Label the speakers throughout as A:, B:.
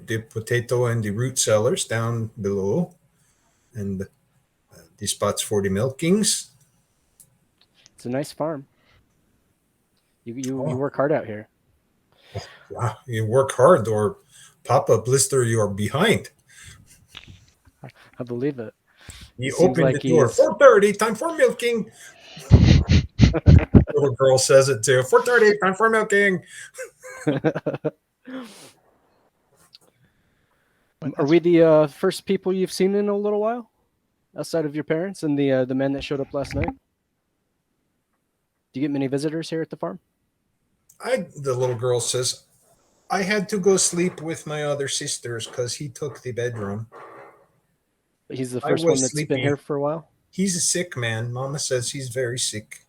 A: the potato and the root cellars down below, and the spots for the milkings.
B: It's a nice farm. You
A: Oh.
B: work hard out here.
A: Oh, wow, you work hard, or Papa Blister, you're behind.
B: I believe it.
A: You
B: Seems
A: opened
B: like
A: the door.
B: he's
A: 4:30, time for milking. Little girl says it too. 4:30, time for milking.
B: Are we the first people you've seen in a little while, outside of your parents and the men that showed up last night? Do you get many visitors here at the farm?
A: The little girl says, I had to go sleep with my other sisters because he took the bedroom.
B: He's the
A: I
B: first one
A: was
B: that's been
A: sleeping.
B: here for a while.
A: He's a sick man. Mama says he's very sick.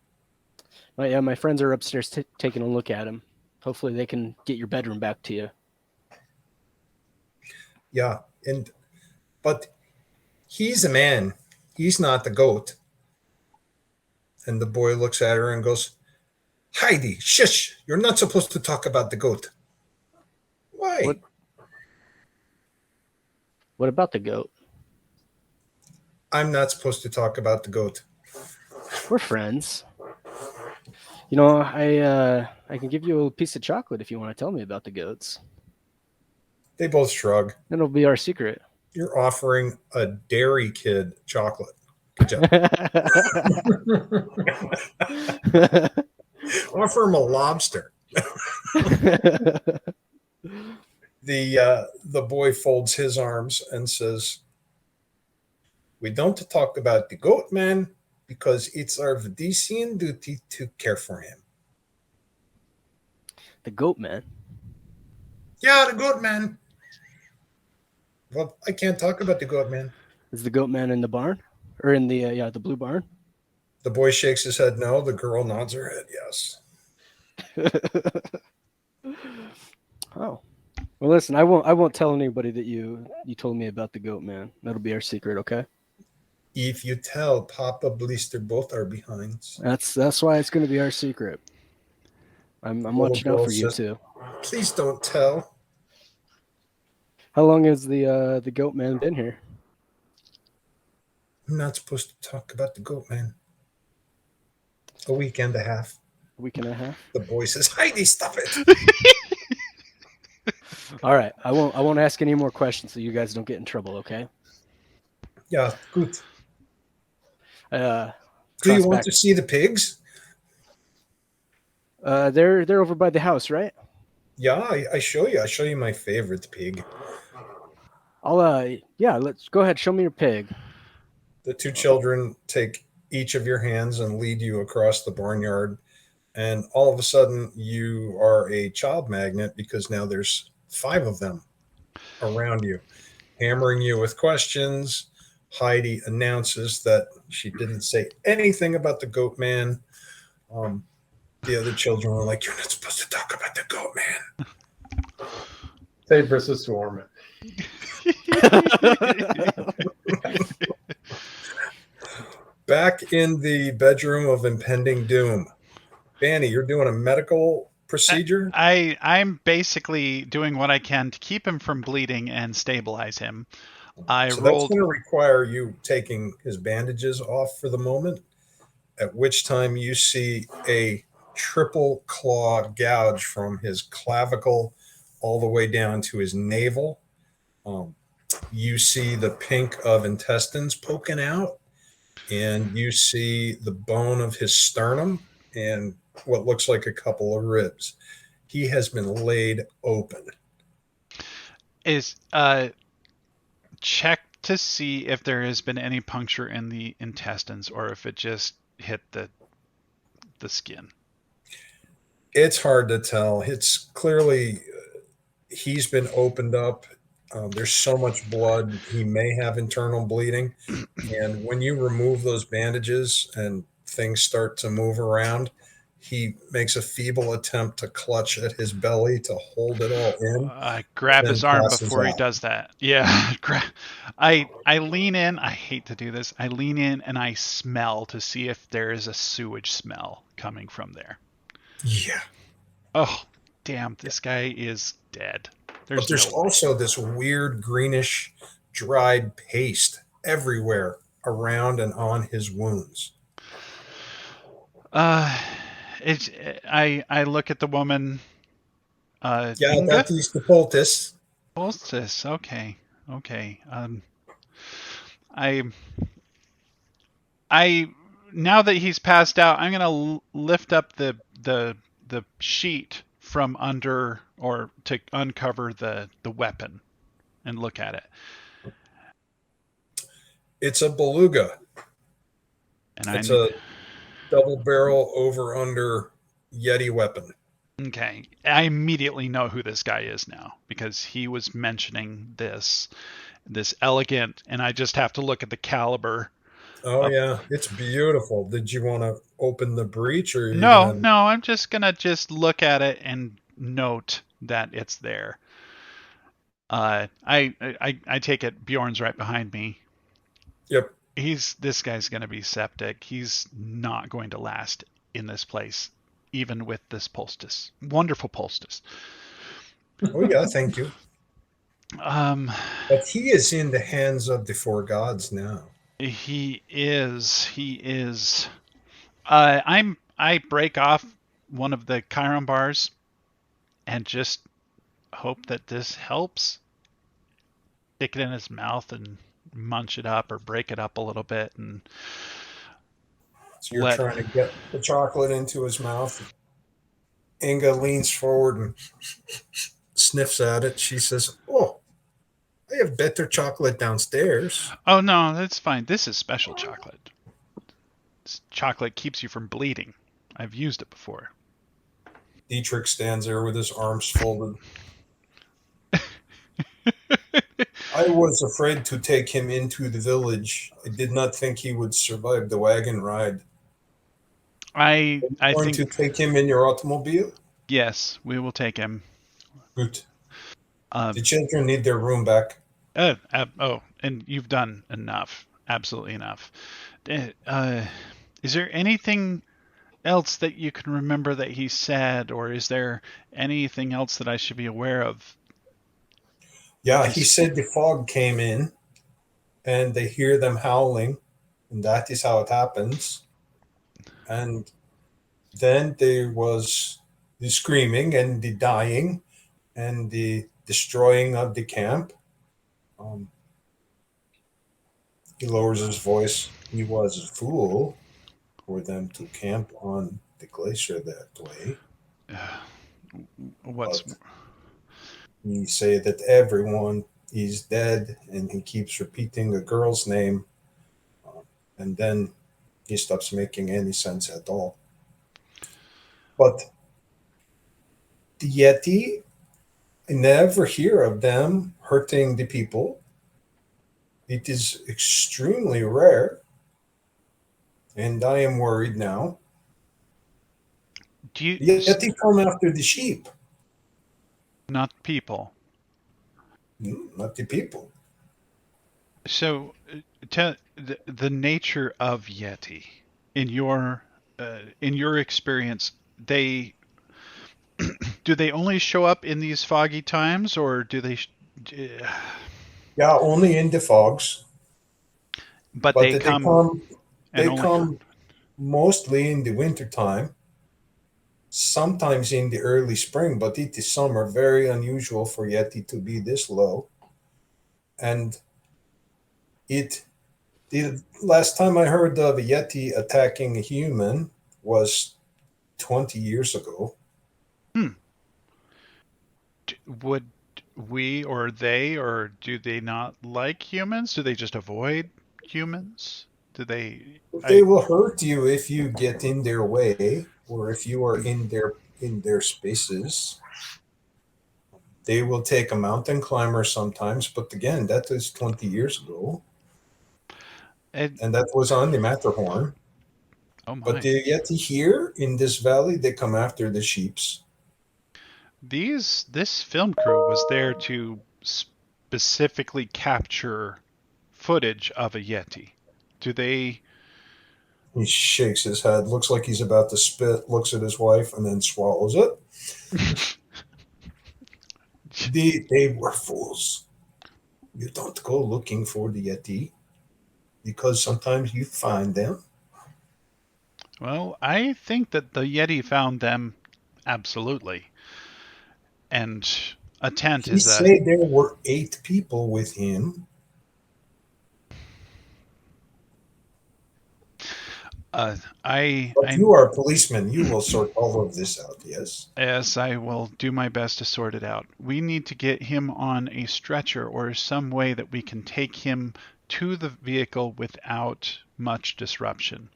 B: Oh, yeah, my friends are upstairs taking a look at him. Hopefully they can get your bedroom back to you.
A: Yeah, but he's a man. He's not the goat. And the boy looks at her and goes, Heidi, shush! You're not supposed to talk about the goat. Why?
B: What about the goat?
A: I'm not supposed to talk about the goat.
B: We're friends. You know, I can give you a piece of chocolate if you want to tell me about the goats.
A: They both shrug.
B: It'll be our secret.
A: You're offering a dairy kid chocolate. Good job. Offer him a lobster. The boy folds his arms and says, we don't talk about the goat man because it's our Vedician duty to care for him.
B: The goat man?
A: Yeah, the goat man. Well, I can't talk about the goat man.
B: Is the goat man in the barn? Or in the blue barn?
A: The boy shakes his head no. The girl nods her head yes.
B: Oh. Well, listen, I won't tell anybody that you told me about the goat man. That'll be our secret, okay?
A: If you tell Papa Blister, both are behinds.
B: That's why it's going to be our secret. I'm watching out for you too.
A: Please don't tell.
B: How long has the goat man been here?
A: I'm not supposed to talk about the goat man. A week and a half.
B: A week and a half?
A: The boy says, Heidi, stop it.
B: All right. I won't ask any more questions so you guys don't get in trouble, okay?
A: Yeah, good.
B: Do
A: you want to see the pigs?
B: They're over by the house, right?
A: Yeah, I show you. I show you my favorite pig.
B: Let's go ahead. Show me your pig.
A: The two children take each of your hands and lead you across the barnyard. And all of a sudden, you are a child magnet because now there's 5 of them around you, hammering you with questions. Heidi announces that she didn't say anything about the goat man. The other children were like, you're not supposed to talk about the goat man.
C: Save versus swarm.
A: Back in the bedroom of impending doom. Banny, you're doing a medical procedure?
D: I'm basically doing what I can to keep him from bleeding and stabilize him.
A: That's going to require you taking his bandages off for the moment, at which time you see a triple claw gouge from his clavicle all the way down to his navel. You see the pink of intestines poking out, and you see the bone of his sternum and what looks like a couple of ribs. He has been laid open.
D: Is check to see if there has been any puncture in the intestines or if it just hit the skin.
A: It's hard to tell. It's clearly he's been opened up. There's so much blood. He may have internal bleeding. And when you remove those bandages and things start to move around, he makes a feeble attempt to clutch at his belly to hold it all in.
D: Grab his arm before he does that. Yeah. I lean in. I hate to do this. I lean in and I smell to see if there is a sewage smell coming from there.
A: Yeah.
D: Oh, damn. This guy is dead.
A: But there's also this weird greenish dried paste everywhere around and on his wounds.
D: It's I look at the woman.
A: Yeah,
D: Inga?
A: that is the poultice.
D: Poultice. Okay. I I now that he's passed out, I'm gonna lift up the sheet from under, or to uncover the weapon and look at it.
A: It's a beluga.
D: And
A: It's a double barrel over under Yeti weapon.
D: Okay, I immediately know who this guy is now because he was mentioning this elegant, and I just have to look at the caliber.
A: Oh yeah, it's beautiful. Did you want to open the breech, or are you
D: No,
A: gonna?
D: no, I'm just gonna look at it and note that it's there. I take it Bjorn's right behind me.
A: Yep.
D: This guy's gonna be septic. He's not going to last in this place, even with this poultice. Wonderful poultice.
A: Oh yeah, thank you. But he is in the hands of the four gods now.
D: He is. He is. I break off one of the Chiron bars and just hope that this helps. Stick it in his mouth and munch it up or break it up a little bit, and
A: So you're trying to get the chocolate into his mouth. Inga leans forward and sniffs at it. She says, "Oh, I have better chocolate downstairs."
D: Oh no, that's fine. This is special chocolate. This chocolate keeps you from bleeding. I've used it before.
A: Dietrich stands there with his arms folded. I was afraid to take him into the village. I did not think he would survive the wagon ride.
D: I
A: Going
D: think
A: to take him in your automobile?
D: yes, we will take him.
A: Good. The children need their room back.
D: And you've done enough. Absolutely enough. Is there anything else that you can remember that he said, or is there anything else that I should be aware of?
A: Yeah, he said the fog came in and they hear them howling, and that is how it happens. And then there was the screaming and the dying and the destroying of the camp. He lowers his voice. He was a fool for them to camp on the glacier that way.
D: What's
A: But he say that everyone is dead, and he keeps repeating a girl's name, and then he stops making any sense at all. But the Yeti, I never hear of them hurting the people. It is extremely rare, and I am worried now.
D: do you
A: The Yeti come after the sheep,
D: not people?
A: not the people.
D: So, tell the nature of Yeti in your experience. They do they only show up in these foggy times, or do they?
A: Yeah, only in the fogs.
D: But
A: They come.
D: and
A: They
D: only
A: come mostly in the wintertime. Sometimes in the early spring, but it is summer. Very unusual for Yeti to be this low. And the last time I heard of a Yeti attacking a human was 20 years ago.
D: Would we, or they, or do they not like humans? Do they just avoid humans? Do they?
A: They will hurt you if you get in their way, or if you are in their spaces. They will take a mountain climber sometimes, but again, that is 20 years ago. And that was on the Matterhorn.
D: Oh my.
A: But the Yeti here in this valley, they come after the sheeps.
D: This film crew was there to specifically capture footage of a Yeti. Do they?
A: He shakes his head, looks like he's about to spit, looks at his wife, and then swallows it. They were fools. You don't go looking for the Yeti because sometimes you find them.
D: Well, I think that the Yeti found them absolutely. And a tent
A: He
D: is a
A: said there were 8 people with him.
D: I
A: But you are a policeman. You will sort all of this out, yes?
D: yes, I will do my best to sort it out. We need to get him on a stretcher or some way that we can take him to the vehicle without much disruption.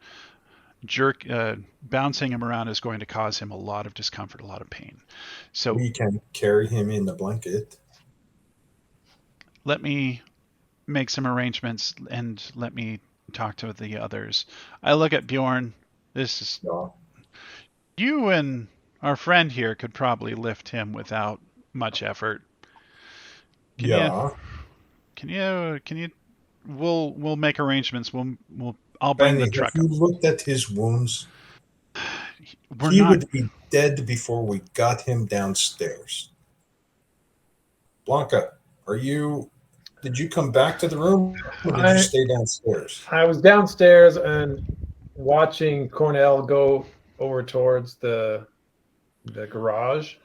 D: Bouncing him around is going to cause him a lot of discomfort, a lot of pain. So
A: We can carry him in the blanket.
D: let me make some arrangements and let me talk to the others. I look at Bjorn. This is
A: Yeah.
D: you and our friend here could probably lift him without much effort. Can you?
A: Yeah.
D: Can you? We'll make arrangements. I'll bring the
A: Benny, have
D: truck
A: you
D: up.
A: looked at his wounds?
D: We're
A: He
D: not.
A: would be dead before we got him downstairs. Blanca, did you come back to the room or did you
C: I
A: stay downstairs?
C: I was downstairs and watching Cornell go over towards the garage,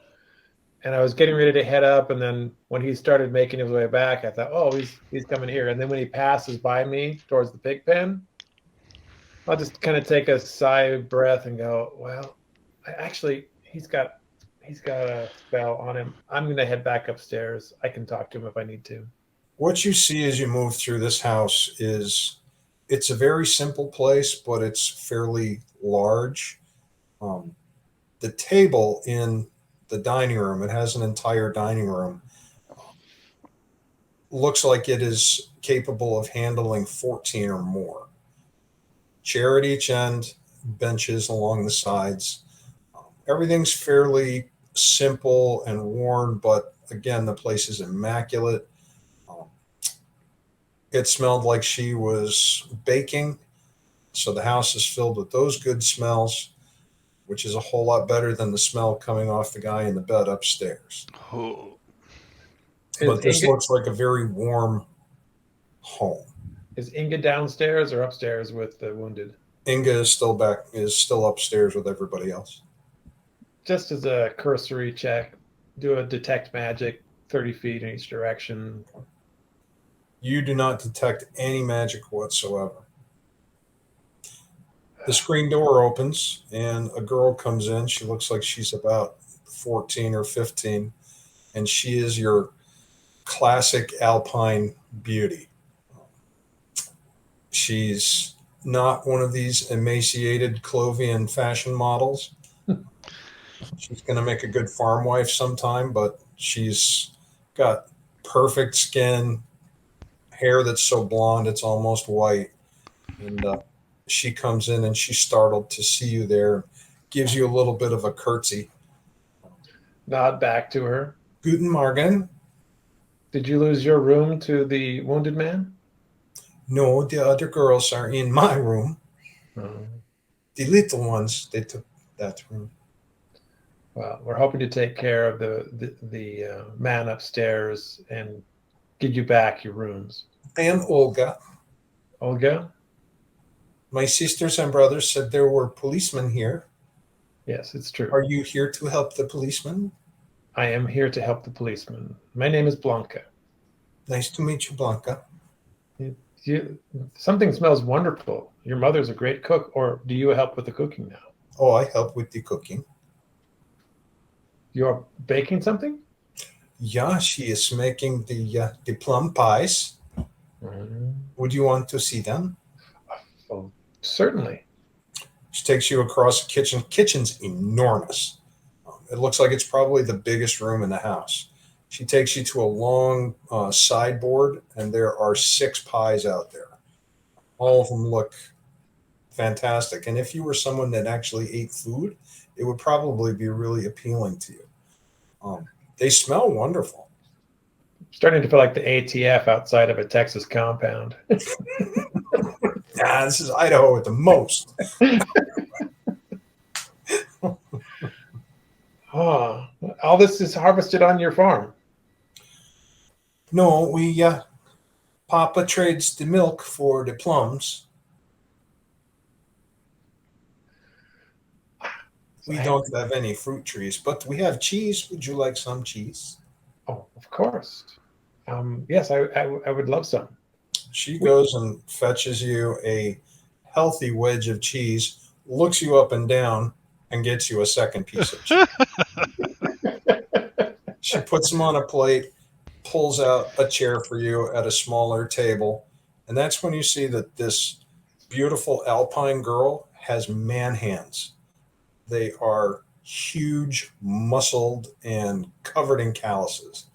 C: and I was getting ready to head up. And then when he started making his way back, I thought, oh, he's coming here. And then when he passes by me towards the pig pen, I'll just kind of take a sigh of breath and go, well, he's got a spell on him. I'm going to head back upstairs. I can talk to him if I need to.
A: What you see as you move through this house is it's a very simple place, but it's fairly large. The table in the dining room, it has an entire dining room, looks like it is capable of handling 14 or more. Chair at each end, benches along the sides. Everything's fairly simple and worn, but again, the place is immaculate. Um, it smelled like she was baking, so the house is filled with those good smells, which is a whole lot better than the smell coming off the guy in the bed upstairs.
D: Oh,
A: But this
C: Inga,
A: looks like a very warm home.
C: is Inga downstairs or upstairs with the wounded?
A: Inga is still upstairs with everybody else.
C: Just as a cursory check, do a detect magic 30 feet in each direction.
A: You do not detect any magic whatsoever. The screen door opens and a girl comes in. She looks like she's about 14 or 15, and she is your classic alpine beauty. She's not one of these emaciated Clovian fashion models. She's going to make a good farm wife sometime, but she's got perfect skin, hair that's so blonde it's almost white. And she comes in and she's startled to see you there, gives you a little bit of a curtsy.
C: Nod back to her.
A: Guten Morgen.
C: Did you lose your room to the wounded man?
A: No, the other girls are in my room.
C: Oh.
A: The little ones, they took that room.
C: Well, we're hoping to take care of the man upstairs and give you back your rooms.
A: I am Olga.
C: Olga?
A: My sisters and brothers said there were policemen here.
C: Yes, it's true.
A: Are you here to help the policemen?
C: I am here to help the policeman. My name is Blanca.
A: Nice to meet you, Blanca.
C: Something smells wonderful. Your mother's a great cook, or do you help with the cooking now?
A: Oh, I help with the cooking.
C: You're baking something?
A: Yeah, she is making the plum pies. Would you want to see them?
C: Oh, certainly.
A: She takes you across the kitchen. Kitchen's enormous. It looks like it's probably the biggest room in the house. She takes you to a long sideboard, and there are 6 pies out there. All of them look fantastic. And if you were someone that actually ate food, it would probably be really appealing to you. They smell wonderful.
C: Starting to feel like the ATF outside of a Texas compound.
A: Nah, this is Idaho at the most.
C: Oh, all this is harvested on your farm.
A: No, we Papa trades the milk for the plums. We don't have any fruit trees, but we have cheese. Would you like some cheese?
C: Oh, of course. Yes, I would love some.
A: She goes and fetches you a healthy wedge of cheese, looks you up and down, and gets you a second piece of cheese. She puts them on a plate, pulls out a chair for you at a smaller table, and that's when you see that this beautiful alpine girl has man hands. They are huge, muscled, and covered in calluses.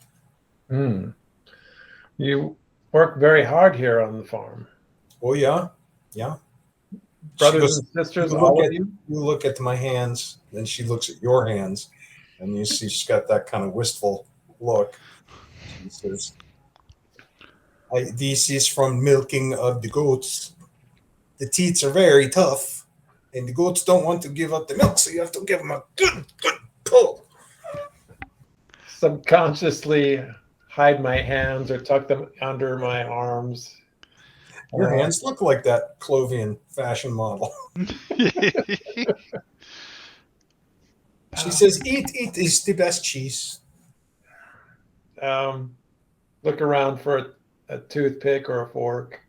C: You work very hard here on the farm.
A: Oh, yeah. Yeah.
C: Brothers and sisters, all of you?
A: You look at my hands, then she looks at your hands, and you see she's got that kind of wistful look. She says, this is from milking of the goats. The teats are very tough, and the goats don't want to give up the milk, so you have to give them a good pull.
C: Subconsciously hide my hands or tuck them under my arms.
A: Your hands look like that Clovian fashion model. She says, eat is the best cheese.
C: Look around for a toothpick or a fork.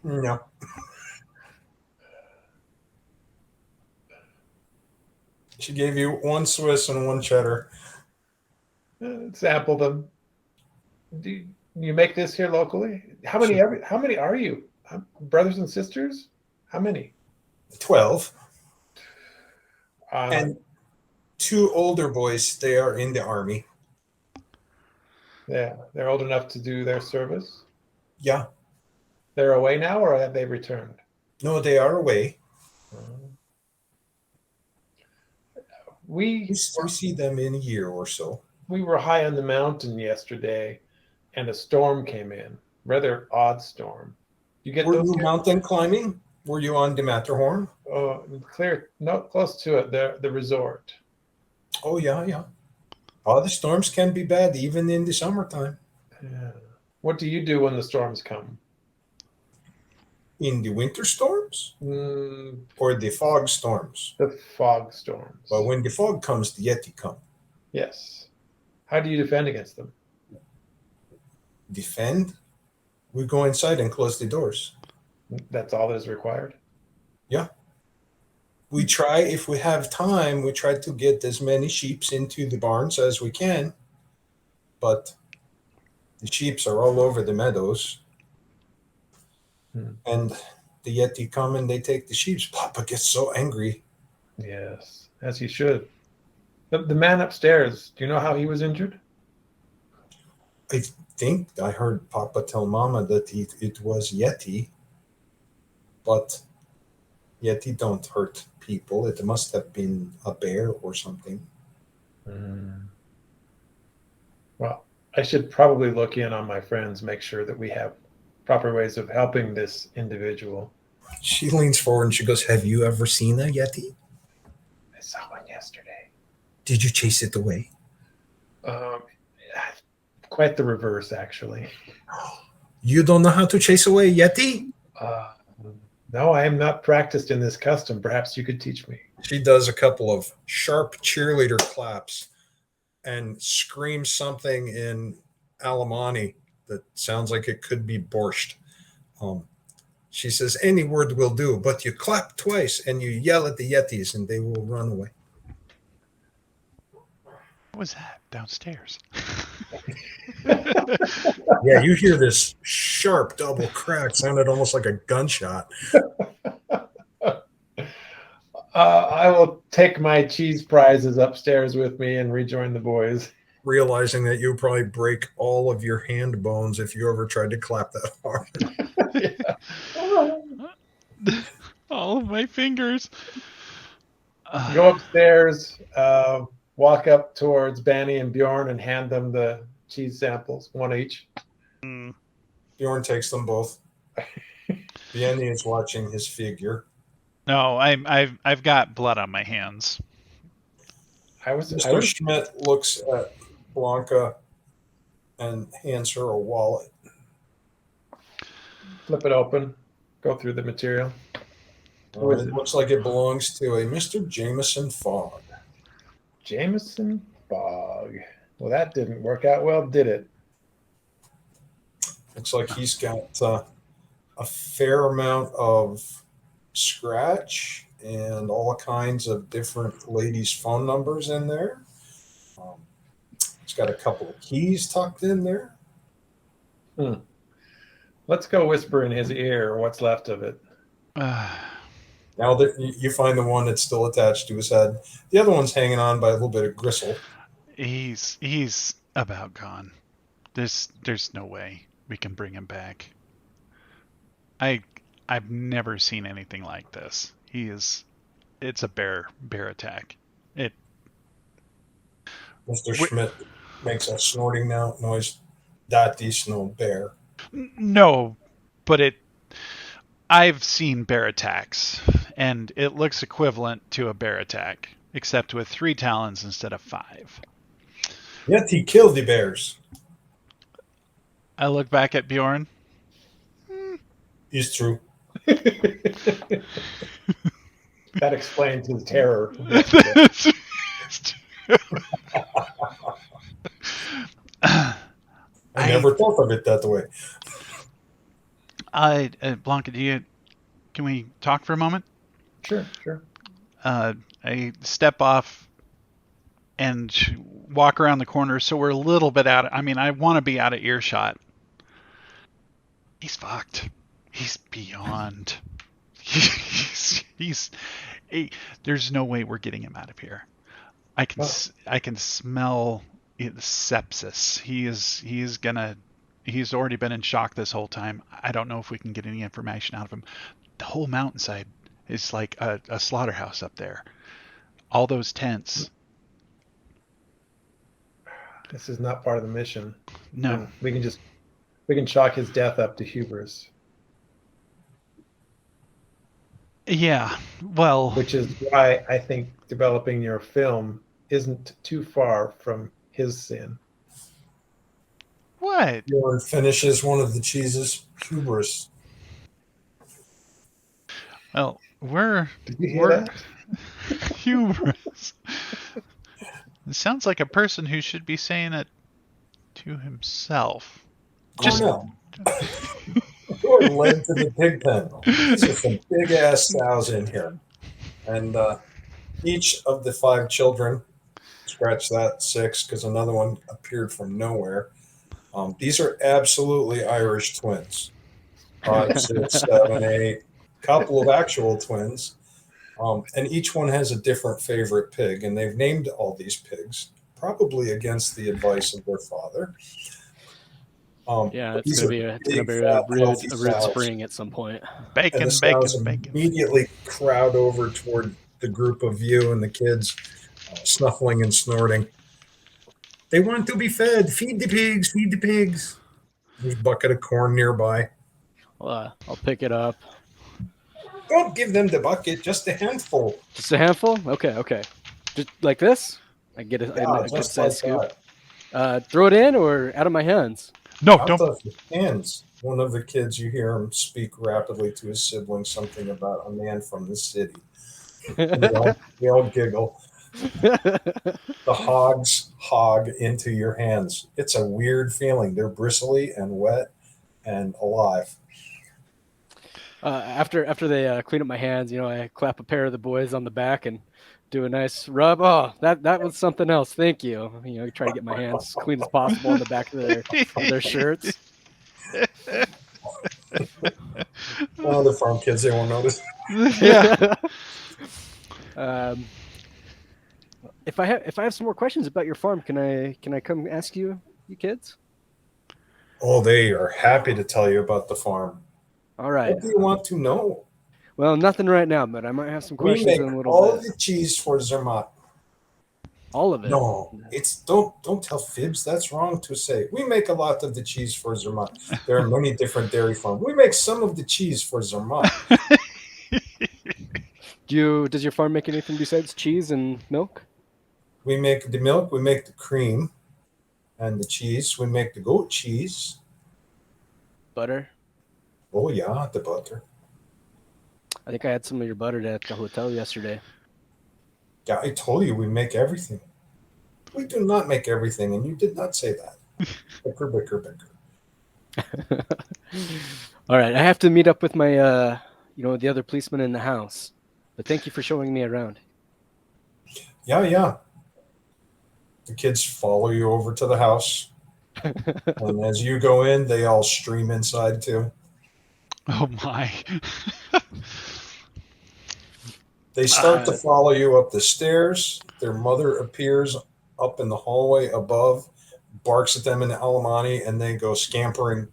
A: No. She gave you one Swiss and one cheddar.
C: Sample them. Do you make this here locally? How many are you? Brothers and sisters? How many?
A: 12. And 2 older boys, they are in the army.
C: Yeah, they're old enough to do their service?
A: Yeah.
C: They're away now, or have they returned?
A: No, they are away.
C: We
A: see them in a year or so.
C: We were high on the mountain yesterday, and a storm came in. Rather odd storm. You get
A: Were
C: those?
A: you mountain climbing? Were you on the Matterhorn?
C: Close to it. The resort.
A: Oh yeah. Oh, the storms can be bad even in the summertime.
C: Yeah. What do you do when the storms come?
A: In the winter storms? Or the fog storms?
C: The fog storms.
A: But when the fog comes, the Yeti come.
C: Yes. How do you defend against them?
A: Defend? We go inside and close the doors.
C: That's all that is required?
A: Yeah. We try, if we have time, we try to get as many sheep into the barns as we can. But the sheep are all over the meadows. And the Yeti come and they take the sheep. Papa gets so angry.
C: Yes, as he should. The man upstairs, do you know how he was injured?
A: I think I heard Papa tell Mama that it was Yeti. But Yeti don't hurt people. It must have been a bear or something.
C: Well, I should probably look in on my friends, make sure that we have proper ways of helping this individual.
A: She leans forward and she goes, have you ever seen a Yeti?
C: I saw one yesterday.
A: Did you chase it away?
C: Quite the reverse, actually.
A: You don't know how to chase away a Yeti?
C: No, I am not practiced in this custom. Perhaps you could teach me.
A: She does a couple of sharp cheerleader claps and screams something in Alemanni that sounds like it could be borscht. She says, any word will do, but you clap twice and you yell at the Yetis and they will run away.
D: What was that downstairs?
A: Yeah, you hear this sharp double crack. Sounded almost like a gunshot.
C: I will take my cheese prizes upstairs with me and rejoin the boys.
A: Realizing that you probably break all of your hand bones if you ever tried to clap that hard.
D: All of my fingers.
C: Go upstairs, walk up towards Banny and Bjorn and hand them the cheese samples, one each.
A: Bjorn takes them both. Banny is watching his figure.
D: No, I've got blood on my hands.
A: Mr. Schmidt looks at Blanca and hands her a wallet.
C: Flip it open. Go through the material. Who is
A: It
C: it?
A: looks like it belongs to a Mr. Jameson Fogg.
C: Jameson Bog. Well, that didn't work out well, did it?
A: Looks like he's got a fair amount of scratch and all kinds of different ladies' phone numbers in there. Um, it's got a couple of keys tucked in there.
C: Let's go whisper in his ear what's left of it.
A: Now that you find the one that's still attached to his head, the other one's hanging on by a little bit of gristle.
D: He's about gone. There's no way we can bring him back. I've never seen anything like this. It's a bear attack.
A: Mr. Schmidt makes a snorting noise. That is no bear.
D: No, but I've seen bear attacks, and it looks equivalent to a bear attack, except with 3 talons instead of 5.
A: Yet he killed the bears.
D: I look back at Bjorn.
A: It's true.
C: That explains his terror.
A: I never thought of it that way.
D: Blanca, can we talk for a moment?
C: Sure.
D: I step off and walk around the corner, so we're a little bit out. I want to be out of earshot. He's fucked. He's beyond. There's no way we're getting him out of here. I can smell sepsis. He's already been in shock this whole time. I don't know if we can get any information out of him. The whole mountainside is like a slaughterhouse up there. All those tents.
C: This is not part of the mission.
D: No.
C: We can chalk his death up to hubris.
D: Yeah, well,
C: which is why I think developing your film isn't too far from his sin.
D: What?
A: Bjorn finishes one of the cheeses. Hubris.
D: Well,
C: Did you hear that?
D: Hubris. It sounds like a person who should be saying it to himself.
A: Cornell. You're led to the pig pen. There's some big ass cows in here. And each of the 5 children, scratch that 6 because another one appeared from nowhere. These are absolutely Irish twins. 5, 6, 7, 8, couple of actual twins. And each one has a different favorite pig, and they've named all these pigs, probably against the advice of their father.
B: Yeah, it's gonna be a rude spring at some point.
D: Bacon.
A: Immediately crowd over toward the group of you and the kids, snuffling and snorting. They want to be fed. Feed the pigs. Feed the pigs. There's a bucket of corn nearby.
B: Well, I'll pick it up.
A: Don't give them the bucket. Just a handful.
B: Just a handful? Okay. Just like this? I get a good
A: just
B: size
A: like
B: scoop. Throw it in or out of my hands?
D: No,
A: Out
D: don't.
A: of your hands. One of the kids, you hear him speak rapidly to his sibling something about a man from the city. They all giggle. The hogs hog into your hands. It's a weird feeling. They're bristly and wet and alive.
B: After they clean up my hands, I clap a pair of the boys on the back and do a nice rub. Oh, that was something else. Thank you. Try to get my hands clean as possible on the back of their shirts.
A: Oh, the farm kids, they won't notice.
D: Yeah.
B: If I have some more questions about your farm, can I come ask you kids?
A: Oh, they are happy to tell you about the farm.
B: All right.
A: What do you want to know?
B: Well, nothing right now, but I might have some questions
A: We make
B: in a little
A: all
B: bit.
A: the cheese for Zermatt.
B: All of it?
A: No, it's don't tell fibs. That's wrong to say. We make a lot of the cheese for Zermatt. There are many different dairy farms. We make some of the cheese for Zermatt.
B: Does your farm make anything besides cheese and milk?
A: We make the milk. We make the cream, And the cheese, we make the goat cheese.
B: Butter.
A: Oh yeah, the butter.
B: I think I had some of your butter at the hotel yesterday.
A: Yeah, I told you we make everything. We do not make everything, and you did not say that. Bicker, bicker, bicker.
B: All right, I have to meet up with my, the other policeman in the house. But thank you for showing me around.
A: Yeah, yeah. The kids follow you over to the house, and as you go in, they all stream inside too.
D: Oh my.
A: They start to follow you up the stairs. Their mother appears up in the hallway above, barks at them in Alamani, and they go scampering.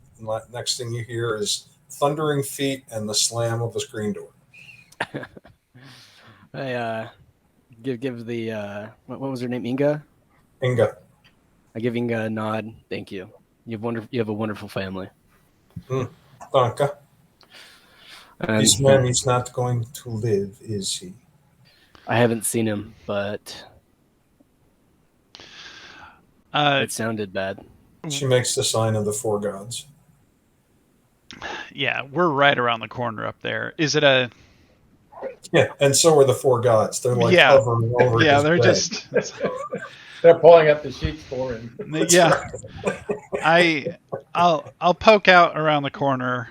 A: Next thing you hear is thundering feet and the slam of a screen door.
B: I give the what was her name, Inga?
A: Inga.
B: I give Inga a nod. Thank you. You have a wonderful family.
A: Danke.
B: And
A: This man is not going to live, is he?
B: I haven't seen him, but it sounded bad.
A: She makes the sign of the four gods.
D: Yeah, we're right around the corner up there. Is it a...
A: Yeah, and so are the four gods. They're like hovering over
D: yeah,
A: his
D: they're
A: bed.
D: just...
C: They're pulling up the sheets for him.
D: Yeah. I'll poke out around the corner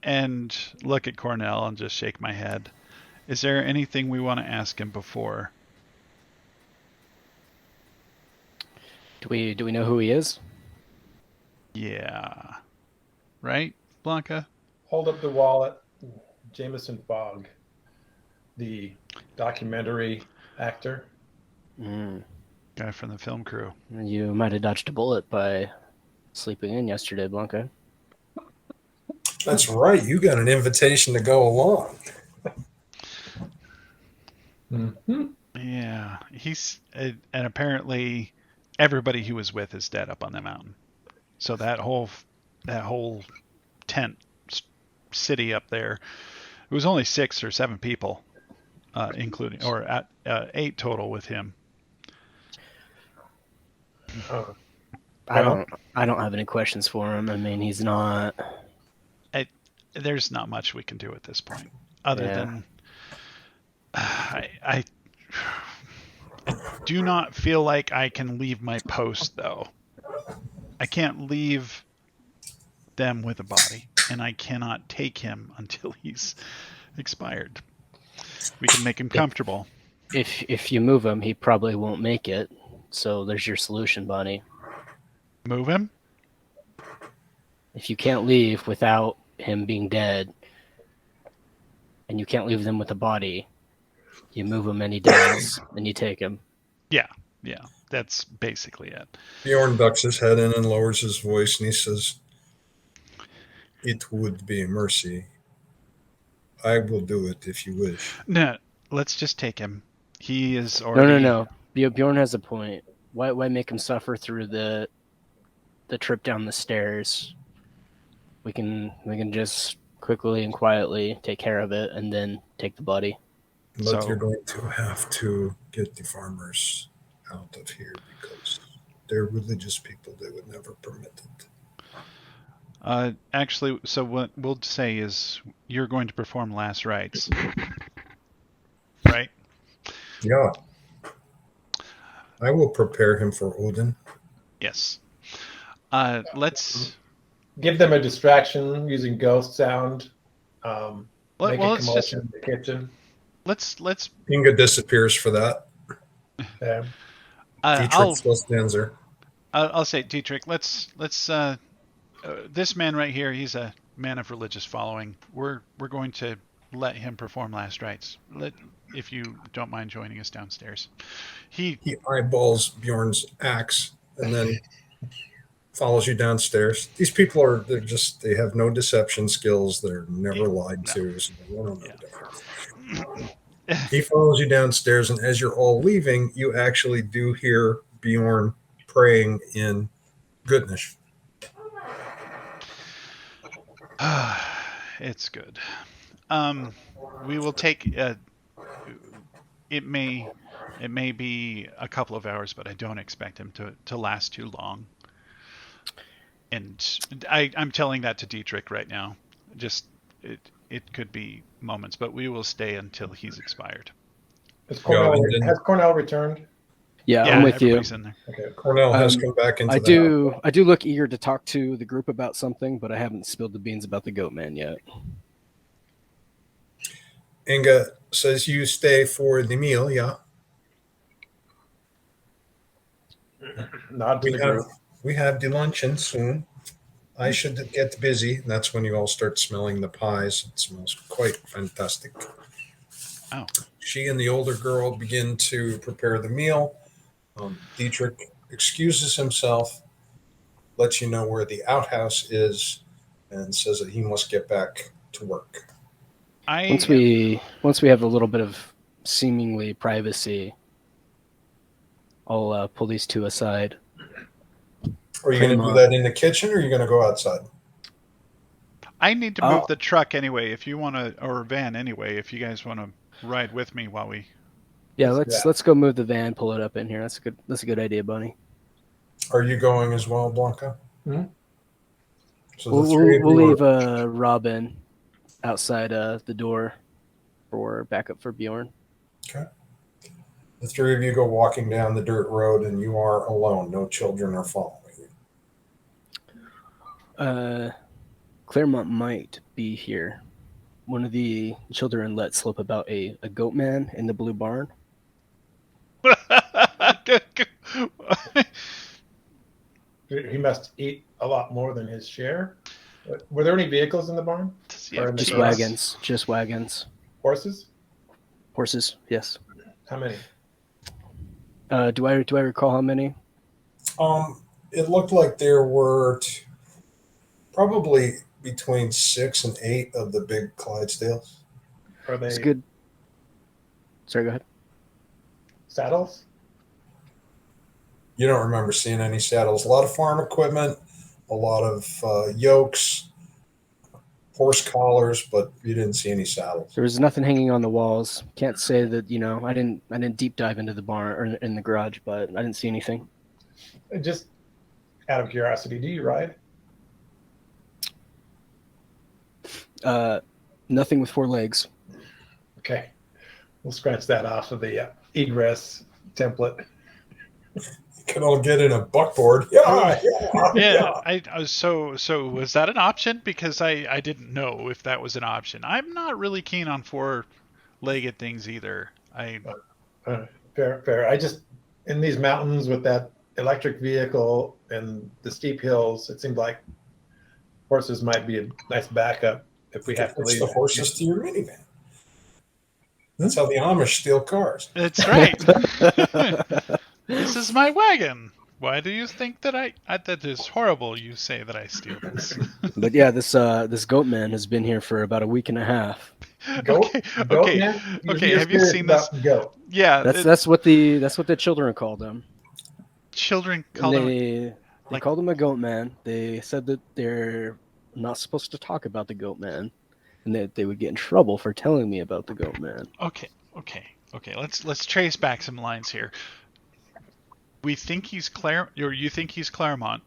D: and look at Cornell and just shake my head. Is there anything we want to ask him before?
B: Do we know who he is?
D: Yeah. Right, Blanca?
C: Hold up the wallet. Jameson Fogg, the documentary actor.
D: Guy from the film crew.
B: You might have dodged a bullet by sleeping in yesterday, Blanca.
A: That's right. You got an invitation to go along.
C: Mm-hmm.
D: Yeah, he's and apparently everybody he was with is dead up on the mountain. So that whole tent city up there, it was only 6 or 7 people, including, or at 8 total with him.
B: I don't have any questions for him. I mean, he's not.
D: There's not much we can do at this point, other than I do not feel like I can leave my post, though. I can't leave them with a body, and I cannot take him until he's expired. We can make him comfortable.
B: If you move him, he probably won't make it. So there's your solution, Bonnie.
D: Move him?
B: If you can't leave without him being dead, and you can't leave them with a body, you move him and he dies, and you take him.
D: Yeah, that's basically it.
A: Bjorn ducks his head in and lowers his voice, and he says, "It would be a mercy. I will do it if you wish."
D: No, let's just take him. He is already...
B: No. Bjorn has a point. Why make him suffer through the trip down the stairs? We can just quickly and quietly take care of it and then take the body.
A: But you're going to have to get the farmers out of here because they're religious people. They would never permit it.
D: Actually, so what we'll say is you're going to perform last rites. Right?
A: Yeah. I will prepare him for Odin.
D: Yes. Let's
C: give them a distraction using ghost sound. Make a commotion in the kitchen.
D: Let's
A: Inga disappears for that.
C: Yeah.
A: Dietrich still stands there.
D: I'll say, Dietrich, let's this man right here, he's a man of religious following. We're going to let him perform last rites. If you don't mind joining us downstairs. He
A: eyeballs Bjorn's axe and then follows you downstairs. These people they have no deception skills. They're never lied to. So they don't know. He follows you downstairs, and as you're all leaving, you actually do hear Bjorn praying in goodness.
D: It's good. We will take it may be a couple of hours, but I don't expect him to last too long. And I'm telling that to Dietrich right now. Just it could be moments, but we will stay until he's expired.
C: Has
A: Yeah, and then
C: Cornell returned?
B: Yeah,
D: Yeah,
B: I'm with you.
D: everybody's in there.
C: Okay.
A: Cornell has come back into
B: I
A: the
B: do look eager to talk to the group about something, but I haven't spilled the beans about the goat man yet.
A: Inga says you stay for the meal, yeah.
C: Nod to the group.
A: We have the luncheon soon. I should get busy. That's when you all start smelling the pies. It smells quite fantastic.
D: Oh.
A: She and the older girl begin to prepare the meal. Dietrich excuses himself, lets you know where the outhouse is, and says that he must get back to work.
B: Once we have a little bit of seemingly privacy, I'll pull these two aside.
A: Are you going to do that in the kitchen, or are you going to go outside?
D: I need to move the truck anyway. If you want to, or van anyway, if you guys want to ride with me while we.
B: Yeah, let's go move the van, pull it up in here. That's a good idea, Bunny.
A: Are you going as well, Blanca?
C: Mm-hmm.
A: So
B: we'll leave Robin outside the door for backup for Bjorn.
A: Okay. The three of you go walking down the dirt road, and you are alone. No children are following you.
B: Claremont might be here. One of the children let slip about a goat man in the blue barn.
C: He must eat a lot more than his share. Were there any vehicles in the barn?
B: Just wagons. Just wagons.
C: Horses?
B: Horses, yes.
C: How many?
B: Do I recall how many?
A: It looked like there were probably between 6 and 8 of the big Clydesdales.
C: Are they?
B: It's good. Sorry, go ahead.
C: Saddles?
A: You don't remember seeing any saddles. A lot of farm equipment, a lot of yokes, horse collars, but you didn't see any saddles.
B: There was nothing hanging on the walls. Can't say that I didn't deep dive into the barn or in the garage, but I didn't see anything.
C: Just out of curiosity, do you ride?
B: Nothing with 4 legs.
C: Okay, we'll scratch that off of the egress template.
A: You can all get in a buckboard. Yeah.
D: So was that an option? Because I didn't know if that was an option. I'm not really keen on 4-legged things either.
C: Fair. I just, in these mountains with that electric vehicle and the steep hills, it seemed like horses might be a nice backup if we have to leave.
A: The horses to your minivan. That's how the Amish steal cars.
D: That's right. This is my wagon. Why do you think that that is horrible? You say that I steal this.
B: But yeah, this goat man has been here for about a week and a half.
C: Okay.
D: Have you seen this?
C: Goat.
D: Yeah,
B: that's what the children called him.
D: Children called him.
B: They called him a goat man. They said that they're not supposed to talk about the goat man, and that they would get in trouble for telling me about the goat man.
D: Okay. Let's trace back some lines here. We think he's you think he's Claremont.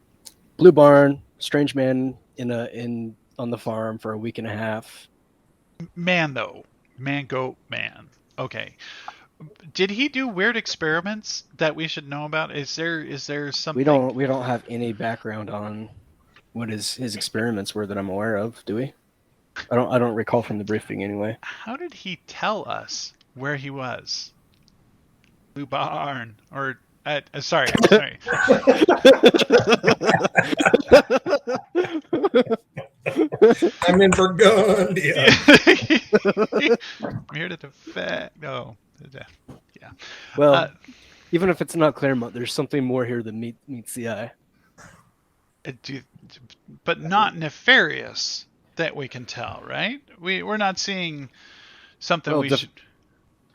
B: Blue barn, strange man on the farm for a week and a half.
D: Man, though. Man, goat, man. Okay. Did he do weird experiments that we should know about? Is there something?
B: We don't have any background on what his experiments were that I'm aware of, do we? I don't recall from the briefing anyway.
D: How did he tell us where he was? Blue barn or sorry.
A: I'm in Burgundy.
D: I'm here to defend. No. Yeah.
B: Well, even if it's not Claremont, there's something more here that meets the eye.
D: But not nefarious that we can tell, right? We're not seeing something should.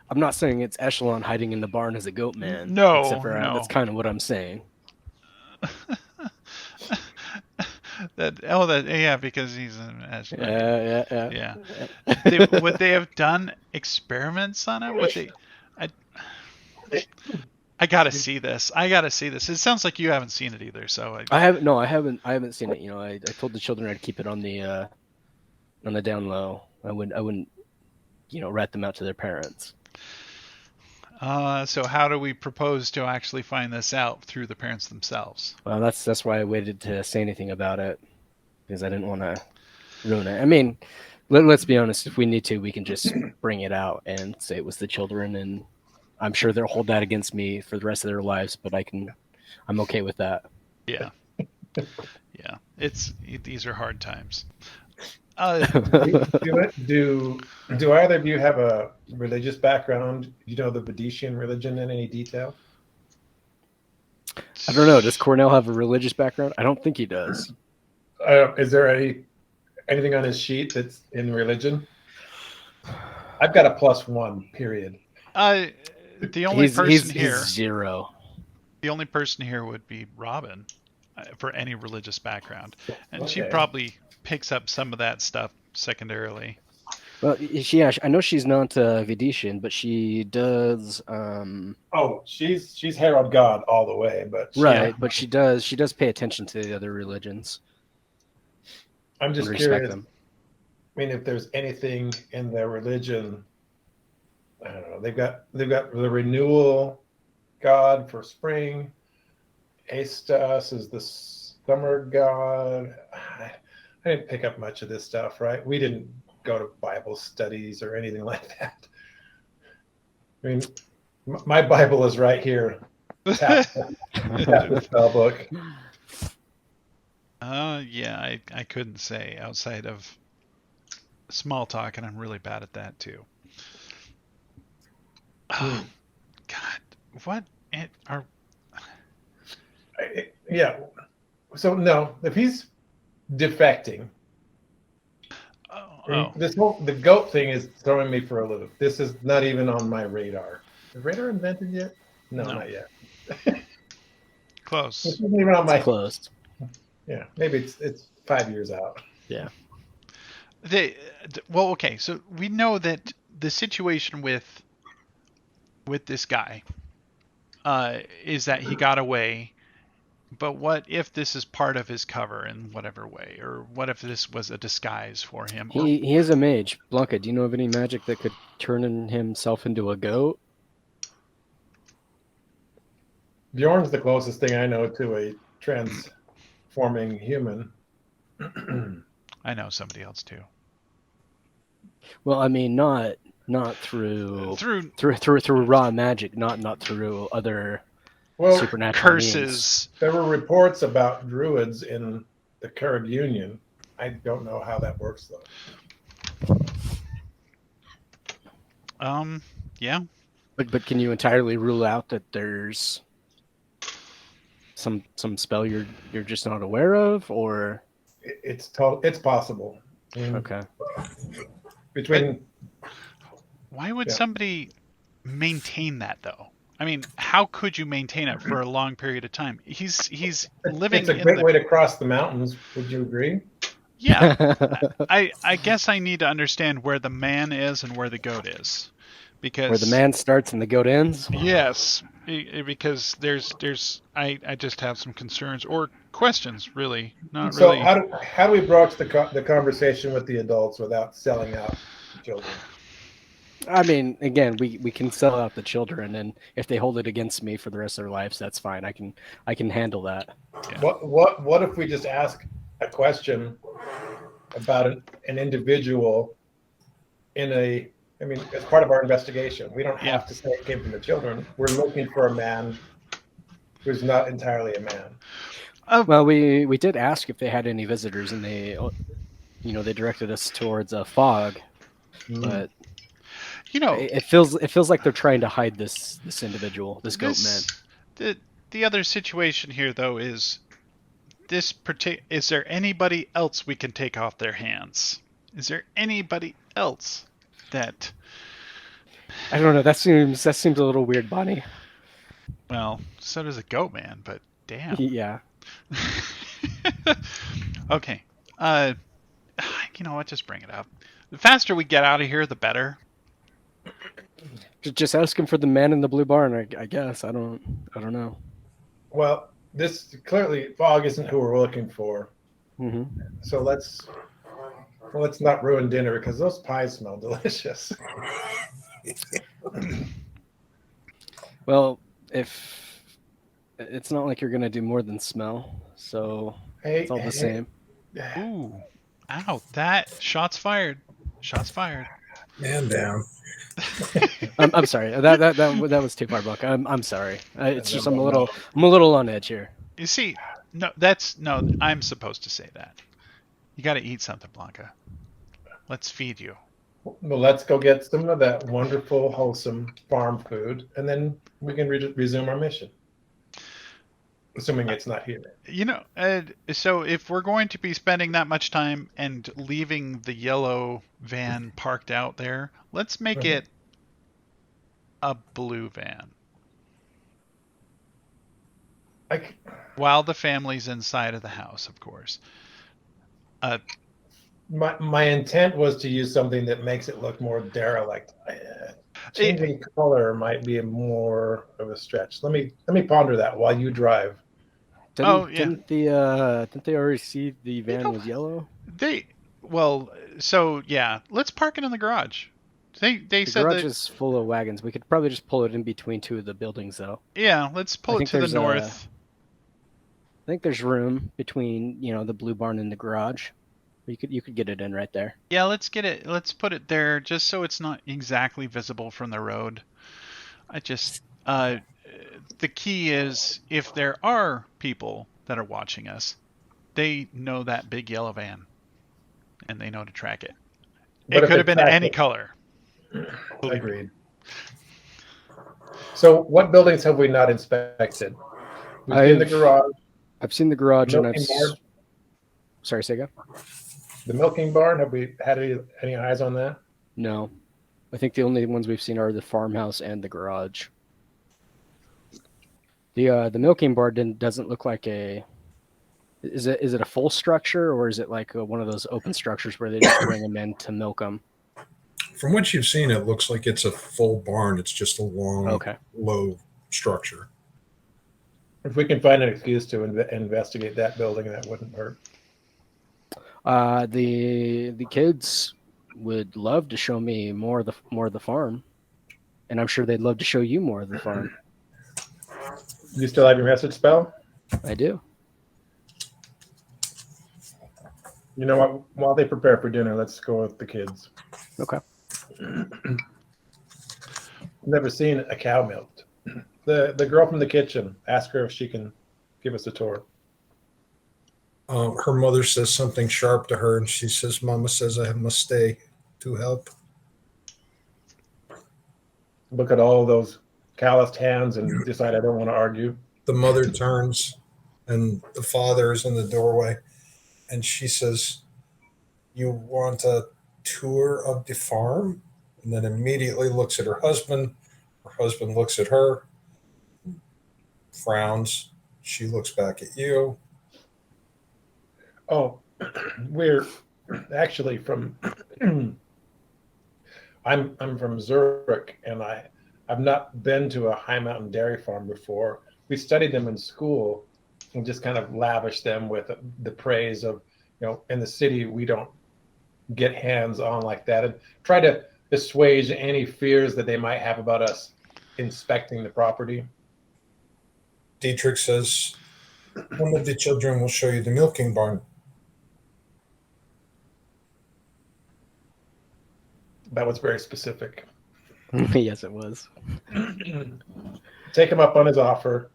B: I'm not saying it's Echelon hiding in the barn as a goat man.
D: No,
B: that's kind of what I'm saying.
D: Because he's an Echelon.
B: Yeah.
D: Would they have done experiments on him? I gotta see this. It sounds like you haven't seen it either. So
B: I haven't seen it. I told the children I'd keep it on the down low. I wouldn't rat them out to their parents.
D: So how do we propose to actually find this out through the parents themselves?
B: Well, that's why I waited to say anything about it, because I didn't want to ruin it. I mean, let's be honest. If we need to, we can just bring it out and say it was the children, and I'm sure they'll hold that against me for the rest of their lives. But I'm okay with that.
D: Yeah. Yeah. These are hard times.
C: Do either of you have a religious background? You know the Vedician religion in any detail?
B: I don't know. Does Cornell have a religious background? I don't think he does.
C: Is there anything on his sheet that's in religion? I've got a +1. Period.
D: The only person here.
B: He's 0.
D: The only person here would be Robin, for any religious background, and she
C: Okay.
D: probably picks up some of that stuff secondarily.
B: Well, I know she's not Vedician, but she does.
C: Oh, she's Herod God all the way, but
B: Right, but she does pay attention to the other religions.
C: I'm just
B: and respect
C: curious.
B: them.
C: I mean, if there's anything in their religion, I don't know. They've got the renewal god for spring. Astas is the summer god. I didn't pick up much of this stuff, right? We didn't go to Bible studies or anything like that. I mean, my Bible is right here. Tap the spell book.
D: Yeah, I couldn't say outside of small talk, and I'm really bad at that too. Oh, God, what are?
C: Yeah. So no, if he's defecting, the goat thing is throwing me for a loop. This is not even on my radar. Is radar invented yet? No, not yet.
D: Close.
C: This isn't even on my.
B: Closed.
C: Yeah, maybe it's 5 years out.
B: Yeah.
D: Okay, so we know that the situation with this guy is that he got away, but what if this is part of his cover in whatever way, or what if this was a disguise for him?
B: He is a mage. Blanca, do you know of any magic that could turn himself into a goat?
C: Bjorn's the closest thing I know to a transforming human.
D: I know somebody else too.
B: Well, I mean, not through
D: Through
B: raw magic, not through other
C: Well,
B: supernatural means.
D: curses.
C: there were reports about druids in the Kurd Union. I don't know how that works though.
D: Yeah.
B: But can you entirely rule out that there's some spell you're just not aware of, or?
C: It's possible. I mean,
B: Okay.
C: Between
D: Why would somebody maintain that though? I mean, how could you maintain it for a long period of time? He's living.
C: It's a great way to cross the mountains. Would you agree?
D: Yeah. I guess I need to understand where the man is and where the goat is, because
B: Where the man starts and the goat ends?
D: Yes, because I just have some concerns or questions, really. Not
C: So
D: really.
C: how do we broach the conversation with the adults without selling out the children?
B: I mean, again, we can sell out the children, and if they hold it against me for the rest of their lives, that's fine. I can handle that.
D: Yeah.
C: What if we just ask a question about an individual as part of our investigation? We don't have to say it came from the children. We're looking for a man who's not entirely a man.
B: Well, we did ask if they had any visitors, and they directed us towards a fog, but it feels like they're trying to hide this individual, this goat man.
D: The other situation here, though, is is there anybody else we can take off their hands? Is there anybody else that?
B: I don't know. That seems a little weird, Bonnie.
D: Well, so does a goat man, but damn.
B: Yeah.
D: Okay. You know what? Just bring it up. The faster we get out of here, the better.
B: Just ask him for the man in the blue barn. I guess I don't know.
C: Well, this clearly Fog isn't who we're looking for.
B: Hmm.
C: So let's not ruin dinner because those pies smell delicious.
B: Well, if it's not like you're gonna do more than smell, so
C: Hey,
B: it's all the same.
D: Ooh. Ow. That. Shots fired. Shots fired.
A: Man down.
B: I'm sorry. That was too far back. I'm sorry. It's just I'm a little on edge here.
D: You see, no, I'm supposed to say that. You got to eat something, Blanca. Let's feed you.
C: Well, let's go get some of that wonderful, wholesome farm food, and then we can resume our mission. Assuming it's not here.
D: So if we're going to be spending that much time and leaving the yellow van parked out there, let's make it a blue van. While the family's inside of the house, of course.
C: My intent was to use something that makes it look more derelict. Changing color might be more of a stretch. Let me ponder that while you drive.
B: Didn't they already see the van was yellow?
D: Let's park it in the garage. They said
B: garage is full of wagons. We could probably just pull it in between two of the buildings, though.
D: Yeah, let's pull it to the north.
B: I think there's room between the blue barn and the garage. You could get it in right there.
D: Yeah, let's get it. Let's put it there just so it's not exactly visible from the road. The key is if there are people that are watching us, they know that big yellow van, and they know to track it. It could have been any color.
C: Agreed. So, what buildings have we not inspected? We've seen the garage.
B: I've seen the garage, and Sorry, say again.
C: The milking barn. Have we had any eyes on that?
B: No, I think the only ones we've seen are the farmhouse and the garage. The milking barn doesn't look like a. Is it a full structure, or is it like one of those open structures where they just bring them in to milk them?
A: From what you've seen, it looks like it's a full barn. It's just a long, low structure.
C: If we can find an excuse to investigate that building, that wouldn't hurt.
B: The kids would love to show me more of the farm, and I'm sure they'd love to show you more of the farm.
C: You still have your message spell?
B: I do.
C: You know what? While they prepare for dinner, let's go with the kids.
B: Okay.
C: Never seen a cow milked. The girl from the kitchen, ask her if she can give us a tour.
A: Her mother says something sharp to her, and she says, "Mama says I must stay to help."
C: Look at all those calloused hands and decide I don't want to argue.
A: The mother turns, and the father is in the doorway, and she says, "You want a tour of the farm?" And then immediately looks at her husband. Her husband looks at her, frowns. She looks back at you.
C: Oh, we're actually from. I'm from Zurich, and I've not been to a high mountain dairy farm before. We studied them in school and just kind of lavished them with the praise of, in the city we don't get hands on like that, and try to assuage any fears that they might have about us inspecting the property.
A: Dietrich says, "One of the children will show you the milking barn."
C: That was very specific.
B: Yes, it was.
C: Take him up on his offer.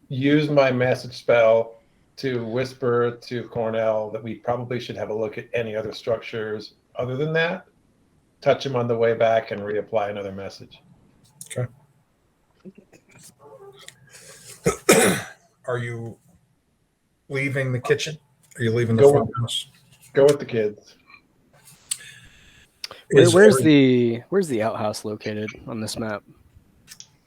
C: Use my message spell to whisper to Cornell that we probably should have a look at any other structures. Other than that, touch him on the way back and reapply another message.
A: Okay. Are you leaving the kitchen? Are you leaving the farmhouse?
C: Go with the kids.
B: Where's the outhouse located on this map?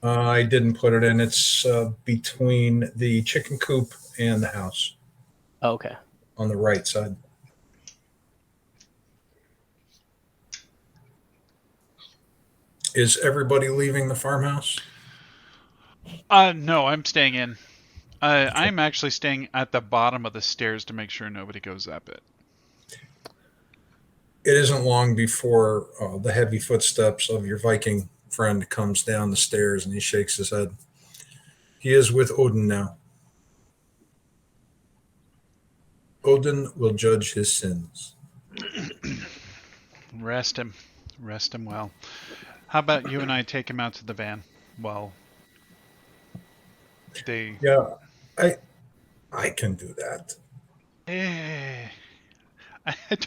A: I didn't put it in. It's between the chicken coop and the house.
B: Oh, okay.
A: On the right side. Is everybody leaving the farmhouse?
D: No, I'm staying in. I'm actually staying at the bottom of the stairs to make sure nobody goes up it.
A: It isn't long before the heavy footsteps of your Viking friend comes down the stairs, and he shakes his head. He is with Odin now. Odin will judge his sins.
D: Rest him well. How about you and I take him out to the van? Well,
A: Yeah, I can do that.
D: I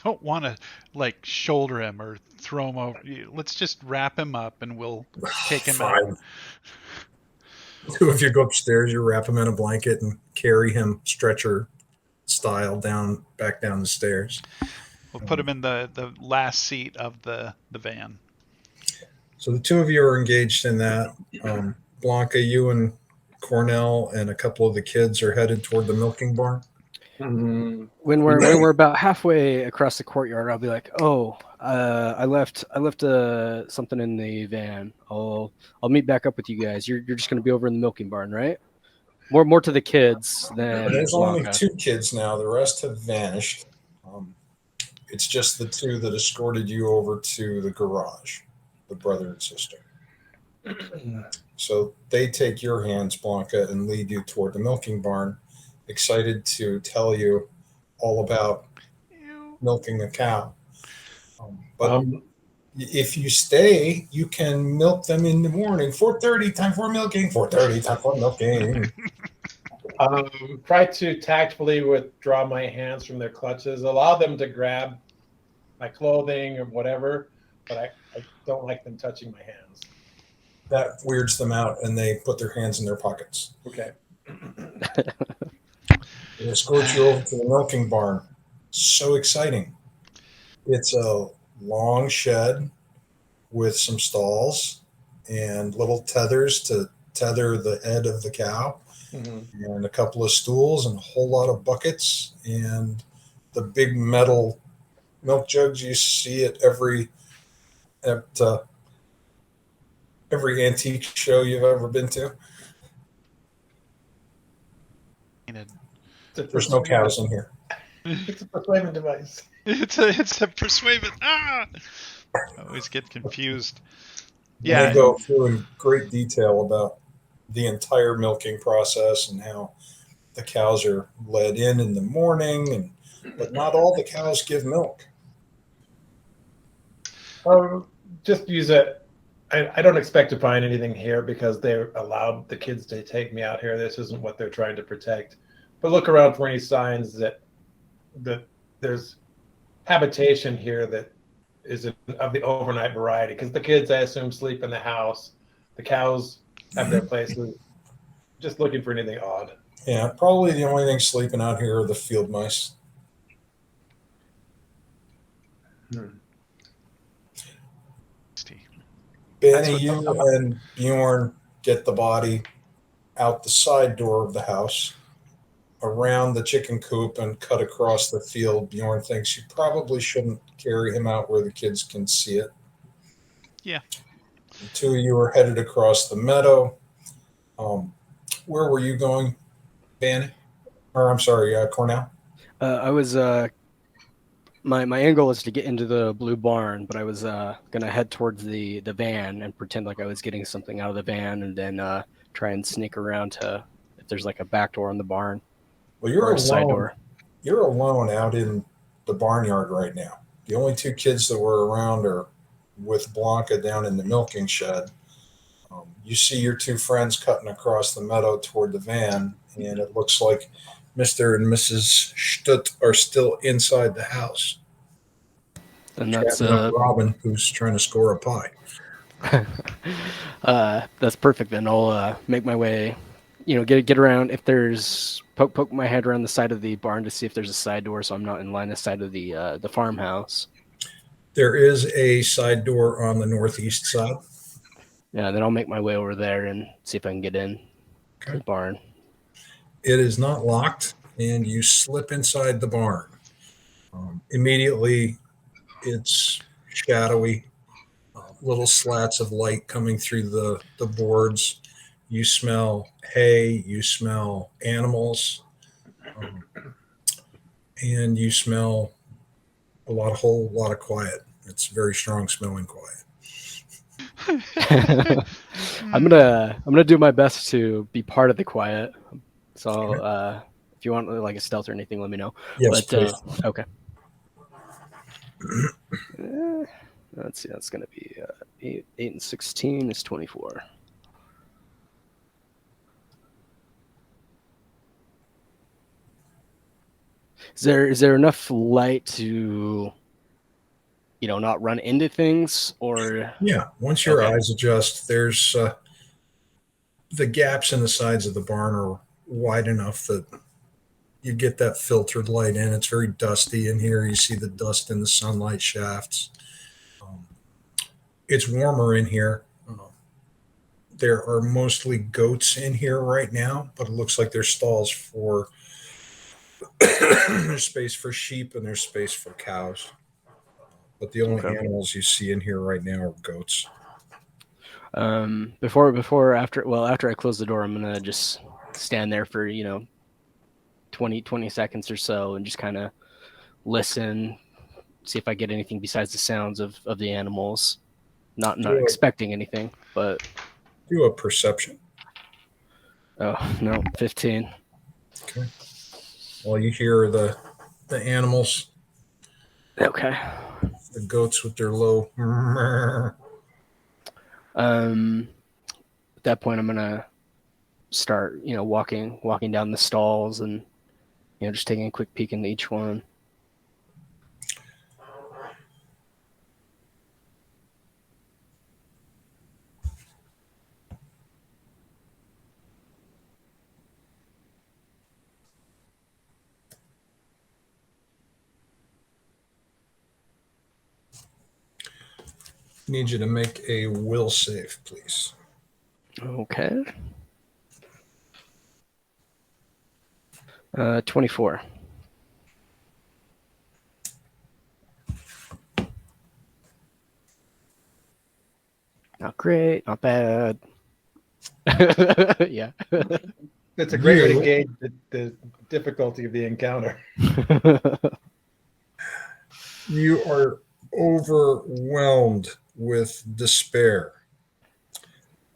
D: don't want to like shoulder him or throw him over. Let's just wrap him up and we'll take him out.
A: Fine. Two of you go upstairs, you wrap him in a blanket and carry him stretcher style back down the stairs.
D: We'll put him in the last seat of the van.
A: So the two of you are engaged in that. Blanca, you and Cornell and a couple of the kids are headed toward the milking barn.
C: Mm-hmm.
B: When we're about halfway across the courtyard, I'll be like, "Oh, I left something in the van. I'll meet back up with you guys. You're just gonna be over in the milking barn, right?" More to the kids than
A: There's
B: Blanca.
A: only 2 kids now. The rest have vanished. It's just the 2 that escorted you over to the garage, the brother and sister. So they take your hands, Blanca, and lead you toward the milking barn, excited to tell you all about milking a cow. But if you stay, you can milk them in the morning. 4:30, time for milking. 4:30, time for milking.
C: Try to tactfully withdraw my hands from their clutches. Allow them to grab my clothing or whatever, but I don't like them touching my hands.
A: That weirds them out, and they put their hands in their pockets.
C: Okay.
A: They escort you over to the milking barn. So exciting. It's a long shed with some stalls and little tethers to tether the head of the cow, and a couple of stools and a whole lot of buckets and the big metal milk jugs you see at every antique show you've ever been to. There's no cows in here.
C: It's a persuasion device.
D: It's a persuasion. I always get confused.
A: Yeah, they go through in great detail about the entire milking process and how the cows are led in the morning, but not all the cows give milk.
C: Just use it. I don't expect to find anything here because they allowed the kids to take me out here. This isn't what they're trying to protect. But look around for any signs that there's habitation here that is of the overnight variety. Because the kids, I assume, sleep in the house. The cows have their places. Just looking for anything odd.
A: Yeah, probably the only thing sleeping out here are the field mice. Benny, you and Bjorn get the body out the side door of the house, around the chicken coop, and cut across the field. Bjorn thinks you probably shouldn't carry him out where the kids can see it.
D: Yeah.
A: The 2 of you are headed across the meadow. Where were you going, Benny? Or I'm sorry, Cornell?
B: I was my angle is to get into the blue barn, but I was gonna head towards the van and pretend like I was getting something out of the van, and then try and sneak around to if there's like a back door in the barn.
A: Well, you're
B: or a
A: alone.
B: side door.
A: You're alone out in the barnyard right now. The only 2 kids that were around are with Blanca down in the milking shed. You see your 2 friends cutting across the meadow toward the van, and it looks like Mr. and Mrs. Stutt are still inside the house.
B: And that's
A: Robin, who's trying to score a pie.
B: That's perfect. Then I'll make my way, get around. If there's poke my head around the side of the barn to see if there's a side door, so I'm not in line of sight of the farmhouse.
A: There is a side door on the northeast side.
B: Yeah, then I'll make my way over there and see if I can get in to the barn.
A: It is not locked, and you slip inside the barn. Immediately, it's shadowy. little slats of light coming through the boards. You smell hay, you smell animals, um, and you smell whole lot of quiet. It's very strong smelling quiet.
B: I'm gonna do my best to be part of the quiet. So if you want like a stealth or anything, let me know.
A: Yes,
B: But
A: please.
B: okay. Let's see. That's gonna be 8 and 16 is 24. Is there enough light to, not run into things or?
A: Yeah, once your
B: Okay.
A: eyes adjust, there's the gaps in the sides of the barn are wide enough that you get that filtered light in. It's very dusty in here. You see the dust in the sunlight shafts. Um, it's warmer in here. There are mostly goats in here right now, but it looks like there's stalls for there's space for sheep and there's space for cows. But the only
B: Okay.
A: animals you see in here right now are goats.
B: After I close the door, I'm gonna just stand there for 20 seconds or so and just kind of listen, see if I get anything besides the sounds of the animals. Not
A: Do a,
B: expecting anything, but
A: do a perception.
B: oh no, 15.
A: Okay. Well, you hear the animals,
B: Okay.
A: the goats with their low.
B: At that point, I'm gonna start, walking down the stalls and just taking a quick peek into each one.
A: Need you to make a will save, please.
B: Okay. 24. Not great, not bad. Yeah.
C: It's a great way to
A: You-
C: gauge the difficulty of the encounter.
A: You are overwhelmed with despair.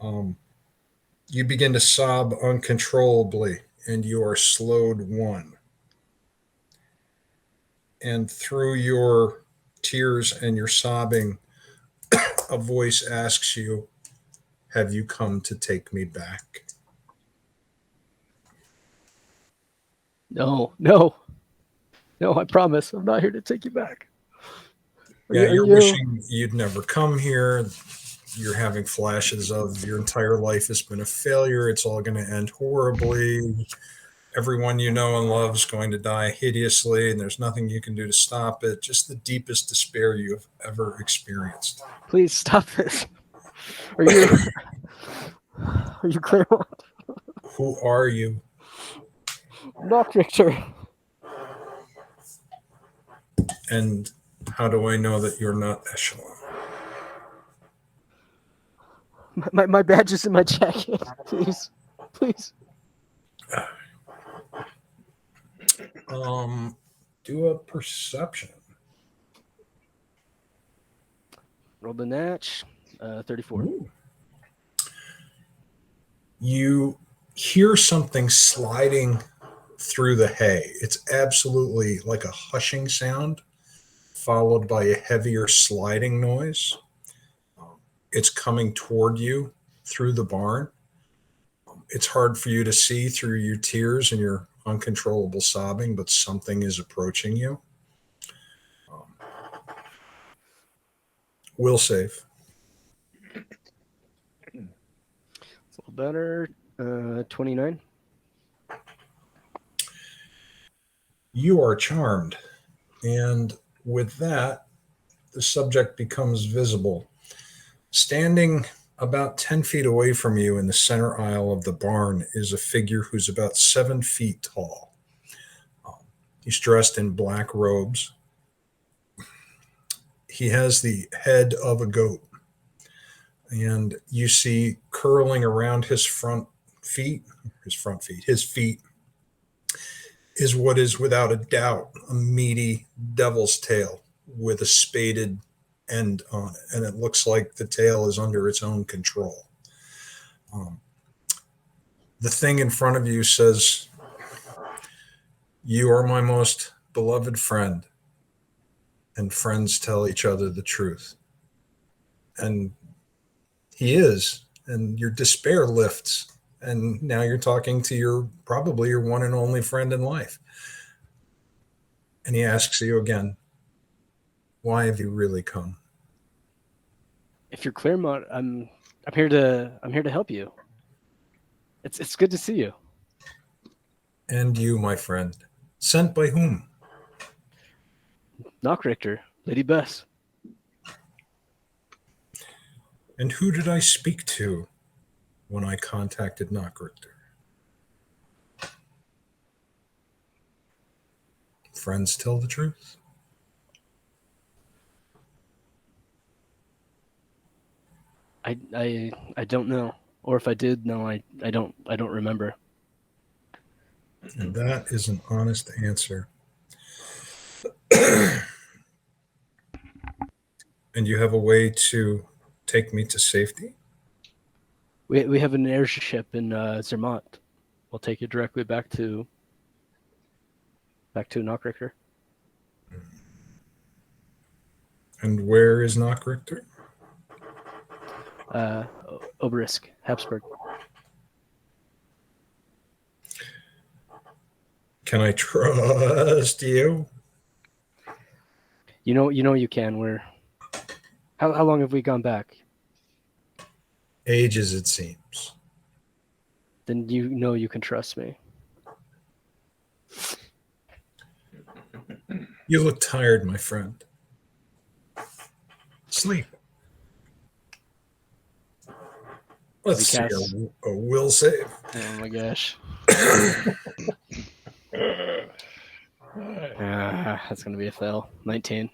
A: You begin to sob uncontrollably, and you are slowed one. And through your tears and your sobbing, a voice asks you, "Have you come to take me back?"
B: No, I promise. I'm not here to take you back.
A: Yeah,
B: Are
A: you're
B: you?
A: wishing you'd never come here. You're having flashes of your entire life has been a failure. It's all going to end horribly. Everyone you know and love is going to die hideously, and there's nothing you can do to stop it. Just the deepest despair you have ever experienced.
B: Please stop this. Are you? Are you Claremont?
A: Who are you?
B: Not Victor.
A: And how do I know that you're not Echelon?
B: My badge is in my jacket. Please.
A: Do a perception.
B: Roll the natch. 34.
A: Ooh. You hear something sliding through the hay. It's absolutely like a hushing sound, followed by a heavier sliding noise. It's coming toward you through the barn. It's hard for you to see through your tears and your uncontrollable sobbing, but something is approaching you. Will save.
B: It's a little better. 29.
A: You are charmed. And with that, the subject becomes visible. Standing about 10 feet away from you in the center aisle of the barn is a figure who's about 7 feet tall. He's dressed in black robes. He has the head of a goat. and you see curling around his feet is what is without a doubt a meaty devil's tail with a spaded end on it, and it looks like the tail is under its own control. The thing in front of you says, "You are my most beloved friend, and friends tell each other the truth." And he is, and your despair lifts, and now you're talking to probably your one and only friend in life. And he asks you again, "Why have you really come?"
B: If you're Claremont, I'm here to help you. It's good to see you.
A: "And you, my friend, sent by whom?"
B: Knock Richter, Lady Bess.
A: "And who did I speak to when I contacted Knockrichter?" "Friends tell the truth."
B: I don't know, or if I did know, I don't remember.
A: And that is an honest answer. "And you have a way to take me to safety?"
B: We have an airship in Zermatt. We'll take you directly back to Knock Richter.
A: "And where is Knockrichter?"
B: Oberisk, Habsburg.
A: "Can I trust you?"
B: You know you can. How long have we gone back?
A: "Ages, it seems."
B: Then you know you can trust me.
A: "You look tired, my friend. Sleep." Let's see a will save.
B: Oh my gosh. That's gonna be a fail. 19.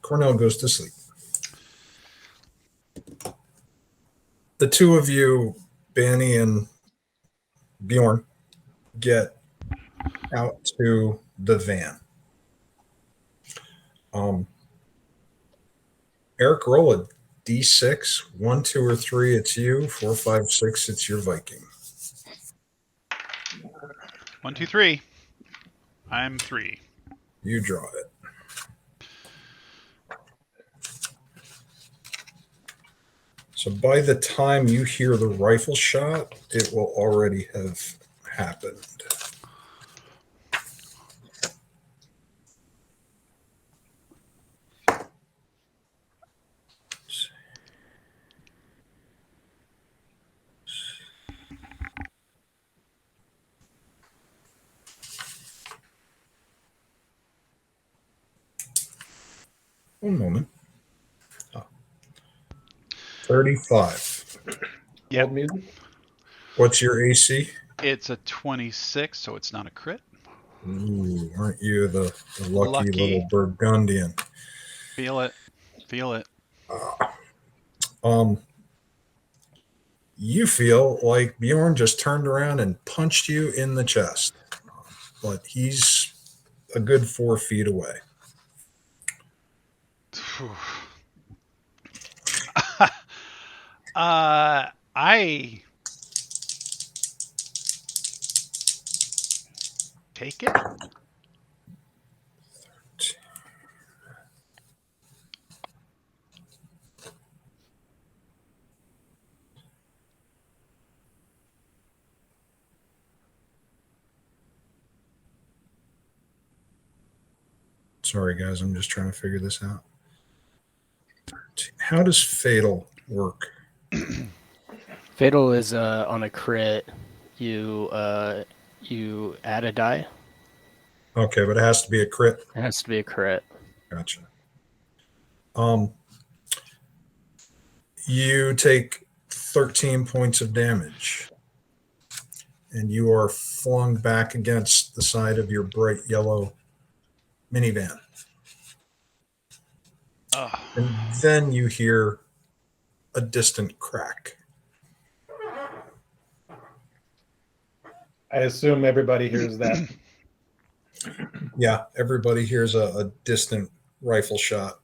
A: Cornell goes to sleep. The two of you, Banny and Bjorn, get out to the van. Eric, roll a D6. 1, 2, or 3, it's you. 4, 5, 6, it's your Viking.
D: 1, 2, 3. I'm 3.
A: You draw it. So by the time you hear the rifle shot, it will already have happened. One moment. 35.
D: Yep.
C: Old music.
A: What's your AC?
D: It's a 26, so it's not a crit.
A: Ooh, aren't you the lucky
D: Lucky.
A: little Burgundian?
D: Feel it. Feel it.
A: You feel like Bjorn just turned around and punched you in the chest, but he's a good 4 feet away.
D: I take it.
A: Sorry, guys, I'm just trying to figure this out. How does fatal work?
B: Fatal is on a crit. You add a die.
A: Okay, but it has to be a crit.
B: It has to be a crit.
A: Gotcha. You take 13 points of damage. and you are flung back against the side of your bright yellow minivan.
D: Oh.
A: And then you hear a distant crack.
C: I assume everybody hears that.
A: Yeah, everybody hears a distant rifle shot,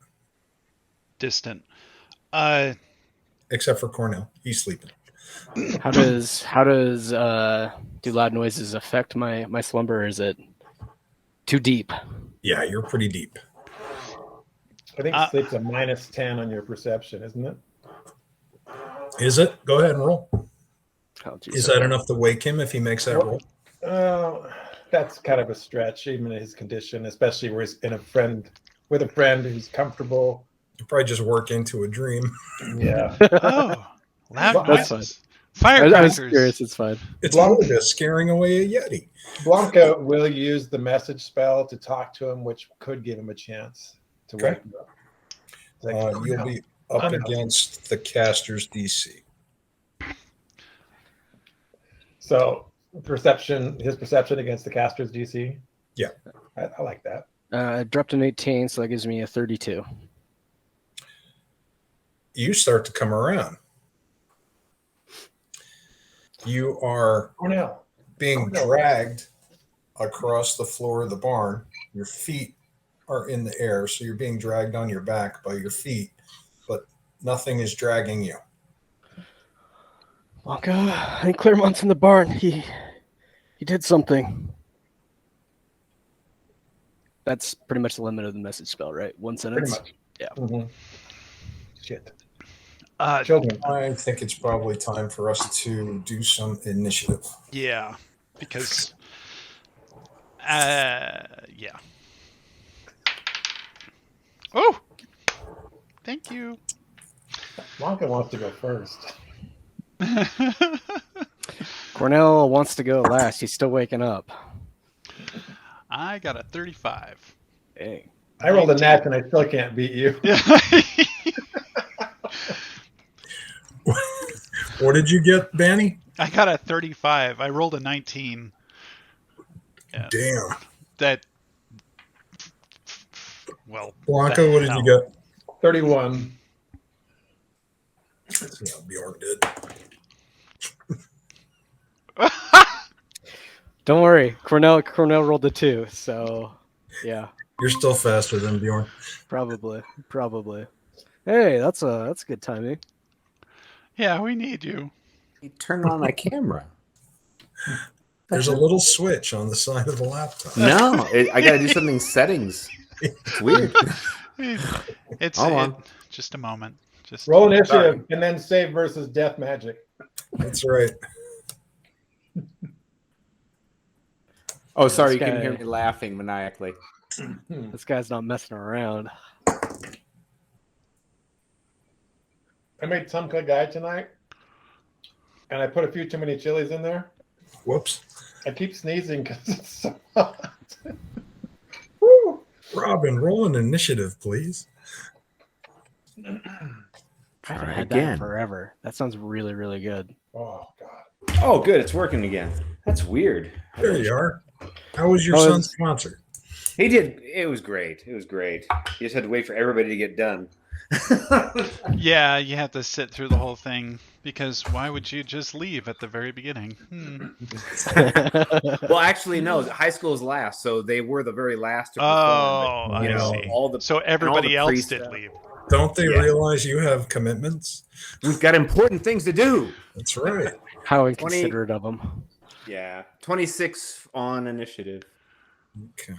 D: Distant.
A: except for Cornell. He's sleeping.
B: How does do loud noises affect my slumber? Or is it too deep?
A: Yeah, you're pretty deep.
C: I think sleep's a -10 on your perception, isn't it?
A: Is it? Go ahead and roll.
B: Oh, geez,
A: Is that enough to wake him if he makes that roll?
C: That's kind of a stretch, even in his condition, especially where he's with a friend who's comfortable.
A: You probably just work into a dream.
C: Yeah.
D: Oh, loud
B: That's
D: noises.
B: I was
D: Firecrackers.
B: curious. It's fine.
A: It's more than scaring away a Yeti.
C: Blanca will use the message spell to talk to him, which could give him a chance to
A: Okay.
C: wake him up. It's like,
A: You'll be up against the caster's DC.
C: So his perception against the caster's DC.
A: Yeah.
C: I like that.
B: I dropped an 18, so that gives me a 32.
A: You start to come around. You are
C: Cornell.
A: being dragged across the floor of the barn. Your feet are in the air, so you're being dragged on your back by your feet, but nothing is dragging you.
B: Blanca, I think Claremont's in the barn. He did something. That's pretty much the limit of the message spell, right? One sentence?
C: Pretty much.
B: Yeah.
C: Mm-hmm. Shit.
D: Children.
A: I think it's probably time for us to do some initiative.
D: Yeah, because yeah. Oh, thank you.
C: Blanca wants to go first.
B: Cornell wants to go last. He's still waking up.
D: I got a 35.
B: Dang.
C: I rolled a nat and I still can't beat you.
A: What did you get, Banny?
D: I got a 35. I rolled a 19. Yeah.
A: Damn.
D: That. Well.
A: Blanca, what did you get?
C: 31.
A: Yeah, Bjorn did.
B: Don't worry. Cornell rolled a 2, so yeah.
A: You're still faster than Bjorn.
B: Probably. Hey, that's good timing.
D: Yeah, we need you.
E: You turned on my camera.
A: There's a little switch on the side of the laptop.
E: No, I got to do something settings. It's weird.
D: It's
E: Hold on.
D: Just a moment. Just
C: Roll initiative and then save versus death magic.
A: That's right.
E: Oh, sorry, you
B: This
E: couldn't
B: guy-
E: hear me laughing maniacally.
B: This guy's not messing around.
C: I made some good guy tonight, and I put a few too many chilies in there.
A: Whoops.
C: I keep sneezing because it's so hot. Woo!
A: Robin, roll an initiative, please.
B: I haven't
E: Try
B: had that
E: again.
B: in forever. That sounds really, really good.
C: Oh God!
E: Oh, good. It's working again. That's weird.
A: There you are. How was your
B: Oh,
A: son's concert?
E: He did. It was great. You just had to wait for everybody to get done.
D: yeah, you have to sit through the whole thing because why would you just leave at the very beginning?
E: Well, actually, no. High school's last, so they were the very last to perform.
D: Oh,
E: But, you
D: I
E: know,
D: see.
E: all the
D: So everybody
E: all the
D: else did
E: pre-stuff.
D: leave.
A: Don't they
E: Yeah.
A: realize you have commitments?
E: We've got important things to do.
A: That's right.
B: How inconsiderate of him.
E: Yeah, 26 on initiative.
A: Okay.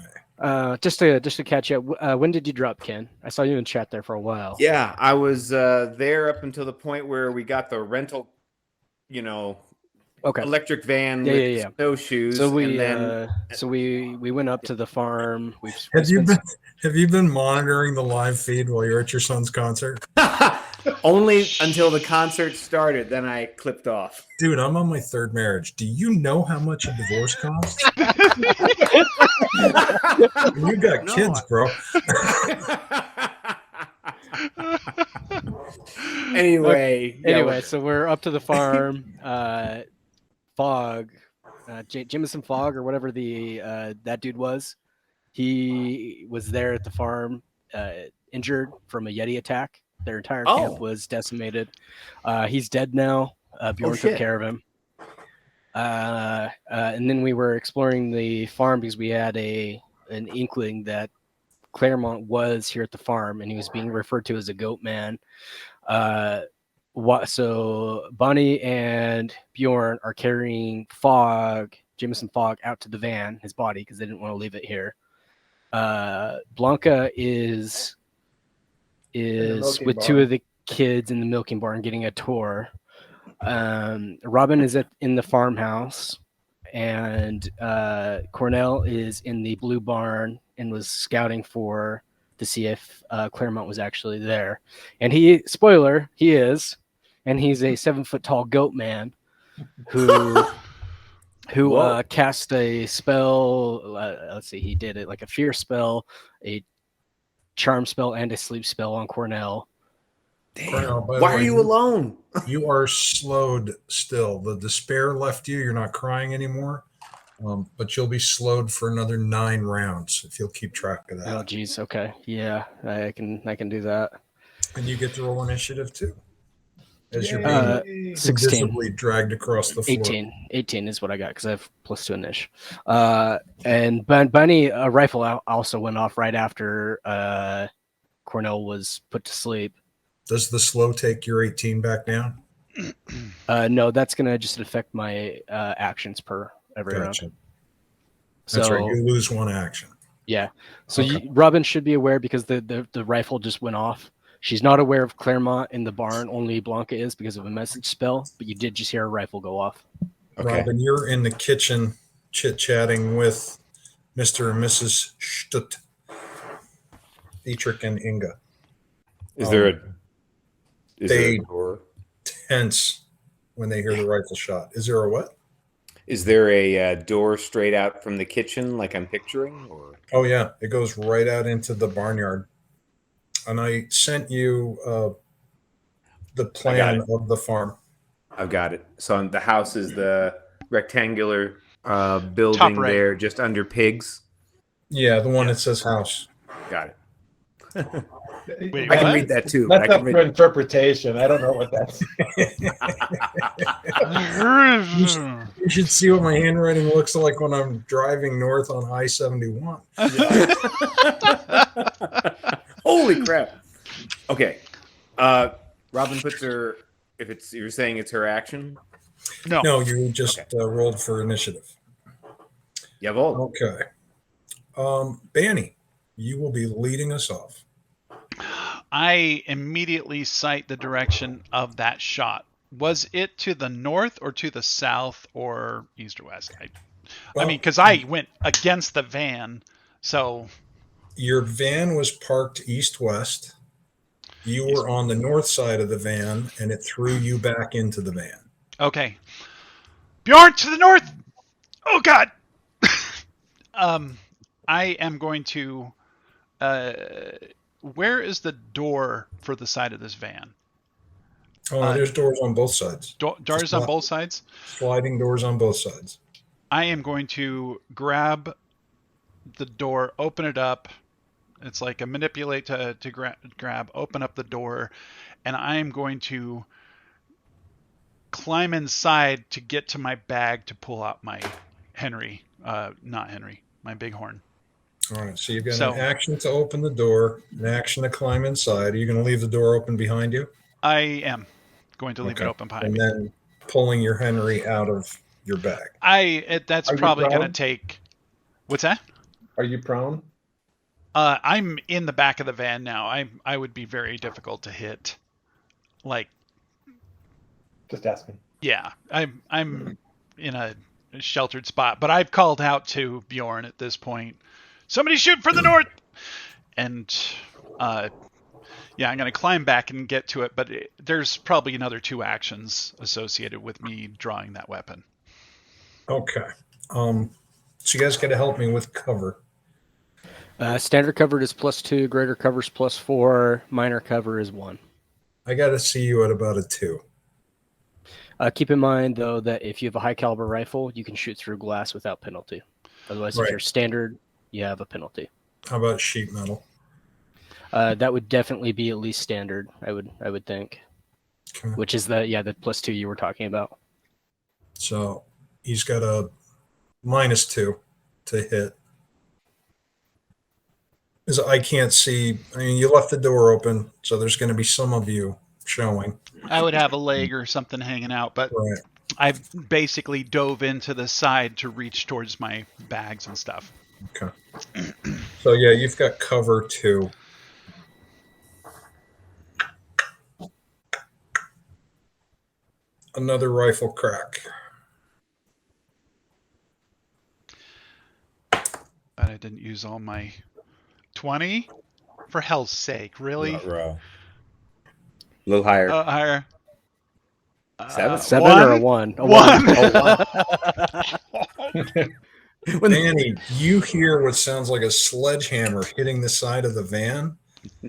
B: Just to catch you up, when did you drop, Ken? I saw you in chat there for a while.
E: Yeah, I was there up until the point where we got the rental,
B: Okay.
E: electric van
B: Yeah,
E: with
B: yeah, yeah.
E: snowshoes.
B: So we
E: and then
B: we went up to the farm.
A: Have you been monitoring the live feed while you're at your son's concert?
E: only until the concert started, then I clipped off.
A: Dude, I'm on my third marriage. Do you know how much a divorce costs? You got
E: No,
A: kids, bro.
E: Anyway,
B: Anyway, so we're up to the farm. Fog Jameson Fogg or whatever that dude was. He was there at the farm, injured from a Yeti attack. Their entire camp was decimated. He's dead now. Bjorn took care of him. And then we were exploring the farm because we had an inkling that Claremont was here at the farm, and he was being referred to as a goat man. So Bonnie and Bjorn are carrying Jameson Fogg, out to the van, his body, because they didn't want to leave it here. Blanca is with two of the kids in the milking barn getting a tour. Robin is in the farmhouse, and Cornell is in the blue barn and was scouting to see if Claremont was actually there. And he is, and he's a 7-foot tall goat man who cast a spell. Let's see, he did it like a fear spell, a charm spell, and a sleep spell on Cornell.
E: Damn.
A: Cornell,
E: why are you alone?
A: You are slowed still. The despair left you. You're not crying anymore. But you'll be slowed for another 9 rounds if you'll keep track of that.
B: Oh, geez. Okay. Yeah, I can do that.
A: And you get to roll initiative too, as you're being
B: 16.
A: visibly dragged across the floor.
B: 18 is what I got because I have +2 initiative. And Bunny, a rifle also went off right after Cornell was put to sleep.
A: Does the slow take your 18 back down?
B: No, that's gonna just affect my actions per every round.
A: That's right. You lose 1 action.
B: Yeah. So Robin should be aware because the rifle just went off. She's not aware of Claremont in the barn. Only Blanca is because of a message spell. But you did just hear a rifle go off.
E: Okay.
A: Robin, you're in the kitchen chit-chatting with Mr. and Mrs. Stutt, Dietrich and Inga.
E: Is there a door?
A: Tense when they hear the rifle shot. Is there a what?
E: Is there a door straight out from the kitchen like I'm picturing? Or?
A: Oh, yeah. It goes right out into the barnyard. And I sent you the plan of the farm.
E: I've got it. So the house is the rectangular building
D: right.
E: there just under pigs.
A: Yeah, the one that says house.
E: Got it.
D: Wait,
E: I can
D: what?
E: read that too.
C: That's up for interpretation. I don't know what that's.
A: You should see what my handwriting looks like when I'm driving north on I-71.
E: Holy crap. Okay. Robin puts her, you're saying it's her action?
A: No, you just rolled for initiative.
E: Jawohl.
A: Okay. Banny, you will be leading us off.
D: I immediately cite the direction of that shot. Was it to the north or to the south or east or west? I mean, because I went against the van, so...
A: Your van was parked east-west. You were on the north side of the van, and it threw you back into the van.
D: Okay. Bjorn, to the north! Oh, God! I am going to... where is the door for the side of this van?
A: Oh, there's doors on both sides.
D: Doors on both sides?
A: Sliding doors on both sides.
D: I am going to grab the door, open it up. It's like a manipulate to grab, open up the door, and I am going to climb inside to get to my bag to pull out my my bighorn.
A: All right, so you've got an action to open the door, an action to climb inside. Are you going to leave the door open behind you?
D: I am going to leave it open behind me.
A: And then pulling your Henry out of your bag.
D: That's probably going to take... What's that?
C: Are you prone?
D: I'm in the back of the van now. I would be very difficult to hit. Like...
C: Just asking.
D: Yeah, I'm in a sheltered spot, but I've called out to Bjorn at this point. Somebody shoot for the north! And, I'm going to climb back and get to it, but there's probably another 2 actions associated with me drawing that weapon.
A: Okay. So you guys got to help me with cover.
B: Standard cover is +2, greater cover is +4, minor cover is 1.
A: I got to see you at about a 2.
B: Keep in mind, though, that if you have a high caliber rifle, you can shoot through glass without penalty. Otherwise,
A: Right.
B: if you're standard, you have a penalty.
A: How about sheet metal?
B: That would definitely be at least standard. I would think,
A: Okay.
B: which is the +2 you were talking about.
A: So he's got a -2 to hit. Because I can't see. I mean, you left the door open, so there's going to be some of you showing.
D: I would have a leg or something hanging out, but
A: Right.
D: I basically dove into the side to reach towards my bags and stuff.
A: Okay. So yeah, you've got cover 2. Another rifle crack.
D: But I didn't use all my 20. For hell's sake, really?
E: Ruh-roh. A little higher.
D: Higher.
E: 7?
B: 7 or a 1? A
D: 1.
A: Danny, you hear what sounds like a sledgehammer hitting the side of the van,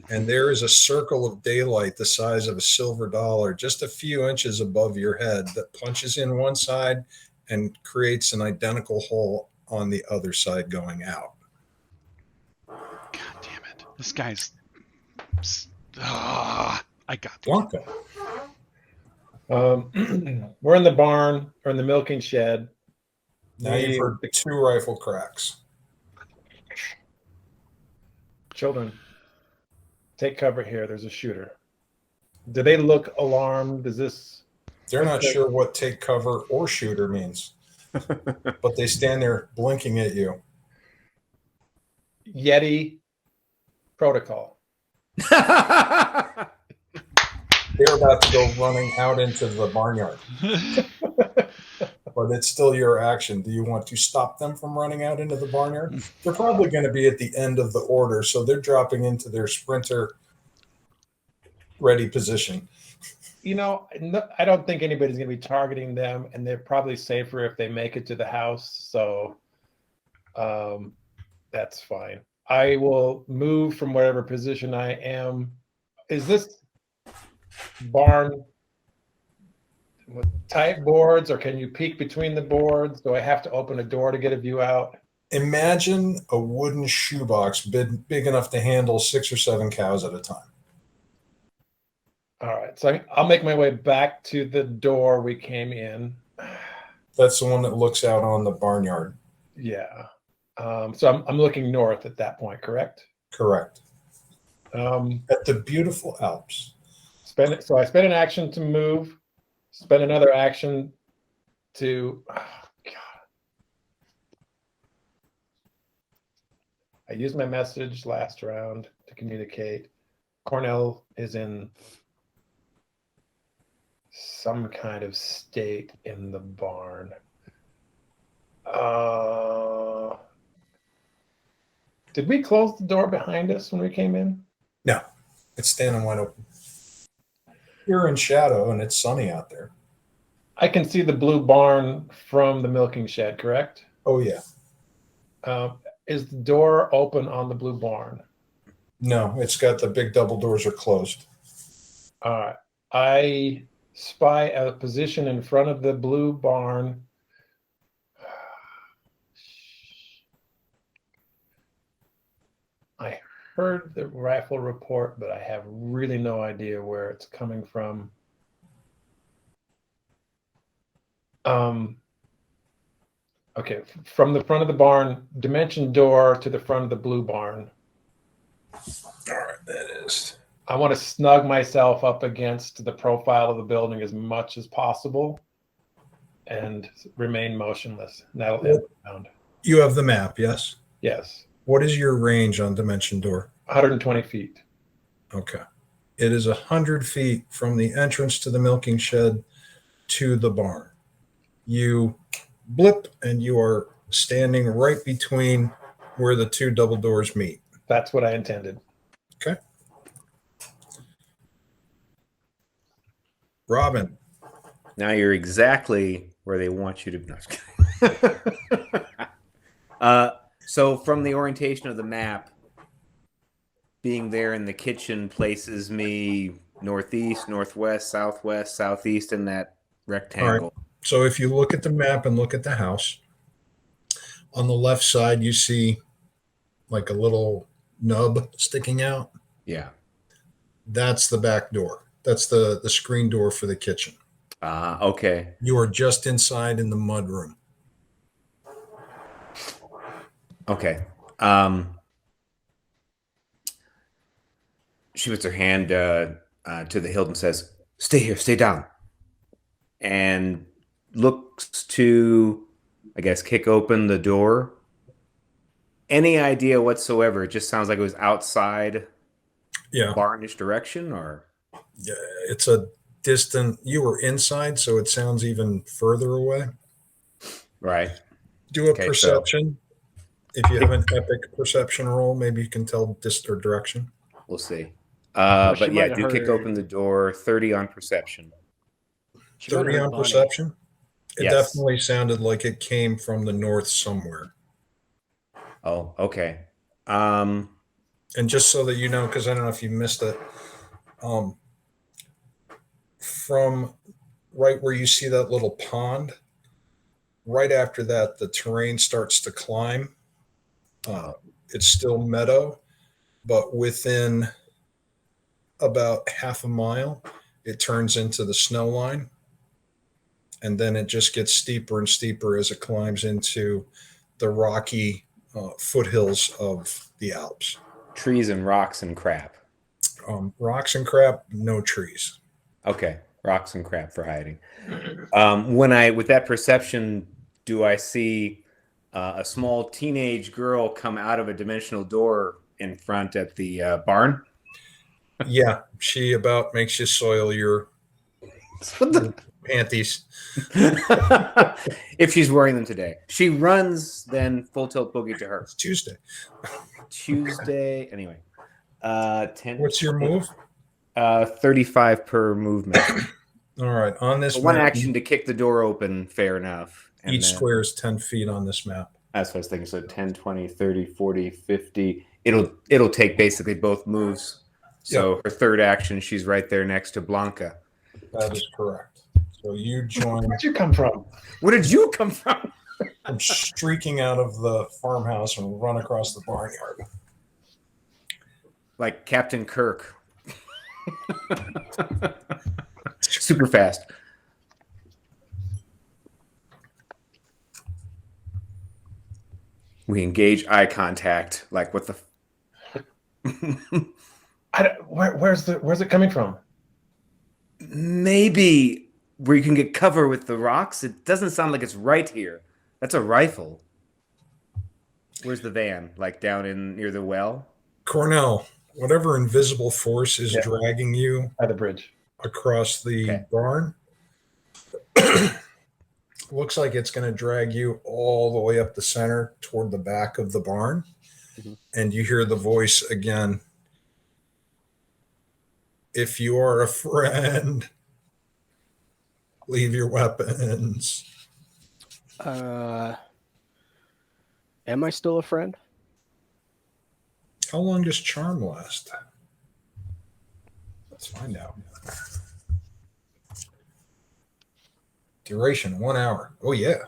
A: and there is a circle of daylight the size of a silver dollar just a few inches above your head that punches in one side and creates an identical hole on the other side going out.
D: God damn it. This guy's... I got this.
A: Blanca.
C: We're in the barn or in the milking shed.
A: Now you've heard 2 rifle cracks.
C: Children, take cover here. There's a shooter. Do they look alarmed? Is this...
A: They're not sure what take cover or shooter means, but they stand there blinking at you.
C: Yeti protocol?
A: They're about to go running out into the barnyard. But it's still your action. Do you want to stop them from running out into the barnyard? They're probably going to be at the end of the order, so they're dropping into their sprinter ready position.
C: You know, I don't think anybody's going to be targeting them, and they're probably safer if they make it to the house. So that's fine. I will move from whatever position I am. Is this barn with tight boards, or can you peek between the boards? Do I have to open a door to get a view out?
A: Imagine a wooden shoebox big enough to handle 6 or 7 cows at a time.
C: All right, so I'll make my way back to the door we came in.
A: That's the one that looks out on the barnyard.
C: Yeah. So I'm looking north at that point, correct?
A: Correct. At the beautiful Alps.
C: So I spend an action to move, spend another action to... Oh, God. I used my message last round to communicate. Cornell is in some kind of state in the barn. Did we close the door behind us when we came in?
A: No, it's standing wide open. You're in shadow and it's sunny out there.
C: I can see the blue barn from the milking shed, correct?
A: Oh, yeah.
C: Is the door open on the blue barn?
A: No, it's got the big double doors are closed.
C: All right. I spy a position in front of the blue barn. I heard the rifle report, but I have really no idea where it's coming from. Okay, from the front of the barn, dimension door to the front of the blue barn.
A: All right, that is.
C: I want to snug myself up against the profile of the building as much as possible and remain motionless. And that'll end the round.
A: You have the map, yes?
C: Yes.
A: What is your range on dimension door?
C: 120 feet.
A: Okay. It is 100 feet from the entrance to the milking shed to the barn. You blip and you are standing right between where the 2 double doors meet.
C: That's what I intended.
A: Okay. Robin.
E: Now you're exactly where they want you to be. So from the orientation of the map, being there in the kitchen places me northeast, northwest, southwest, southeast in that rectangle.
A: So if you look at the map and look at the house, on the left side, you see like a little nub sticking out.
E: Yeah.
A: That's the back door. That's the screen door for the kitchen.
E: Okay.
A: You are just inside in the mud room.
E: Okay. She puts her hand to the hilt and says, "Stay here, stay down," and looks to, I guess, kick open the door. Any idea whatsoever? It just sounds like it was outside,
A: Yeah.
E: barnish direction, or
A: Yeah, it's a distant. You were inside, so it sounds even further away.
E: right?
A: Do a
E: Okay,
A: perception. If you have an epic perception roll, maybe you can tell or direction.
E: We'll see.
B: Well, she
E: But yeah,
B: might
E: do
B: have
E: kick
B: heard-
E: open the door. 30 on perception.
B: She might have
A: 30
B: heard
A: on
B: Bonnie.
A: perception. It
E: Yes.
A: definitely sounded like it came from the north somewhere.
E: Oh, okay.
A: And just so that you know, because I don't know if you missed it, from right where you see that little pond, right after that, the terrain starts to climb. It's still meadow, but within about half a mile, it turns into the snow line. And then it just gets steeper and steeper as it climbs into the rocky foothills of the Alps.
E: Trees and rocks and crap.
A: Rocks and crap, no trees.
E: Okay, rocks and crap for hiding. With that perception, do I see a small teenage girl come out of a dimensional door in front at the barn?
A: Yeah, she about makes you soil your panties.
E: If she's wearing them today. She runs, then full tilt boogie to her.
A: It's Tuesday.
E: Tuesday, anyway. 10.
A: What's your move?
E: 35 per movement.
A: All right, on this
E: One
A: map,
E: action to kick the door open, fair enough. And
A: each
E: then-
A: square is 10 feet on this map.
E: That's what I was thinking. So 10, 20, 30, 40, 50. It'll take basically both moves. So her third action, she's right there next to Blanca.
A: That is correct. So you join.
C: Where'd you come from?
E: Where did you come from?
A: I'm streaking out of the farmhouse and run across the barnyard.
E: Like Captain Kirk. Super fast. We engage eye contact. Like what the?
C: Where's it coming from?
E: Maybe where you can get cover with the rocks. It doesn't sound like it's right here. That's a rifle. Where's the van? Like down in near the well?
A: Cornell, whatever invisible force is dragging you
C: By the bridge
A: across the barn, looks like it's going to drag you all the way up the center toward the back of the barn.
B: Mm-hmm.
A: And you hear the voice again. If you are a friend, leave your weapons.
B: Am I still a friend?
A: How long does charm last? Let's find out. Duration 1 hour. Oh yeah.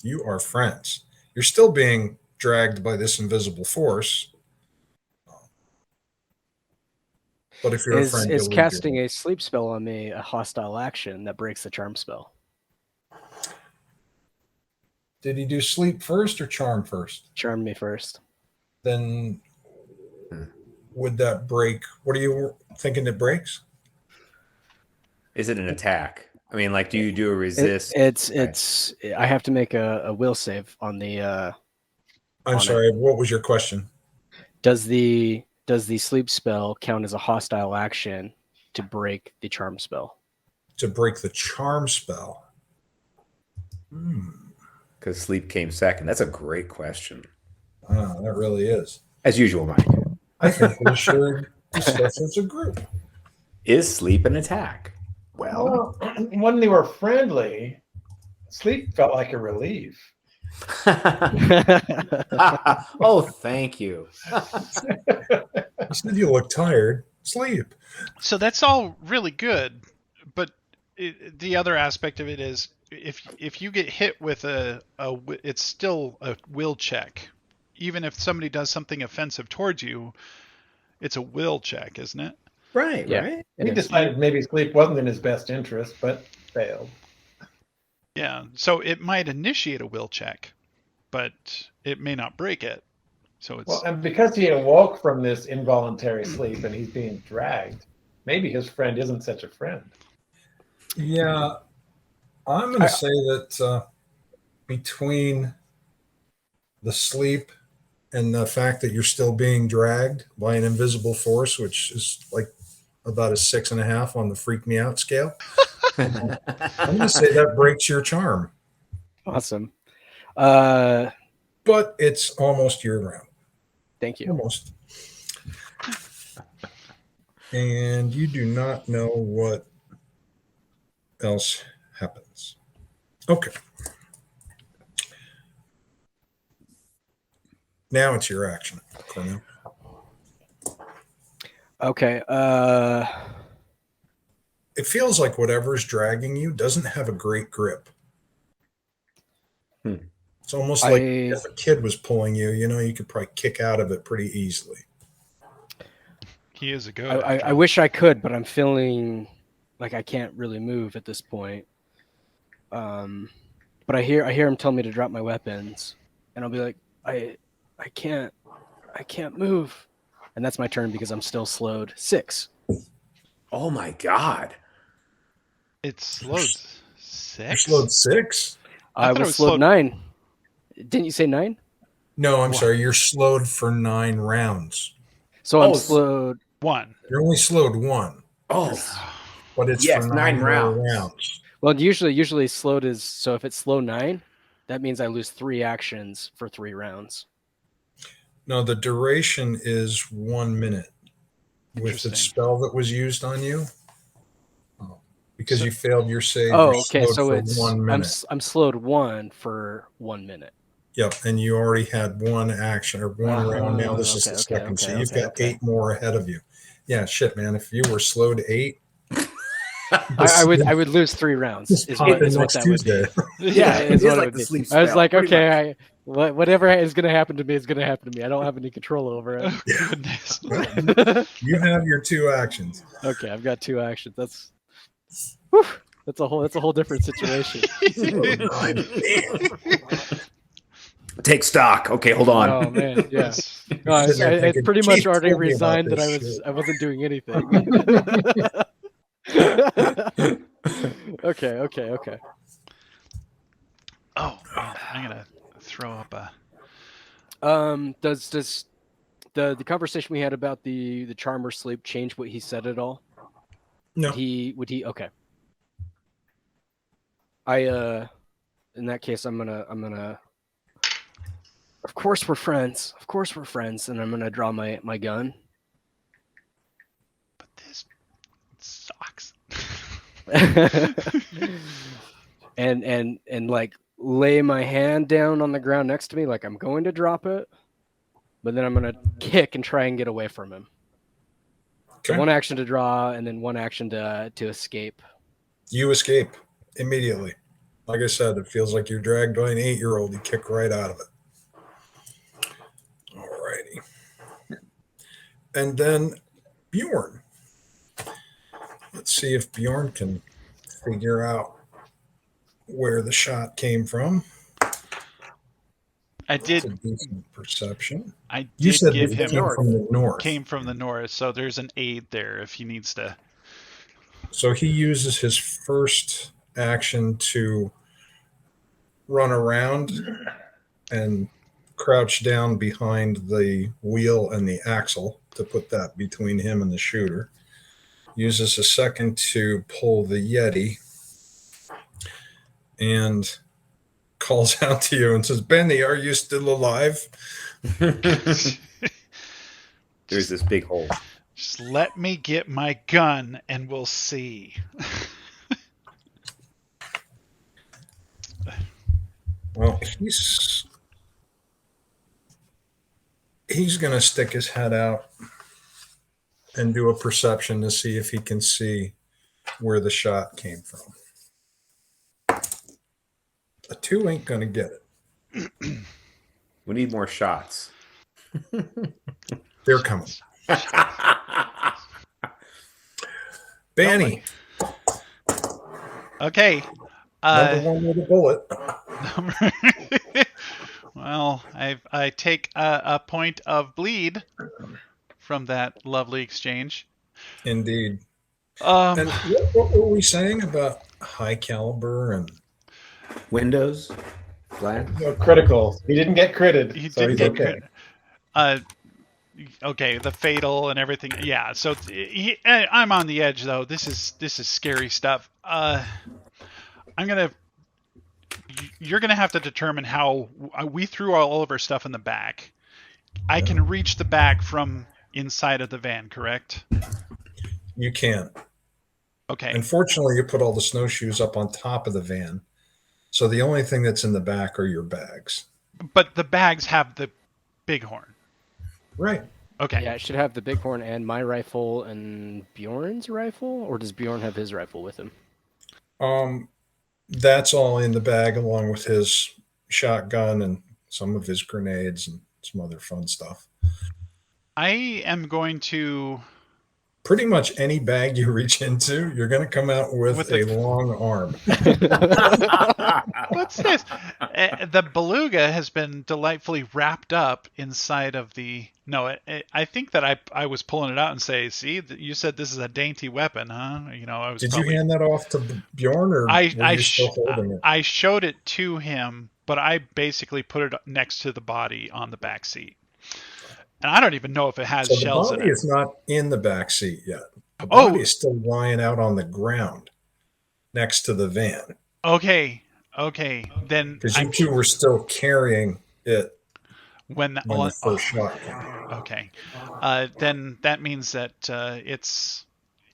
A: You are friends. You're still being dragged by this invisible force. But if you're a friend,
B: Is
A: you'll leave
B: casting
A: your-
B: a sleep spell on me a hostile action that breaks the charm spell?
A: Did he do sleep first or charm first?
B: Charm me first.
A: Then would that break? What are you thinking it breaks?
E: Is it an attack? I mean, like, do you do a resist?
B: It's. I have to make a will save on the.
A: I'm
B: on
A: sorry. What was your question?
B: Does the sleep spell count as a hostile action to break the charm spell?
A: To break the charm spell.
E: Because sleep came second. That's a great question.
A: That really is.
E: As usual, Mike.
A: I think we should discuss as a group.
E: Is sleep an attack?
C: Well, when they were friendly, sleep felt like a relief.
E: Oh, thank you.
A: You said you look tired. Sleep.
D: So that's all really good, but the other aspect of it is if you get hit with it's still a will check. Even if somebody does something offensive towards you, it's a will check, isn't it?
E: Right,
B: Yeah.
E: right.
C: He decided maybe sleep wasn't in his best interest, but failed.
D: Yeah. So it might initiate a will check, but it may not break it. So it's
C: Well, and because he awoke from this involuntary sleep and he's being dragged, maybe his friend isn't such a friend.
A: Yeah, I'm going to say that between the sleep and the fact that you're still being dragged by an invisible force, which is like about a 6.5 on the freak me out scale, I'm going to say that breaks your charm.
B: Awesome.
A: But it's almost year round.
B: Thank you.
A: Almost. And you do not know what else happens. Okay. Now it's your action, Cornell.
B: Okay.
A: It feels like whatever's dragging you doesn't have a great grip. It's almost like if a kid was pulling you, you could probably kick out of it pretty easily.
D: he is a good.
B: I wish I could, but I'm feeling like I can't really move at this point. But I hear him tell me to drop my weapons, and I'll be like, I can't move, and that's my turn because I'm still slowed 6.
E: Oh my God!
D: It's slowed
A: You're
D: 6.
A: slowed 6?
B: I was slowed 9. Didn't you say 9?
A: No, I'm sorry. You're slowed for 9 rounds.
B: So I'm slowed
D: 1.
A: You're only slowed 1.
E: Oh,
A: But it's
E: yes,
A: for
E: 9
A: more
E: rounds.
B: Well, usually slowed is, so if it's slow 9, that means I lose 3 actions for 3 rounds.
A: No, the duration is 1 minute with the spell that was used on you. Because you failed your save.
B: Oh, okay. So
A: for
B: it's
A: 1 minute.
B: I'm slowed 1 for 1 minute.
A: Yep, and you already had 1 action or 1 round. Now this is the second, so you've got 8 more ahead of you. Yeah, shit, man. If you were slowed 8,
B: I would lose 3 rounds. Is what
A: next
B: that
A: Tuesday.
B: would be. Yeah,
E: it is like the sleep spell.
B: I was like, okay, whatever is going to happen to me is going to happen to me. I don't have any control over it.
D: Oh, goodness.
A: You have your 2 actions.
B: Okay, I've got 2 actions. That's a whole different situation.
E: Take stock. Okay, hold on.
B: Oh man, yeah. No, I pretty much already resigned that I wasn't doing anything. Okay.
D: Oh, man, I'm gonna throw up a.
B: Does the conversation we had about the charmer sleep change what he said at all?
A: No.
B: Would he? Okay. In that case, I'm gonna. Of course we're friends. And I'm gonna draw my gun.
D: But this sucks.
B: and like lay my hand down on the ground next to me, like I'm going to drop it, but then I'm gonna kick and try and get away from him.
A: Okay.
B: So 1 action to draw, and then 1 action to escape.
A: You escape immediately. Like I said, it feels like you're dragged by an 8-year-old. You kick right out of it. Alrighty. And then Bjorn. Let's see if Bjorn can figure out where the shot came from.
D: I did.
A: That's a decent perception.
D: I
A: You
D: did
A: said
D: give
A: it
D: him
A: came from the north.
D: Came from the north, so there's an aid there if he needs to.
A: So he uses his first action to run around and crouch down behind the wheel and the axle to put that between him and the shooter. Uses a second to pull the Yeti and calls out to you and says, Benny, are you still alive?
E: There's this big hole.
D: Just let me get my gun and we'll see.
A: Well, he's going to stick his head out and do a perception to see if he can see where the shot came from. A 2 ain't gonna get it.
E: We need more shots.
A: They're coming. Banny,
D: Okay.
A: number one with a bullet.
D: Well, I take a point of bleed from that lovely exchange.
A: Indeed. And what were we saying about high caliber and
E: Windows, glass.
C: No, critical. He didn't get critted.
D: He
C: so
D: didn't
C: he's
D: get
C: okay.
D: okay, the fatal and everything. Yeah, so I'm on the edge though. This is scary stuff. You're gonna have to determine how we threw all of our stuff in the back. I can reach the back from inside of the van, correct?
A: you can?
D: Okay.
A: Unfortunately, you put all the snowshoes up on top of the van. So the only thing that's in the back are your bags.
D: But the bags have the bighorn.
A: Right.
D: Okay.
B: Yeah, it should have the bighorn and my rifle and Bjorn's rifle, or does Bjorn have his rifle with him?
A: That's all in the bag along with his shotgun and some of his grenades and some other fun stuff.
D: I am going to.
A: Pretty much any bag you reach into, you're going to come out with a long arm.
D: What's this? The beluga has been delightfully wrapped up inside of the. No, I think that I was pulling it out and say, see, you said this is a dainty weapon, huh? You know, I was.
A: Did you hand that off to Bjorn, or were you still holding it?
D: I showed it to him, but I basically put it next to the body on the back seat. And I don't even know if it has shells in it.
A: The body is not in the back seat yet. The body is still lying out on the ground next to the van.
D: Okay. Then
A: because you two were still carrying it
D: when
A: the first shot came.
D: Okay. Then that means that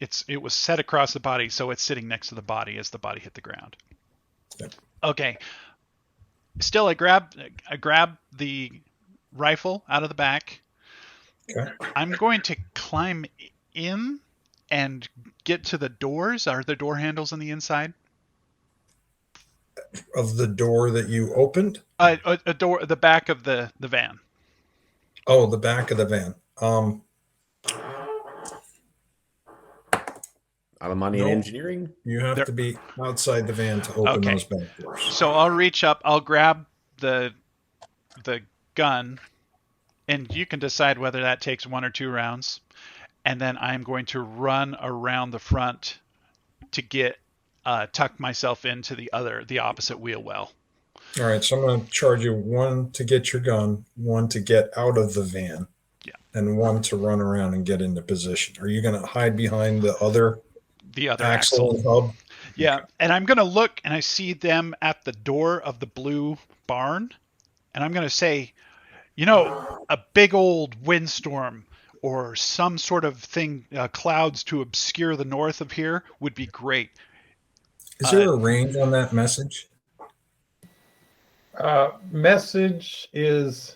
D: it was set across the body, so it's sitting next to the body as the body hit the ground.
A: Yep.
D: Okay. Still, I grab the rifle out of the back.
A: Okay.
D: I'm going to climb in and get to the doors. Are the door handles on the inside?
A: Of the door that you opened?
D: A door, the back of the van.
A: Oh, the back of the van.
E: Alamani and engineering?
A: You have to be outside the van to open those back doors.
D: So I'll reach up, I'll grab the gun, and you can decide whether that takes 1 or 2 rounds. And then I'm going to run around the front to tuck myself into the opposite wheel well.
A: All right, so I'm going to charge you 1 to get your gun, 1 to get out of the van, and 1 to run around and get into position. Are you going to hide behind the other axle and hub?
D: Yeah, okay. And I'm going to look, and I see them at the door of the blue barn, and I'm going to say, a big old windstorm or some sort of thing, clouds to obscure the north of here would be great.
A: Is there a range on that message?
C: Message is,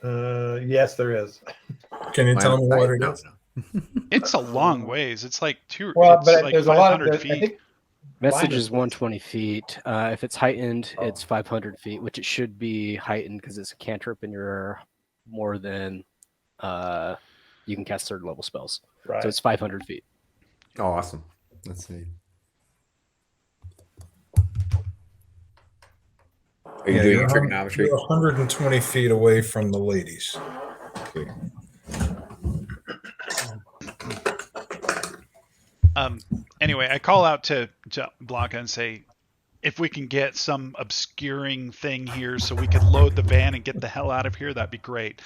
C: yes, there is.
A: Can you tell me what it is?
D: It's a long ways. It's like there's
C: a lot of
D: feet.
C: I think
B: message is 120 feet. If it's heightened, it's 500 feet, which it should be heightened because it's a cantrip and you're more than you can cast 3rd level spells.
C: Right.
B: So it's 500 feet.
E: Oh, awesome. Let's see. Are you doing trigonometry?
A: You're 120 feet away from the ladies.
E: Okay.
D: Anyway, I call out to Blanca and say, if we can get some obscuring thing here so we could load the van and get the hell out of here, that'd be great.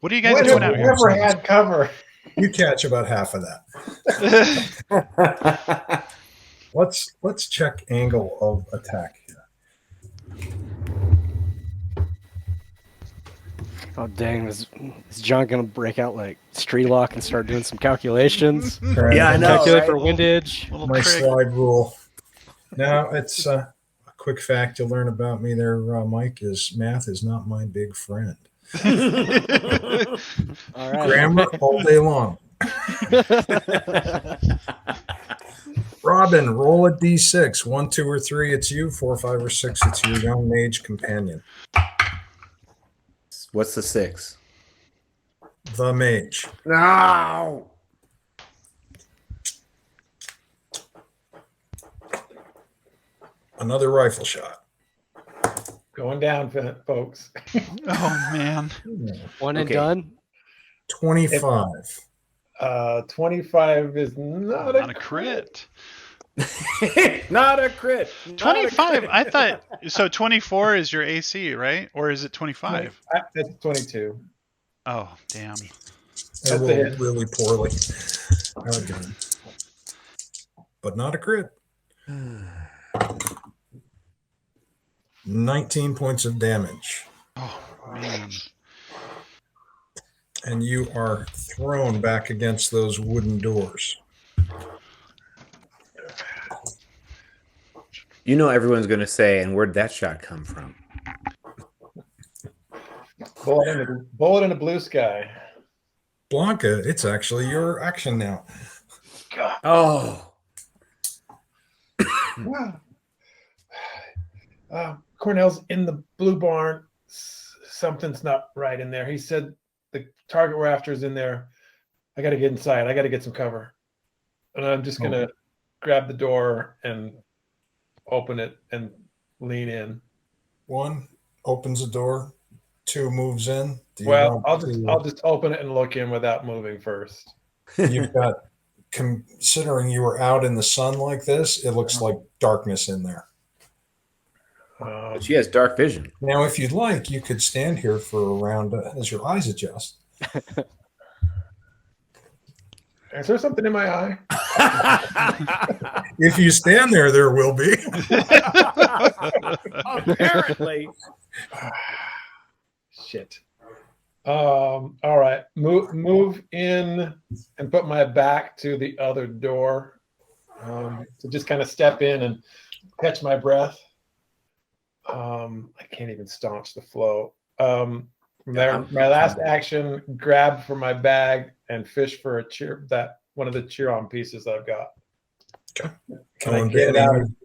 D: What are you guys doing out here?
C: Never had cover.
A: You catch about half of that. Let's check angle of attack here.
B: Oh dang! Is John gonna break out like Streetlock and start doing some calculations?
E: Yeah, I know.
B: Calculate
E: right?
B: for windage.
A: My slide rule. Now it's a quick fact you'll learn about me there, Mike. Is math is not my big friend.
B: All right.
A: Grammar all day long. Robin, roll a d6. 1, 2, or 3, it's you. 4, 5, or 6, it's your young mage companion.
E: What's the 6?
A: The mage.
E: No.
A: Another rifle shot.
C: Going down, folks.
D: Oh man.
B: One and
E: Okay.
B: done.
A: 25.
C: 25 is not
D: Not a crit.
E: Not a crit. Not a
D: 25.
E: crit.
D: I thought so. 24 is your AC, right? Or is it 25?
C: That's 22.
D: Oh, damn.
A: I
C: That's a
A: rolled
C: hit.
A: really poorly. Again. But not a crit. 19 points of damage.
D: Oh, man.
A: And you are thrown back against those wooden doors.
E: You know everyone's going to say, and where'd that shot come from?
C: Bullet in a blue sky.
A: Blanca, it's actually your action now.
E: Oh.
C: Cornell's in the blue barn. Something's not right in there. He said the target we're after is in there. I got to get inside. I got to get some cover. And I'm just going to grab the door and open it and lean in.
A: 1 opens the door. 2 moves in. Do you
C: Well,
A: want
C: I'll just open it and look in without moving first.
A: You've got, considering you were out in the sun like this, it looks like darkness in there.
E: But she has dark vision.
A: Now, if you'd like, you could stand here for a round as your eyes adjust.
C: Is there something in my eye?
A: If you stand there, there will be.
E: Apparently.
C: Shit. All right. Move in and put my back to the other door. So just kind of step in and catch my breath. I can't even staunch the flow. My last action, grab for my bag and fish for one of the cheer-on pieces I've got.
A: Okay.
C: Can I get
A: Danny,
C: out?
A: you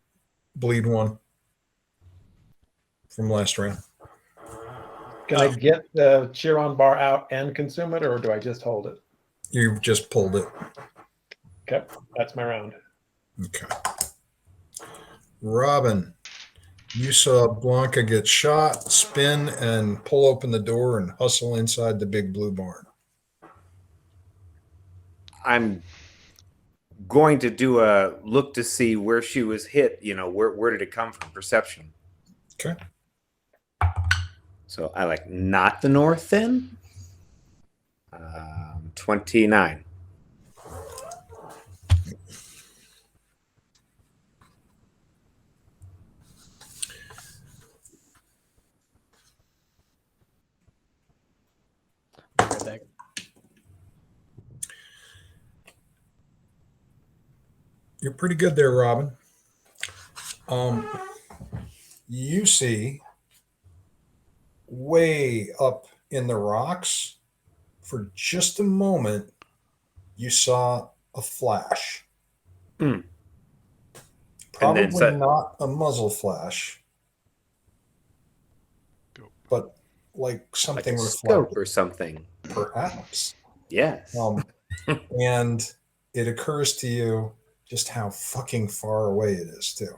A: bleed 1 from last round.
C: Can I get the cheer-on bar out and consume it, or do I just hold it?
A: You just pulled it.
C: Okay, that's my round.
A: Okay. Robin, you saw Blanca get shot, spin, and pull open the door and hustle inside the big blue barn.
E: I'm going to do a look to see where she was hit. You know, where did it come from? Perception.
A: Okay.
E: So I like not the north then. 29.
B: Right back.
A: You're pretty good there, Robin. You see way up in the rocks, for just a moment, you saw a flash.
E: Mm.
A: Probably
E: And then
A: not a muzzle flash, but like something
E: like a scope
A: reflective,
E: or something.
A: perhaps.
E: Yes.
A: And it occurs to you just how fucking far away it is, too.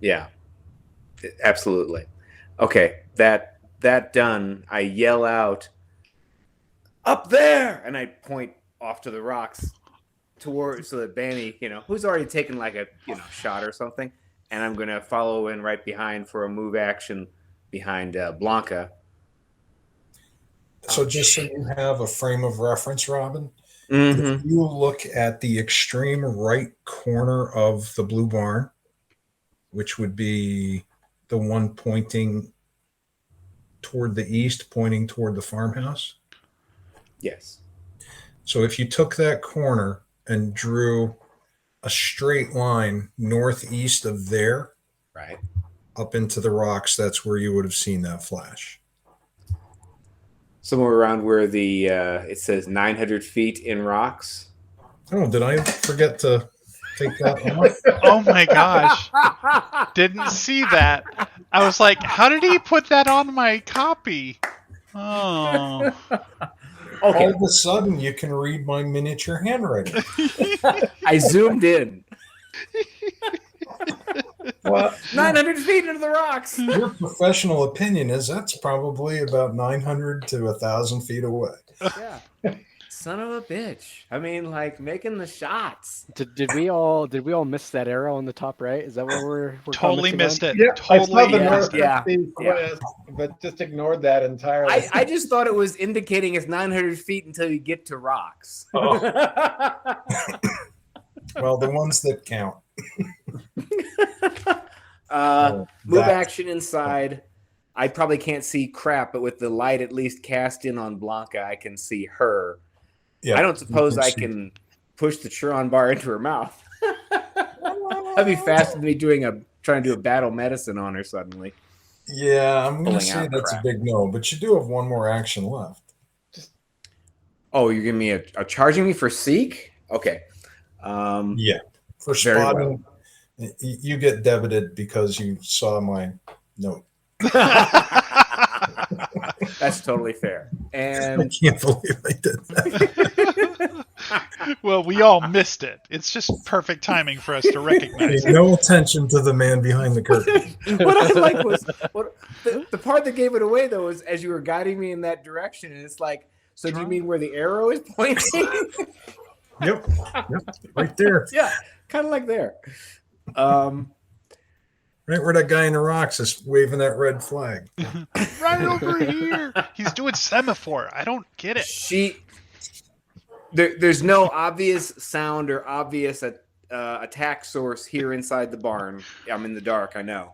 E: Yeah. Absolutely. Okay. That done, I yell out, "Up there!" And I point off to the rocks towards so that Banny, who's already taken like a shot or something, and I'm gonna follow in right behind for a move action behind Blanca.
A: So just so you have a frame of reference, Robin,
E: Mm-hmm.
A: if you look at the extreme right corner of the blue barn, which would be the one pointing toward the east, pointing toward the farmhouse.
E: Yes.
A: So if you took that corner and drew a straight line northeast of there,
E: Right.
A: up into the rocks, that's where you would have seen that flash.
E: somewhere around where the it says 900 feet in rocks.
A: Oh, did I forget to take that off?
D: Oh my gosh. Didn't see that. I was like, how did he put that on my copy? Oh.
E: Okay,
A: All of a sudden, you can read my miniature handwriting.
E: I zoomed in.
C: Well,
E: 900 feet into the rocks.
A: Your professional opinion is that's probably about 900 to 1,000 feet away.
E: Yeah. Son of a bitch. I mean, like making the shots.
B: Did we all miss that arrow on the top right? Is that what we're
D: Totally
B: commenting
D: missed
B: on?
D: it.
C: yeah, I saw
D: Totally
C: the
E: yeah,
C: north
E: yeah,
C: east,
E: yeah.
C: west, but just ignored that entirely.
E: I just thought it was indicating it's 900 feet until you get to rocks.
A: Well, the ones that count.
E: Move
A: That-
E: action inside. I probably can't see crap, but with the light at least cast in on Blanca, I can see her.
A: Yeah,
E: I don't suppose
A: you can
E: I
A: see-
E: can push the Chiron bar into her mouth. That'd be faster than me trying to do a battle medicine on her suddenly.
A: Yeah, I'm going
E: Pulling
A: to say
E: out
A: that's
E: crap.
A: a big no, but you do have one more action left.
E: Oh, you're giving me a charging me for seek? Okay.
A: Yeah, for
E: Very
A: spotting, you get debited because you saw my note.
E: That's totally fair.
A: I
E: And
A: can't believe I did that.
D: Well, we all missed it. It's just perfect timing for us to recognize
A: Pay
D: it.
A: no attention to the man behind the curtain.
E: what I like was the part that gave it away though was as you were guiding me in that direction, and it's like, so do you mean where the arrow is pointing?
A: Yep, right there.
E: Yeah, kind of like there.
A: Right where that guy in the rocks is waving that red flag.
D: Right over here. He's doing semaphore. I don't get it.
E: There's no obvious sound or obvious attack source here inside the barn. I'm in the dark, I know.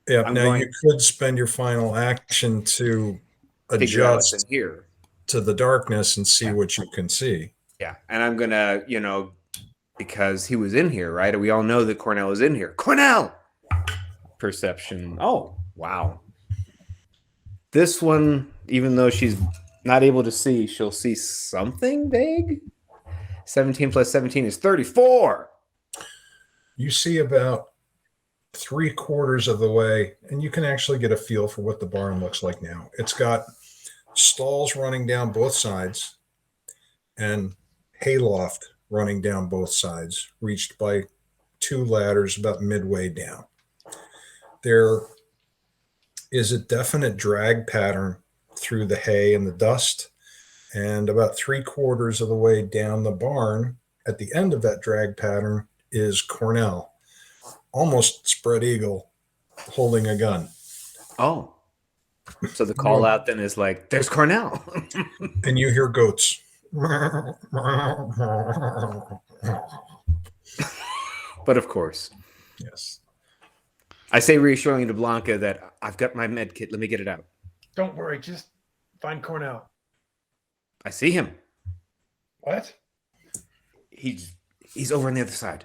A: Yeah,
E: I'm
A: now
E: going-
A: you could spend your final action to
E: Figure out what's in
A: adjust
E: here.
A: to the darkness and see what you can see.
E: Yeah, and I'm gonna, because he was in here, right? We all know that Cornell is in here. Cornell! Perception. Oh, wow. This one, even though she's not able to see, she'll see something vague. 17 plus 17 is 34.
A: You see about 3/4 of the way, and you can actually get a feel for what the barn looks like now. It's got stalls running down both sides and hayloft running down both sides, reached by 2 ladders about midway down. There is a definite drag pattern through the hay and the dust, and about 3/4 of the way down the barn, at the end of that drag pattern, is Cornell, almost spread eagle, holding a gun.
E: Oh. So the call out then is like, there's Cornell.
A: And you hear goats.
E: But of course,
A: Yes.
E: I say reassuringly to Blanca that I've got my med kit. Let me get it out.
C: Don't worry, just find Cornell.
E: I see him.
C: What?
E: He's over on the other side.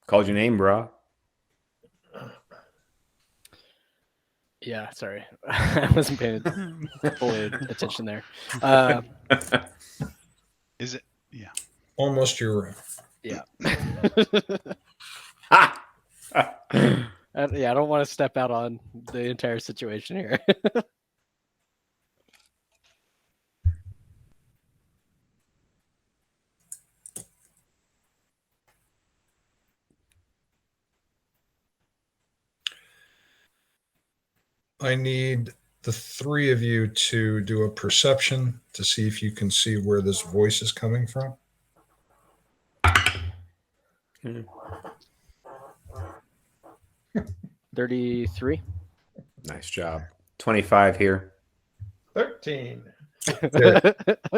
E: Called your name, bro.
B: Yeah, sorry, I wasn't paying fully attention there.
D: Is it? Yeah.
A: Almost your
B: Yeah.
E: Ha!
B: Yeah, I don't want to step out on the entire situation here.
A: I need the 3 of you to do a perception to see if you can see where this voice is coming from.
B: 33.
E: Nice job. 25 here.
C: 13.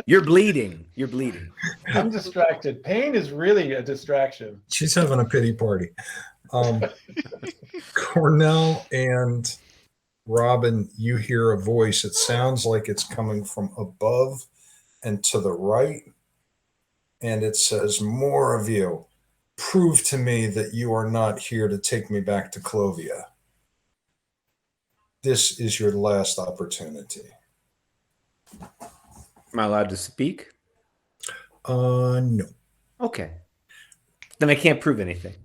E: You're bleeding. You're bleeding.
C: I'm distracted. Pain is really a distraction.
A: She's having a pity party. Cornell and Robin, you hear a voice. It sounds like it's coming from above and to the right. And it says, more of you. prove to me that you are not here to take me back to Clovia. This is your last opportunity.
E: Am I allowed to speak?
A: No.
E: Okay. Then I can't prove anything.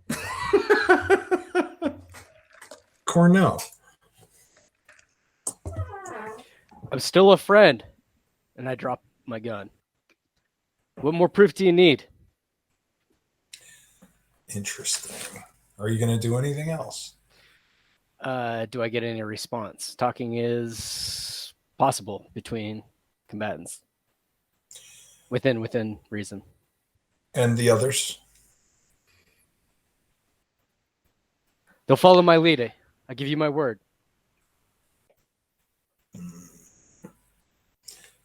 A: Cornell.
B: I'm still a friend. And I drop my gun. What more proof do you need?
A: Interesting. Are you going to do anything else?
B: Do I get any response? Talking is possible between combatants. Within reason.
A: And the others?
B: They'll follow my lead. I give you my word.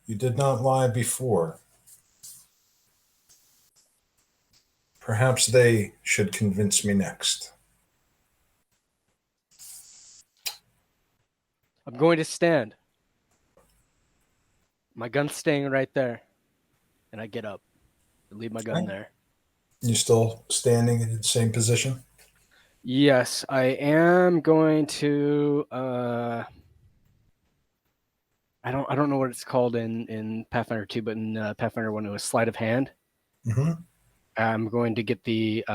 A: You did not lie before. Perhaps they should convince me next.
B: I'm going to stand. My gun's staying right there. And I get up. I leave my gun there.
A: You still standing in the same position?
B: Yes, I am going to I don't know what it's called in Pathfinder 2, but in Pathfinder 1 it was sleight of hand.
A: Mm-hmm.
B: I'm going to get the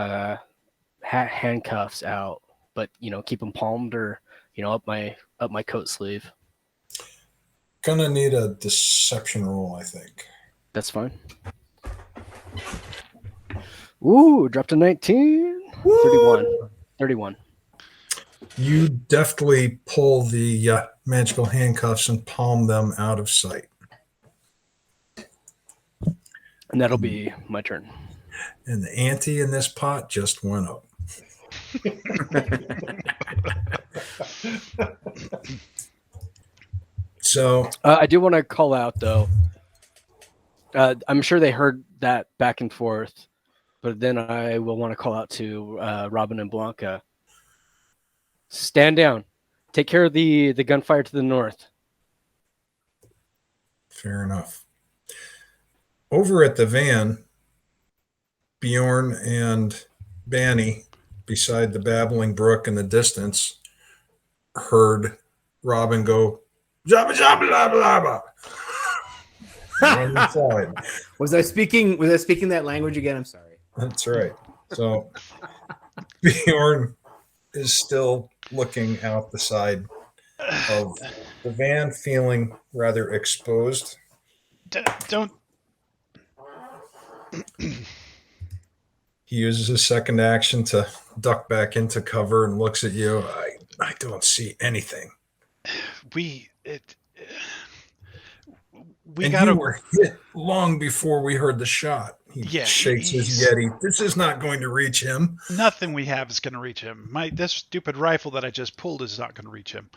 B: handcuffs out, but keep them palmed or up my coat sleeve.
A: Gonna need a deception roll, I think.
B: That's fine. Ooh, dropped a 19. Woo! 31.
A: You deftly pull the magical handcuffs and palm them out of sight.
B: And that'll be my turn.
A: And the ante in this pot just went up. So
B: I do want to call out, though. I'm sure they heard that back and forth, but then I will want to call out to Robin and Blanca. Stand down. Take care of the gunfire to the north.
A: fair enough. Over at the van, Bjorn and Banny, beside the babbling brook in the distance, heard Robin go, "Jabba jabba jabba jabba." Run inside.
E: Was I speaking that language again? I'm sorry.
A: That's right. So Bjorn is still looking out the side of the van, feeling rather exposed.
D: Don't.
A: He uses his second action to duck back into cover and looks at you. I don't see anything.
D: We
A: And
D: gotta.
A: you were hit long before we heard the shot. He shakes his Yeti. This is not going to reach him.
D: Nothing we have is going to reach him. This stupid rifle that I just pulled is not going to reach him.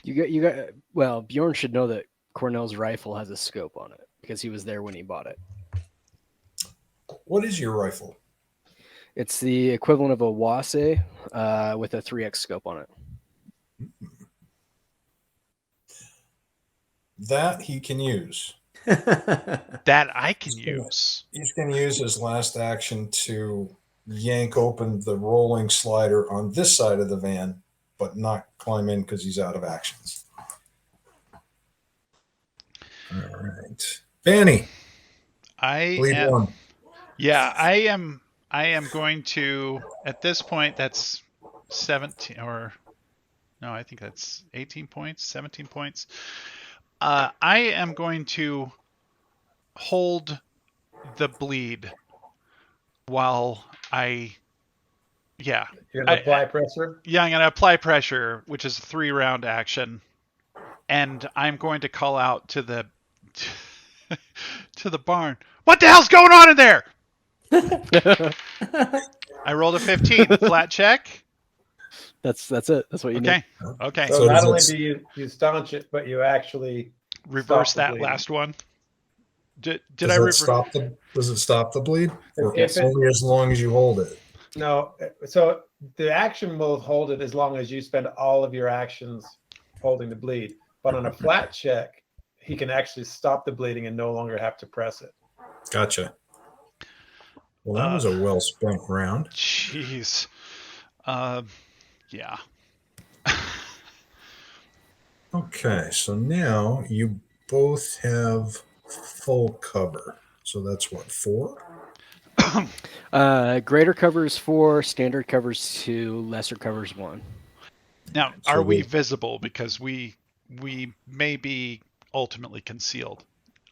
B: You got. Well, Bjorn should know that Cornell's rifle has a scope on it because he was there when he bought it.
A: What is your rifle?
B: It's the equivalent of a Wase with a 3x scope on it.
A: That he can use.
D: That I can use.
A: He's going to use his last action to yank open the rolling slider on this side of the van, but not climb in because he's out of actions. All right. Banny. Lead one.
D: Yeah, I am going to, at this point, that's 17, or no, I think that's 18 points, 17 points. I am going to hold the bleed while
C: You're going to apply pressure?
D: Yeah, I'm going to apply pressure, which is a 3-round action. And I'm going to call out to the to the barn. What the hell's going on in there? I rolled a 15. Flat check.
B: That's it. That's what you need.
D: Okay.
C: So not only do you staunch it, but you actually
D: reverse that last one. Does
A: it stop the bleed? Or only as long as you hold it?
C: No. So the action will hold it as long as you spend all of your actions holding the bleed. But on a flat check, he can actually stop the bleeding and no longer have to press it.
A: Gotcha. Well, that was a well spent round.
D: Jeez. Yeah.
A: Okay, so now you both have full cover. So that's what, 4?
B: Greater covers 4, standard covers 2, lesser covers 1.
D: Now,
A: So
D: are we
A: we-
D: visible? Because we may be ultimately concealed,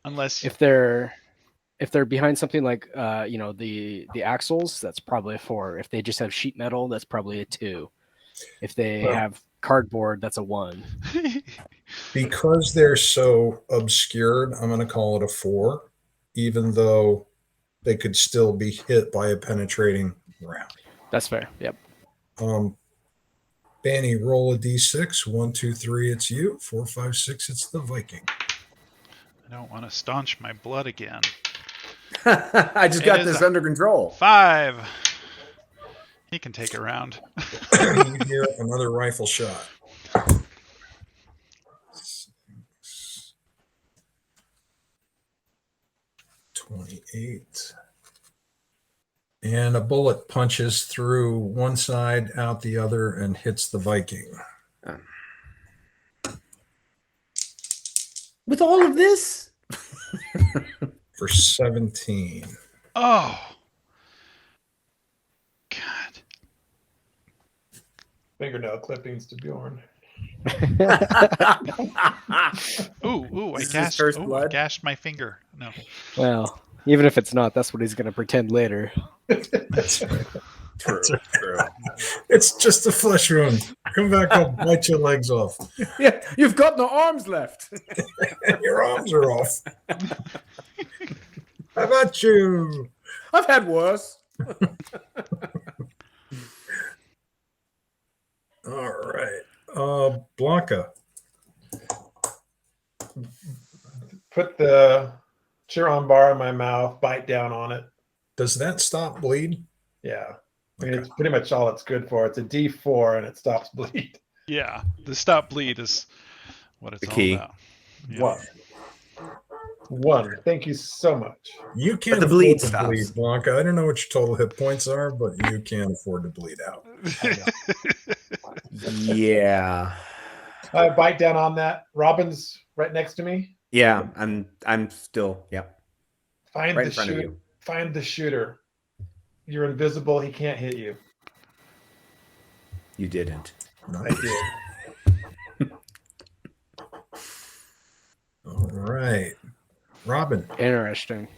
D: unless
B: If they're behind something like the axles, that's probably a 4. If they just have sheet metal, that's probably a 2. If they
A: Well-
B: have cardboard, that's a 1.
A: Because they're so obscured, I'm going to call it a 4, even though they could still be hit by a penetrating round.
B: That's fair. Yep.
A: Banny, roll a d6. 1, 2, 3, it's you. 4, 5, 6, it's the Viking.
D: I don't want to staunch my blood again.
E: I just
D: It
E: got
D: is
E: this
D: a-
E: under control.
D: 5. He can take a round.
A: You hear another rifle shot. 28. And a bullet punches through one side, out the other, and hits the Viking.
E: With all of this?
A: For 17.
D: Oh. God.
C: Fingernail clippings to Bjorn.
D: Ooh,
E: This is his first
D: I
E: blood?
D: gashed my finger. No.
B: Well, even if it's not, that's what he's going to pretend later.
E: True.
A: It's just a flesh wound. Come back, I'll bite your legs off.
E: Yeah, you've got no arms left.
A: And your arms are off. How about you?
E: I've had worse.
A: All right. Blanca.
C: Put the Chiron bar in my mouth, bite down on it.
A: Does that stop bleed?
C: Yeah. I mean, it's pretty much all it's good for. It's a D4 and it stops bleed.
D: Yeah. The stop bleed is what it's
E: The
D: all
E: key.
D: about. Yeah.
C: One. One. Thank you so much.
A: You can't
E: the
A: afford
E: bleed
A: to
E: stops.
A: bleed, Blanca. I don't know what your total hit points are, but you can't afford to bleed out.
E: Yeah.
C: I bite down on that. Robin's right next to me.
E: Yeah, I'm still, yeah.
C: Find
E: Right
C: the
E: in front of
C: shooter.
E: you.
C: Find the shooter. You're invisible. He can't hit you.
E: You didn't.
C: I did.
A: All right. Robin,
B: Interesting.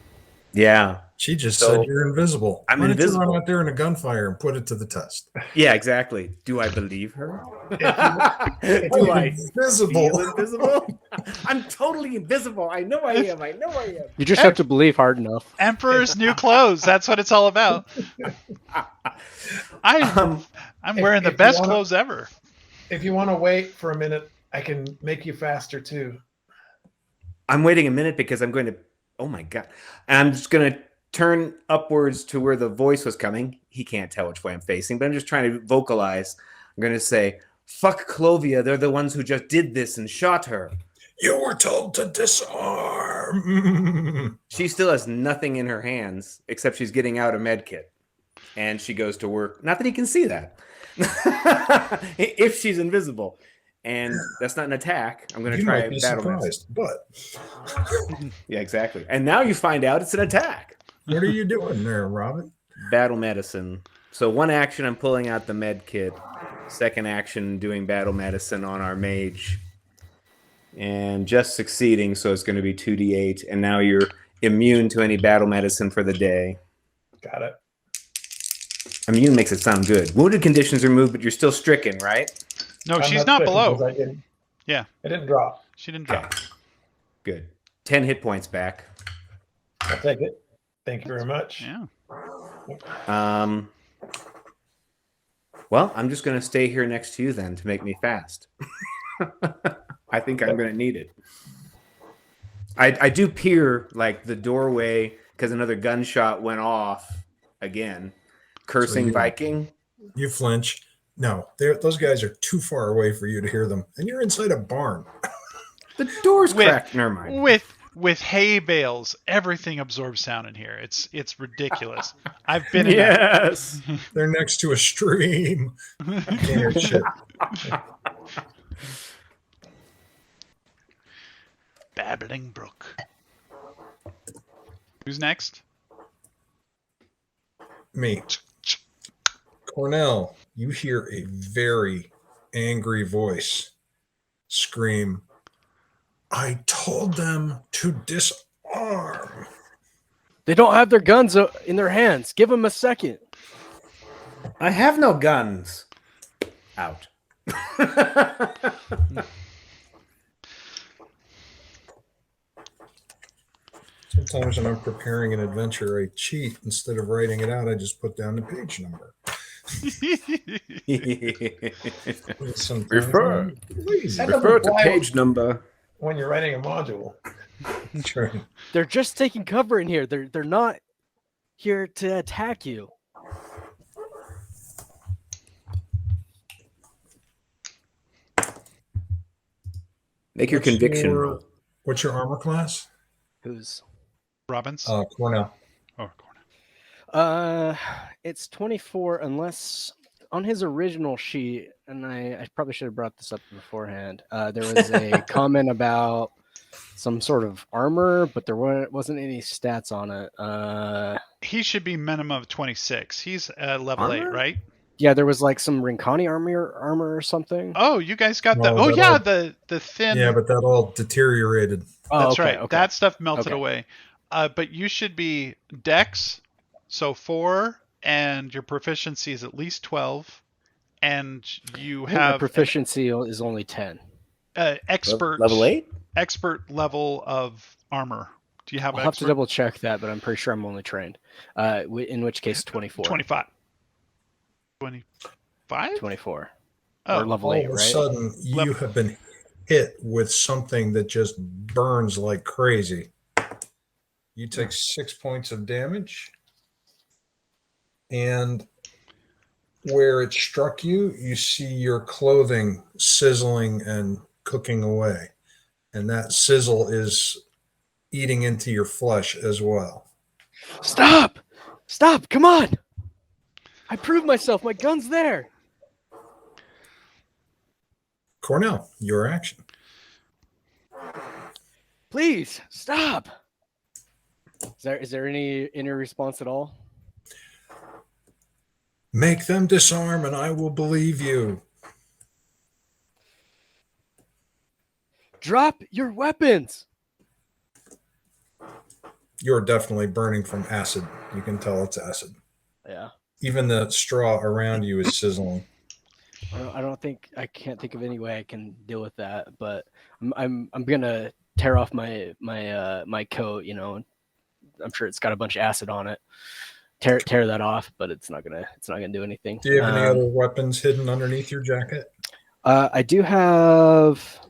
E: Yeah.
A: she just
E: So,
A: said you're invisible.
E: I'm
A: Why don't you
E: invisible.
A: run out there in a gunfire and put it to the test?
E: Yeah, exactly. Do I believe her? Do
A: I'm
E: I
A: invisible.
E: feel invisible? I'm totally invisible. I know I am. I know I am.
B: You just have to believe hard enough.
D: Emperor's new clothes. That's what it's all about. I'm wearing the
C: if you
D: best
C: wanna-
D: clothes ever.
C: If you want to wait for a minute, I can make you faster too.
E: I'm waiting a minute because I'm going to, oh my God. And I'm just going to turn upwards to where the voice was coming. He can't tell which way I'm facing, but I'm just trying to vocalize. I'm going to say, fuck Clovia. They're the ones who just did this and shot her.
A: You were told to disarm.
E: She still has nothing in her hands except she's getting out a med kit. And she goes to work. Not that he can see that. If she's invisible. And that's not an attack. I'm going to
A: You
E: try
A: might be
E: battle
A: surprised, but
E: Yeah, exactly. And now you find out it's an attack.
A: what are you doing there, Robin?
E: Battle medicine. So one action, I'm pulling out the med kit. Second action, doing battle medicine on our mage. And just succeeding, so it's going to be 2d8. And now you're immune to any battle medicine for the day.
C: Got it.
E: Immune makes it sound good. Wounded conditions removed, but you're still stricken, right?
D: No,
C: I'm
D: she's not
C: stricken
D: below.
C: because I didn't-
D: Yeah.
C: I didn't drop.
D: She didn't
E: Okay.
D: drop.
E: Good. 10 hit points back.
C: I'll take it. Thank you very much.
D: Yeah.
E: Well, I'm just going to stay here next to you then to make me fast. I think I'm going to need it. I do peer like the doorway because another gunshot went off again. Cursing
A: you-
E: Viking.
A: You flinch. No, those guys are too far away for you to hear them, and you're inside a barn.
E: The door's
D: With-
E: cracked. Never mind.
D: With with hay bales. Everything absorbs sound in here. It's ridiculous. I've been in
E: Yes.
A: They're next to a stream. You can't hear shit.
D: Babbling brook. Who's next?
A: Me. Cornell, you hear a very angry voice scream, I told them to disarm.
B: They don't have their guns in their hands. Give them a second.
E: I have no guns. Out.
A: Sometimes when I'm preparing an adventure, I cheat. Instead of writing it out, I just put down the page number. Sometimes
E: Refer.
A: I'm lazy.
C: That
E: Refer
C: doesn't
E: to
C: apply
E: page number.
C: when you're writing a module.
A: That's right.
B: They're just taking cover in here. They're not here to attack you.
E: Make your conviction roll.
A: What's your armor class?
B: Who's
D: Robbins?
A: Cornell.
D: Oh, Cornell.
B: It's 24 unless on his original sheet, and I probably should have brought this up beforehand. There was a comment about some sort of armor, but there wasn't any stats on it.
D: He should be minimum of 26. He's level 8,
E: Armor?
D: right?
B: Yeah, there was like some Rincani armor or something.
D: Oh, you guys got the.
A: No,
D: Oh
A: that
D: yeah,
A: all-
D: the thin.
A: Yeah, but that all deteriorated.
B: Oh,
D: That's
B: okay,
D: right.
B: okay.
D: That stuff melted
B: Okay.
D: away. But you should be Dex, so 4, and your proficiency is at least 12, and you
B: I think my
D: have
B: proficiency is only 10.
D: expert
E: Level 8?
D: expert level of armor. Do you have
B: I'll have to
D: expert?
B: double check that, but I'm pretty sure I'm only trained. In which case, 24.
D: 25. 25?
B: 24.
D: Oh,
B: Or level
A: All
B: 8,
A: of a
B: right?
A: sudden, you have been hit with something that just burns like crazy. You take 6 points of damage, and where it struck you, you see your clothing sizzling and cooking away, and that sizzle is eating into your flesh as well.
B: Stop! Stop! Come on! I proved myself. My gun's there.
A: Cornell, your action.
B: Please stop. Is there any response at all?
A: Make them disarm, and I will believe you.
B: Drop your weapons.
A: You're definitely burning from acid. You can tell it's acid.
B: Yeah.
A: Even the straw around you is sizzling.
B: I can't think of any way I can deal with that, but I'm gonna tear off my coat, you know. I'm sure it's got a bunch of acid on it. Tear that off, but it's not gonna do anything.
A: Do you have any other weapons hidden underneath your jacket?
B: I do have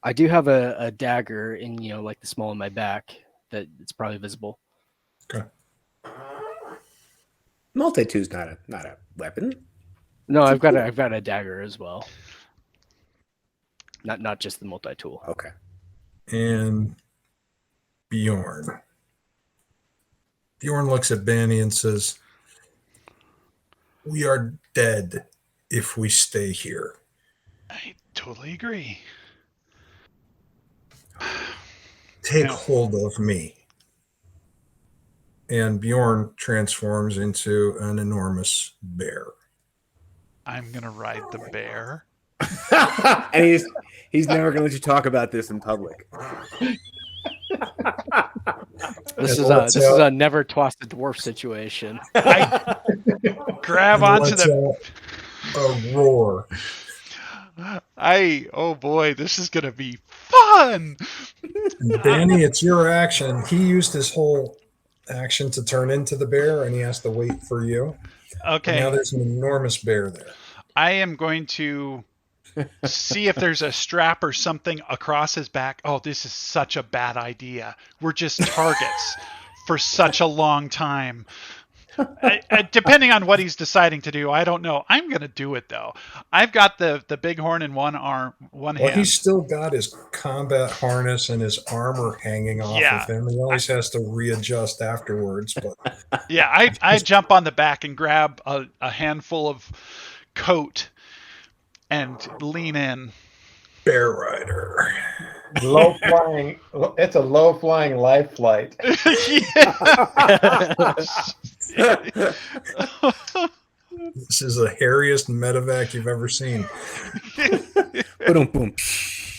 B: a dagger in, you know, like the small of my back that it's probably visible.
A: Okay.
E: Multi-two's not a weapon.
B: No, I've got a dagger as well. Not just the multi-tool.
E: Okay.
A: And Bjorn. Bjorn looks at Banny and says, "We are dead if we stay here."
D: I totally agree.
A: Take
D: Yeah.
A: hold of me. And Bjorn transforms into an enormous bear.
D: I'm gonna ride the bear.
E: And he's never going to let you talk about this in public.
B: This
A: And
B: is
A: let's,
B: a never tossed a dwarf situation.
D: I grab
A: And
D: onto
A: lets
D: the.
A: out a roar.
D: Oh boy, this is gonna be fun.
A: And Danny, it's your action. He used his whole action to turn into the bear, and he has to wait for you. And now
D: Okay,
A: there's an enormous bear there.
D: I am going to see if there's a strap or something across his back. Oh, this is such a bad idea. We're just targets for such a long time. Depending on what he's deciding to do, I don't know. I'm going to do it though. I've got the bighorn in one arm, one
A: Well,
D: hand.
A: he's still got his combat harness and his armor hanging off
D: Yeah.
A: of him. He always has to readjust afterwards. But
D: Yeah, I jump on the back and grab a handful of coat and lean in.
A: Bear Rider.
C: Low flying. It's a low flying life flight.
A: This is the hairiest medevac you've ever seen.
E: Boom, boom.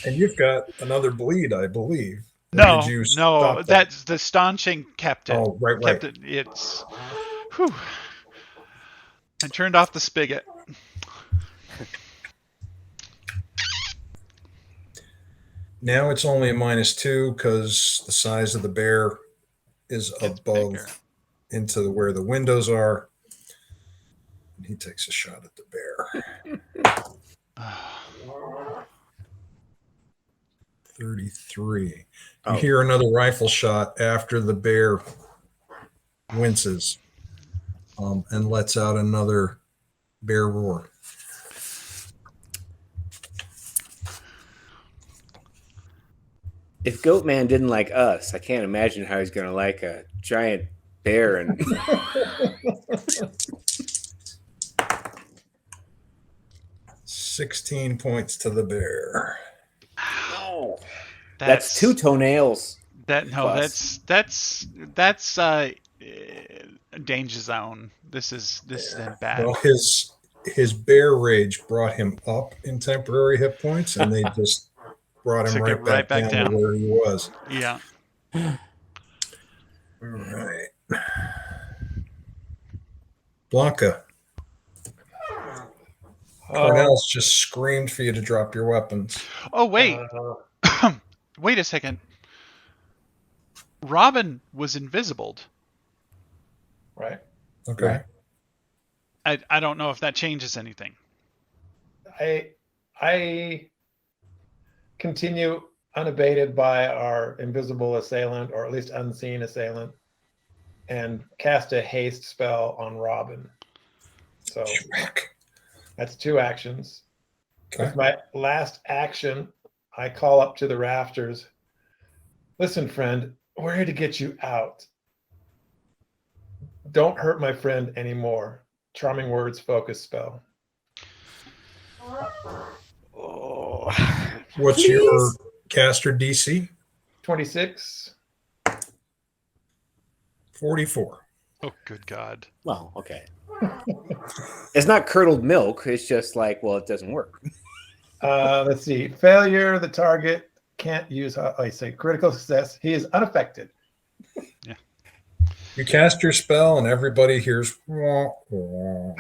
A: And you've got another bleed, I believe. Or
D: No,
A: did you
D: no,
A: stop that?
D: that's the staunching kept it.
A: Oh, right.
D: Kept it. It's. Whew. I turned off the spigot.
A: Now it's only a -2 because the size of the bear is
D: It's
A: above
D: bigger.
A: into where the windows are. And he takes a shot at the bear. 33. You hear another rifle shot after the bear winces and lets out another bear roar.
E: If Goatman didn't like us, I can't imagine how he's going to like a giant bear. And
A: 16 points to the bear.
E: oh, that's 2 toenails.
D: That's danger zone. This is bad.
A: Well, his bear rage brought him up in temporary hit points, and they just brought him
D: Took it
A: right back down to where he was.
D: Yeah.
A: All right. Blanca. Cornell's just screamed for you to drop your weapons.
D: Oh wait. Wait a second. Robin was invisible.
C: Right.
A: Okay.
D: I don't know if that changes anything.
C: I continue unabated by our invisible assailant, or at least unseen assailant, and cast a haste spell on Robin. So that's 2 actions.
A: Okay.
C: With my last action, I call up to the rafters. Listen, friend, we're here to get you out. Don't hurt my friend anymore. Charming words, focus spell.
E: Oh.
A: What's your caster DC?
C: 26.
A: 44.
D: Oh, good God.
E: Well, okay. It's not curdled milk. It's just like, well, it doesn't work.
C: Let's see. Failure. The target can't use. I say critical success. He is unaffected.
A: You cast your spell, and everybody hears. Wah, wah.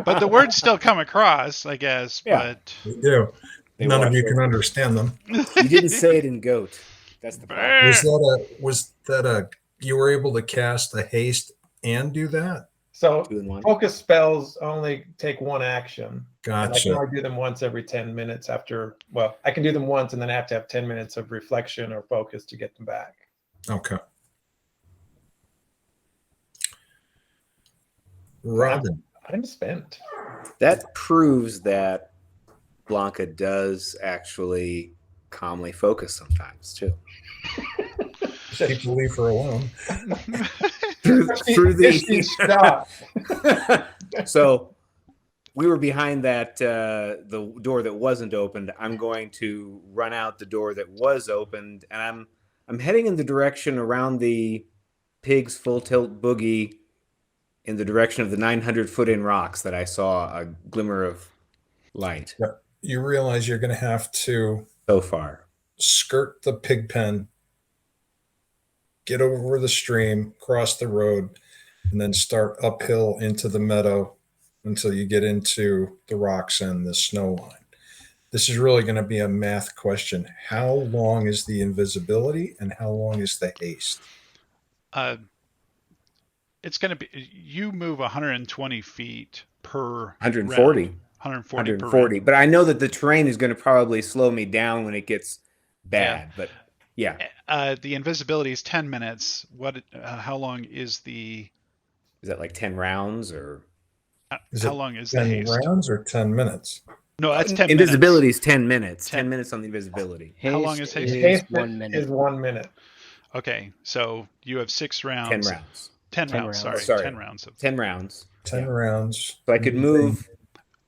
D: But the words still come across, I guess.
E: Yeah.
D: But
A: They do.
E: They
A: None of
E: watch
A: you
E: it.
A: can understand them.
E: You didn't say it in goat. That's the problem.
A: Was that a? You were able to cast a haste and do that?
C: So
E: 2 in 1.
C: focus spells only take 1 action. And I can
A: Gotcha.
C: only do them once every 10 minutes after. Well, I can do them once and then I have to have 10 minutes of reflection or focus to get them back.
A: Okay. Robin.
C: I'm spent.
E: That proves that Blanca does actually calmly focus sometimes too.
A: People leave her alone.
E: Through the
C: Stop.
E: So we were behind that the door that wasn't opened. I'm going to run out the door that was opened, and I'm heading in the direction around the pig's full tilt boogie, in the direction of the 900-foot-in rocks that I saw a glimmer of light
A: You realize you're going to have to
E: so far.
A: skirt the pig pen, get over the stream, cross the road, and then start uphill into the meadow until you get into the rocks and the snow line. This is really going to be a math question. How long is the invisibility and how long is the haste?
D: it's going to be, you move 120 feet per
E: 140.
D: round. 140 per
E: 140.
D: round.
E: But I know that the terrain is going to probably slow me down when it gets bad. But yeah,
D: The invisibility is 10 minutes. How long is the
E: Is that like 10 rounds or?
A: Is
D: How
A: it
D: long is the
A: 10
D: haste?
A: rounds or 10 minutes?
D: No, that's 10
E: Invisibility
D: minutes.
E: is 10 minutes.
D: 10
E: 10 minutes on the invisibility.
D: How long is haste?
C: Haste
B: 1 minute.
C: is 1 minute.
D: Okay, so you have 6 rounds.
E: 10 rounds.
D: 10
B: 10
D: rounds,
B: rounds.
D: sorry. 10 rounds.
E: 10 rounds.
A: 10
E: Yeah.
A: rounds.
E: So I could move,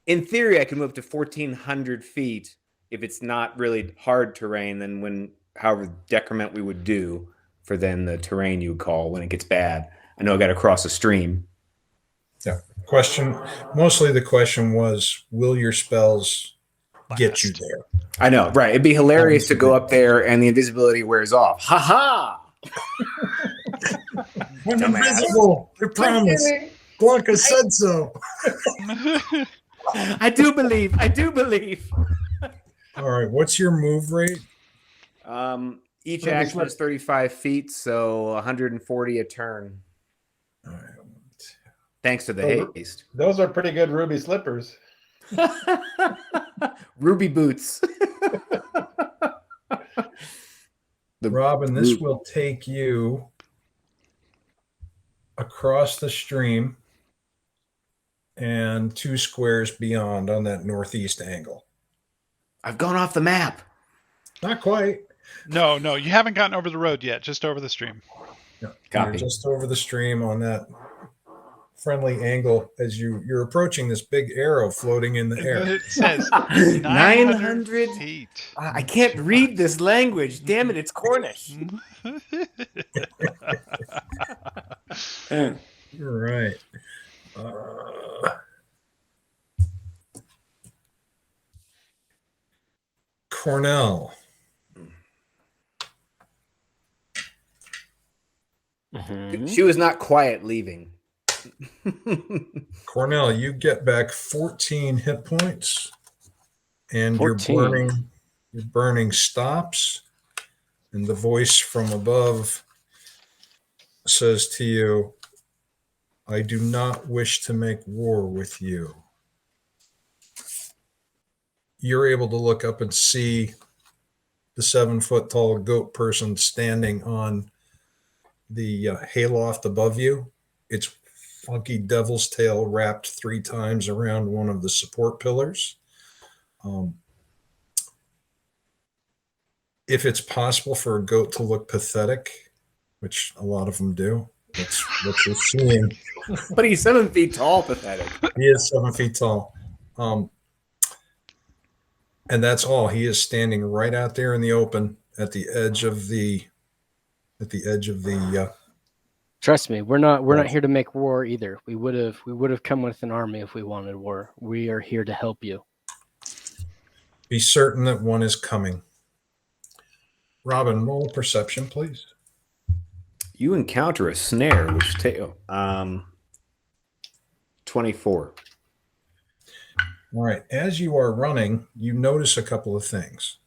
E: in theory, I could move to 1,400 feet if it's not really hard terrain, then however decrement we would do for then the terrain you would call when it gets bad. I know I got to cross a stream.
A: Yeah. Mostly the question was, will your spells get you
D: Last.
A: there?
E: I know, right. It'd be hilarious to go up there and the invisibility wears off. Ha ha!
A: I'm invisible. I promise. Blanca said so.
E: I do believe.
A: All right. What's your move rate?
E: Each
C: Ruby
E: action
C: slip.
E: is 35 feet, so 140 a turn.
A: All right.
E: Thanks to the haste.
C: Those are pretty good ruby slippers.
E: Ruby boots.
A: Robin, this will take you across the stream and 2 squares beyond on that northeast angle.
E: I've gone off the map.
A: Not quite.
D: No, you haven't gotten over the road yet, just over the stream.
A: No,
E: Copy.
A: you're just over the stream on that friendly angle as you're approaching this big arrow floating in the air.
D: It says 900 feet.
E: I can't read this language. Damn it, it's Cornish.
A: Right. Cornell.
E: She was not quiet leaving.
A: Cornell, you get back 14 hit points, and
B: 14.
A: your burning stops, and the voice from above says to you, I do not wish to make war with you. You're able to look up and see the 7-foot tall goat person standing on the hayloft above you. It's funky devil's tail wrapped 3 times around one of the support pillars. If it's possible for a goat to look pathetic, which a lot of them do, that's what you're seeing.
E: But he's 7 feet tall, pathetic.
A: He is 7 feet tall. And that's all. He is standing right out there in the open at the edge of the
B: Trust me, we're not here to make war either. We would have come with an army if we wanted war. We are here to help you.
A: Be certain that one is coming. Robin, roll a perception, please.
E: You encounter a snare, which 24.
A: All right. As you are running, you notice a couple of things.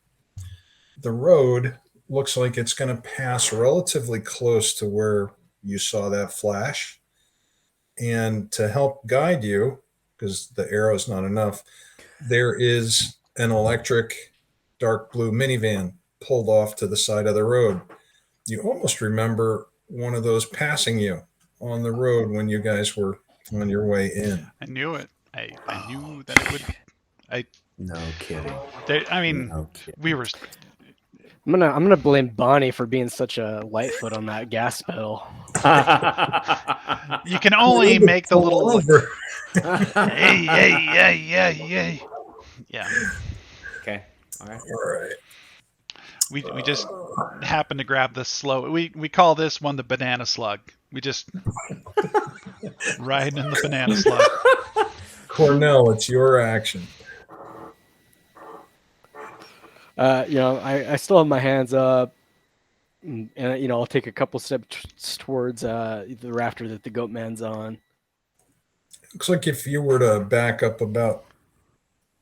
A: The road looks like it's going to pass relatively close to where you saw that flash. And to help guide you, because the arrow is not enough, there is an electric dark blue minivan pulled off to the side of the road. You almost remember one of those passing you on the road when you guys were on your way in.
D: I knew it. I knew that it would.
E: No kidding.
D: No kidding. We were.
B: I'm gonna blame Bonnie for being such a lightfoot on that gas pedal.
D: You can only make the little. Hey. Yeah.
E: Okay. All right.
A: All right.
D: We just happened to grab the slow. We call this one the banana slug. We just riding in the banana slug.
A: Cornell, it's your action.
B: I still have my hands up, and I'll take a couple steps towards the rafter that the goat man's on.
A: Looks like if you were to back up about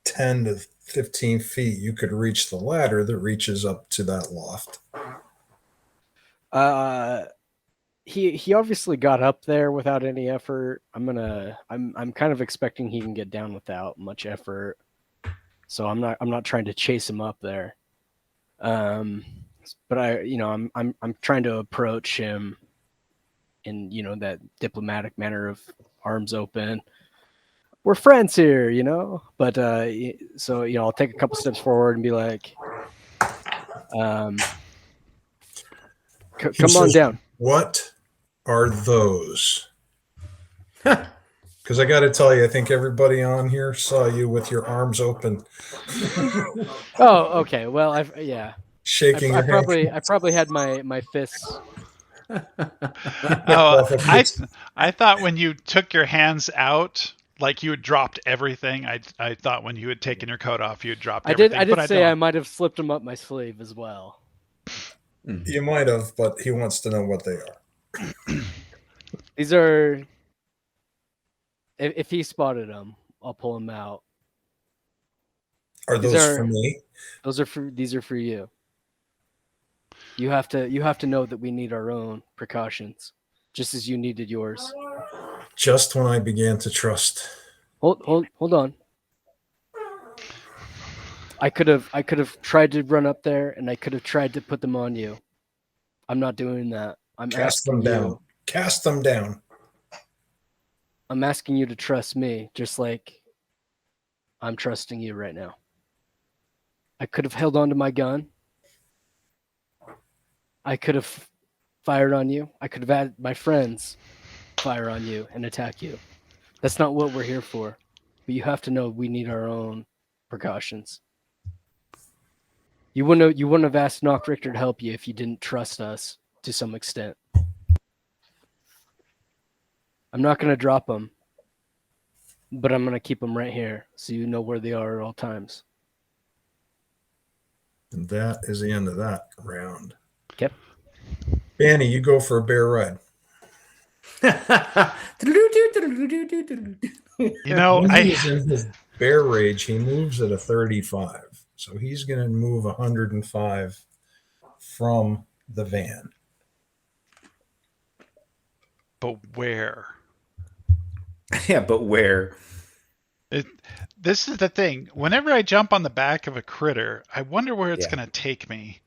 A: 10 to 15 feet, you could reach the ladder that reaches up to that loft.
B: He obviously got up there without any effort. I'm kind of expecting he can get down without much effort. So I'm not trying to chase him up there. But I'm trying to approach him in that diplomatic manner of arms open. We're friends here, But so I'll take a couple steps forward and be like, come on down.
A: What are those? Because I got to tell you, I think everybody on here saw you with your arms open.
B: Oh, okay. Well,
A: shaking your hand.
B: I probably had my fists.
D: I thought when you took your hands out, like you had dropped everything. I thought when you had taken your coat off, you had dropped everything.
B: I did say I might have slipped them up my sleeve as well.
A: You might have, but he wants to know what they are.
B: These are. If he spotted them, I'll pull them out.
A: Are those for me?
B: These are for you. You have to know that we need our own precautions, just as you needed yours.
A: Just when I began to trust.
B: Hold on. I could have tried to run up there, and I could have tried to put them on you. I'm not doing that.
A: Cast them down. Cast them down.
B: I'm asking you to trust me, just like I'm trusting you right now. I could have held on to my gun. I could have fired on you. I could have had my friends fire on you and attack you. That's not what we're here for. But you have to know we need our own precautions. You wouldn't have asked Knock Richter to help you if you didn't trust us to some extent. I'm not going to drop them, but I'm going to keep them right here so you know where they are at all times.
A: And that is the end of that round.
B: Okay.
A: Banny, you go for a bear ride. When he's in his bear rage, he moves at a 35. So he's going to move 105 from the van.
D: But where?
E: Yeah, but where?
D: This is the thing. Whenever I jump on the back of a critter, I wonder where it's going to take me.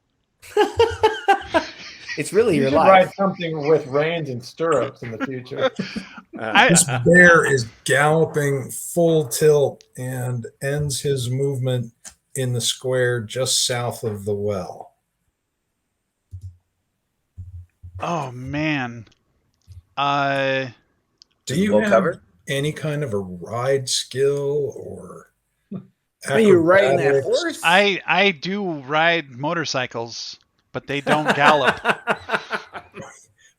E: It's really your life.
C: Ride something with reins and stirrups in the future.
A: This bear is galloping full tilt and ends his movement in the square just south of the well.
D: Oh man.
A: Do you have any kind of a ride skill or
E: are you riding that horse?
D: I do ride motorcycles, but they don't gallop.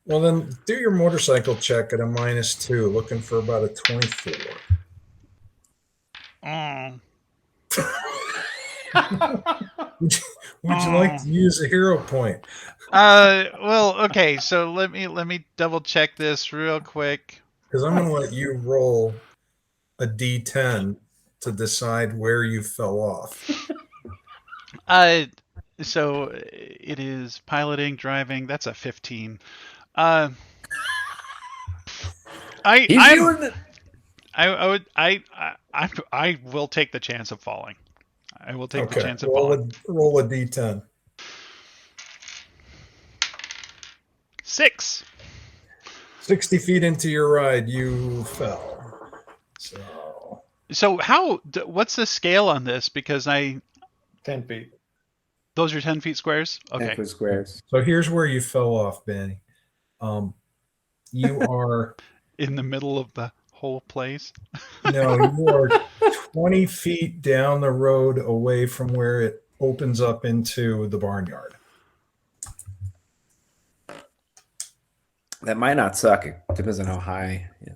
A: Well, then do your motorcycle check at a -2, looking for about a 24. Would you like to use a hero point?
D: Well, okay. So let me double check this real quick.
A: Because I'm going to let you roll a D10 to decide where you fell off.
D: So it is piloting, driving. That's a 15. I will take the chance of falling. I will take the chance of falling.
A: Roll a D10.
D: 6.
A: 60 feet into your ride, you fell.
D: So what's the scale on this? Because
C: 10 feet.
D: Those are 10 feet squares? Okay.
E: 10 foot squares.
A: So here's where you fell off, Benny. You are...
D: in the middle of the whole place?
A: No, you are 20 feet down the road away from where it opens up into the barnyard.
E: That might not suck. It depends on how high. Yeah.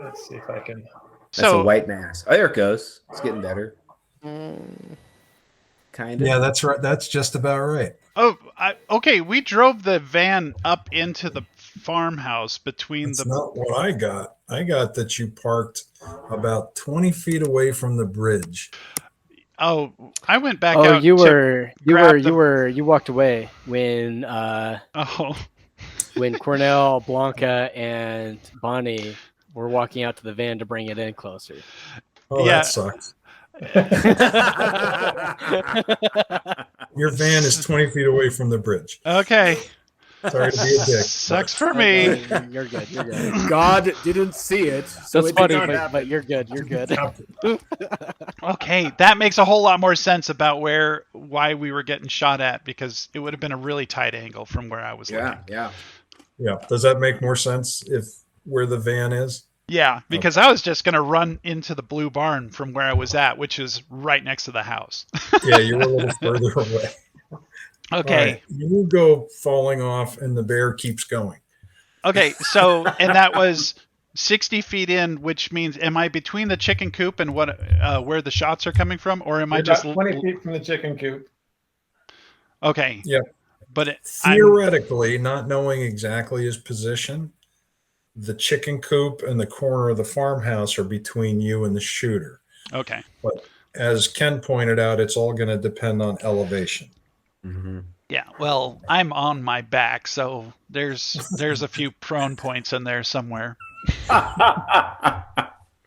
C: Let's see if I can.
E: That's a white mass. Oh, there it goes. It's getting better. Kind of.
A: Yeah, that's right. That's just about right.
D: Oh, okay. We drove the van up into the farmhouse between
A: That's not what I got. I got that you parked about 20 feet away from the bridge.
D: Oh, I went back
B: out.
D: You
B: walked away when when Cornell, Blanca, and Bonnie were walking out to the van to bring it in closer.
A: Oh, yeah. That sucks. Your van is 20 feet away from the bridge.
D: Okay.
A: Sorry to be a dick.
D: Sucks for me.
B: You're good. You're good.
F: God didn't see it, so
B: That's
F: it
B: funny,
F: did not happen.
B: but you're good. You're good.
D: Okay, that makes a whole lot more sense about why we were getting shot at, because it would have been a really tight angle from where I was looking.
F: Yeah.
A: Yeah. Does that make more sense if where the van is?
D: Yeah, because I was just going to run into the blue barn from where I was at, which is right next to the house.
A: Yeah, you were a little further away.
D: Okay.
A: All right, you go falling off, and the bear keeps going.
D: Okay, so, and that was 60 feet in, which means, am I between the chicken coop and where the shots are coming from, or am I
C: You're
D: just...
C: about 20 feet from the chicken coop.
D: Okay.
A: Yeah.
D: But
A: Theoretically, not knowing exactly his position, the chicken coop and the corner of the farmhouse are between you and the shooter.
D: Okay.
A: But as Ken pointed out, it's all going to depend on elevation.
E: Mm-hmm.
D: Yeah, well, I'm on my back, so there's a few prone points in there somewhere.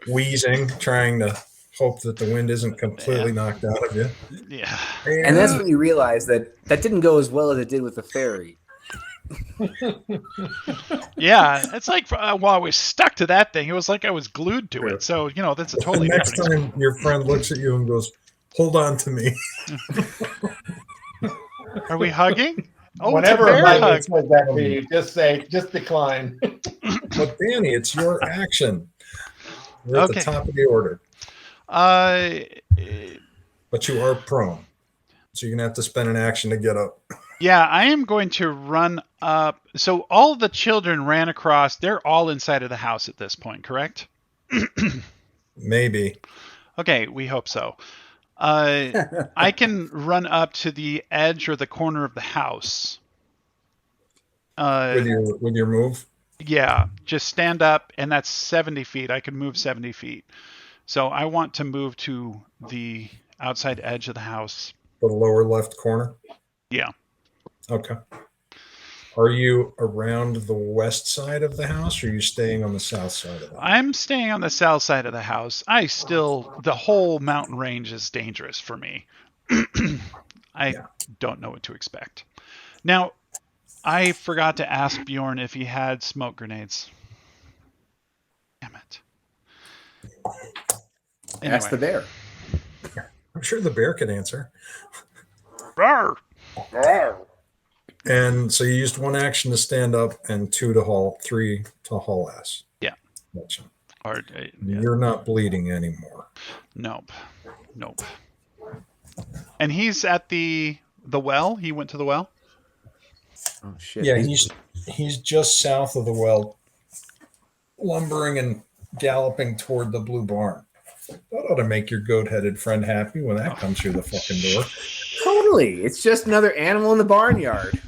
A: Wheezing, trying to hope that the wind isn't completely knocked out of you.
D: Yeah.
E: And that's when you realize that didn't go as well as it did with the ferry.
D: Yeah, it's like while I was stuck to that thing, it was like I was glued to it. So, that's a totally
A: the next
D: different
A: time your friend looks at you and goes, "Hold on to me."
D: Are we hugging? Oh,
C: Whenever
D: it's a
C: a
D: bear
C: Viking
D: hug.
C: says that to you, just decline.
A: But Danny, it's your action. You're at
D: Okay.
A: the top of the order,
D: Uh,
A: but you are prone, so you're gonna have to spend an action to get up.
D: yeah, I am going to run up. So all the children ran across. They're all inside of the house at this point, correct?
A: Maybe.
D: Okay, we hope so. I can run up to the edge or the corner of the house.
A: With your move.
D: Yeah, just stand up, and that's 70 feet. I can move 70 feet. So I want to move to the outside edge of the house.
A: The lower left corner.
D: Yeah.
A: Okay. Are you around the west side of the house, or are you staying on the south side of the house?
D: I'm staying on the south side of the house. The whole mountain range is dangerous for me. I don't know what to expect. Now, I forgot to ask Bjorn if he had smoke grenades. Damn it. Anyway.
E: Ask the bear.
A: I'm sure the bear could answer.
D: Rawr.
A: And so you used one action to stand up and three to haul ass.
D: Yeah.
A: Gotcha.
D: Or,
A: You're not bleeding anymore.
D: Nope. And he's at the well? He went to the well?
E: Oh shit.
A: Yeah, he's just south of the well, lumbering and galloping toward the blue barn. That ought to make your goat-headed friend happy when that comes through the fucking door.
E: Totally. It's just another animal in the barnyard.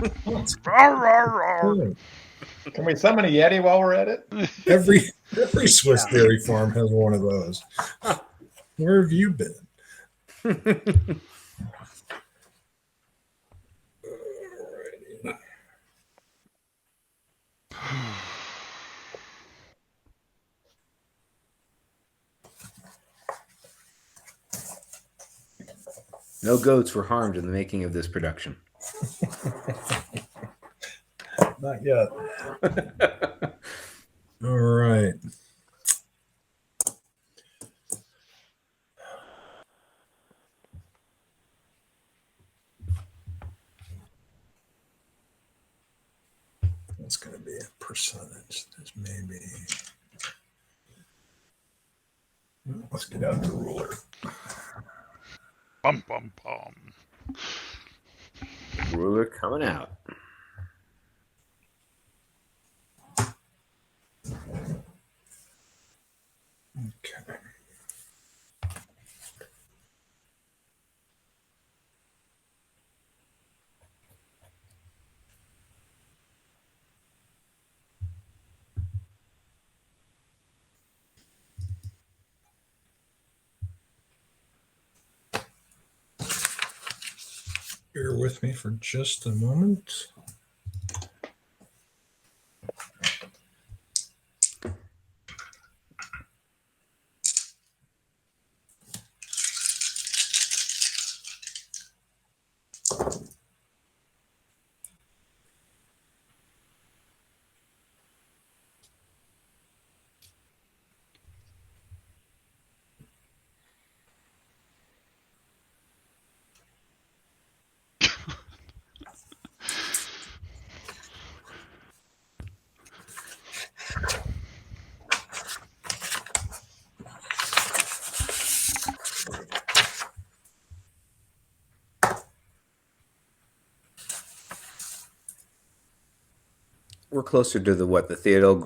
C: Can we summon a Yeti while we're at it?
A: Every Swiss dairy farm has one of those. Where have you been?
E: No goats were harmed in the making of this production.
A: Not yet. All right. That's going to be a percentage. There's maybe. Let's get out the ruler.
D: Bum, bum, bum.
E: Ruler coming out.
A: Okay. Bear with me for just a moment.
E: we're closer to the Theodore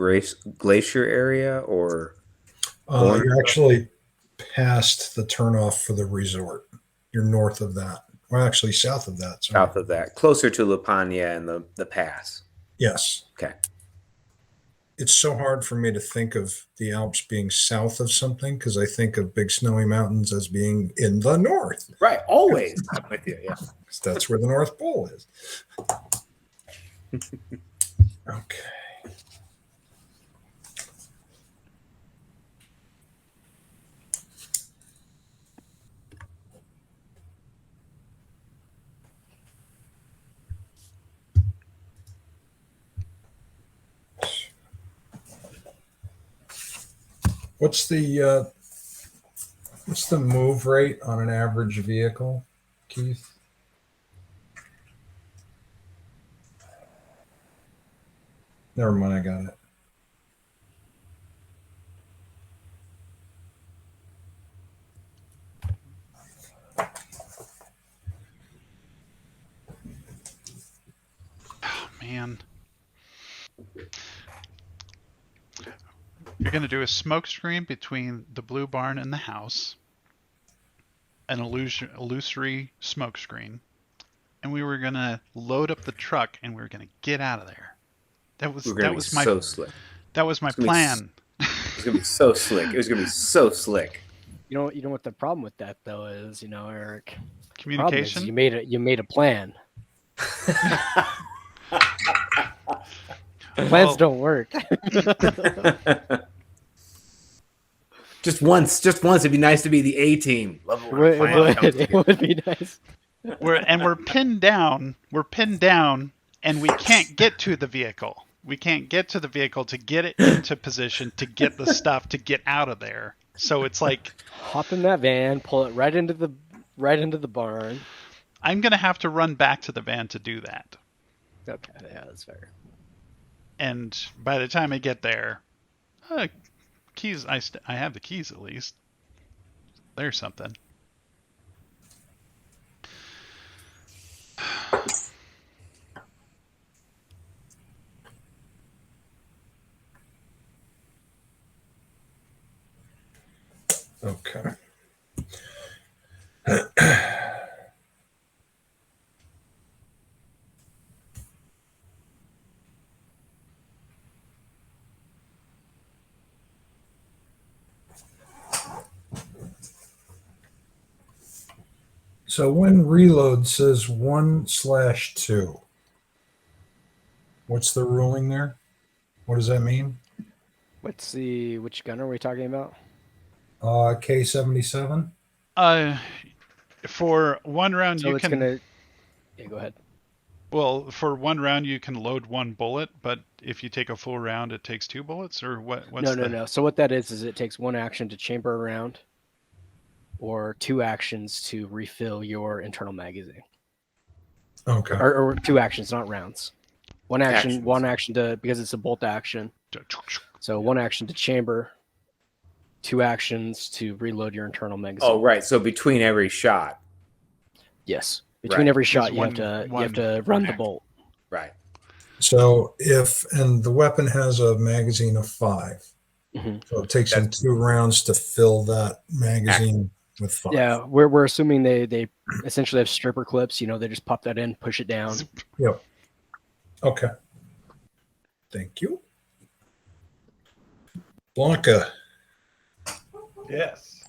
E: Glacier area, or
A: You're actually past the turnoff for the resort. You're north of that. Well, actually, south of that. Sorry.
E: south of that, closer to La Pagna and the pass?
A: Yes.
E: Okay.
A: It's so hard for me to think of the Alps being south of something because I think of big snowy mountains as being in the north.
E: Right. Always. I'm with you. Yeah.
A: 'Cause that's where the North Pole is. Okay. What's the move rate on an average vehicle, Keith? Never mind, I got it.
D: Oh, man. You're going to do a smoke screen between the blue barn and the house, an illusory smoke screen, and we were going to load up the truck and we were going to get out of there. That was my
E: so slick.
D: That was my
E: It's gonna be
D: plan.
E: It was gonna be so slick. It was gonna be so slick.
B: You know what the problem with that though is, Eric.
D: Communication.
B: Is you made a plan. Plans don't work.
E: Just once, it'd be nice to be the A team.
B: It would be nice.
D: We're pinned down. And we can't get to the vehicle. We can't get to the vehicle to get it into position to get the stuff to get out of there. So it's like
B: hop in that van, pull it right into the barn.
D: I'm gonna have to run back to the van to do that.
B: Okay, yeah, that's fair.
D: And by the time I get there, keys. I have the keys at least. There's something.
A: Okay. So when reload says 1/2, what's the ruling there? What does that mean?
B: Which gun are we talking about?
A: K-77.
D: For one round
B: So
D: you
B: it's
D: can.
B: Yeah, go ahead.
D: Well, for one round you can load one bullet, but if you take a full round, it takes 2 bullets, or what?
B: No. So what that is it takes 1 action to chamber a round, or 2 actions to refill your internal magazine.
A: Okay.
B: Or 2 actions, not rounds. One action,
E: Actions.
B: 1 action to because it's a bolt action. So 1 action to chamber, 2 actions to reload your internal magazine.
E: Oh, right. So between every shot.
B: Yes. Between
E: Right.
B: every shot,
D: There's
B: you have to run the bolt.
E: Right.
A: So and the weapon has a magazine of 5.
B: Mm-hmm.
A: So it takes them 2 rounds to fill that magazine with 5.
B: Yeah, we're assuming they essentially have stripper clips. They just pop that in, push it down.
A: Yep. Okay. Thank you. Blanca,
C: Yes.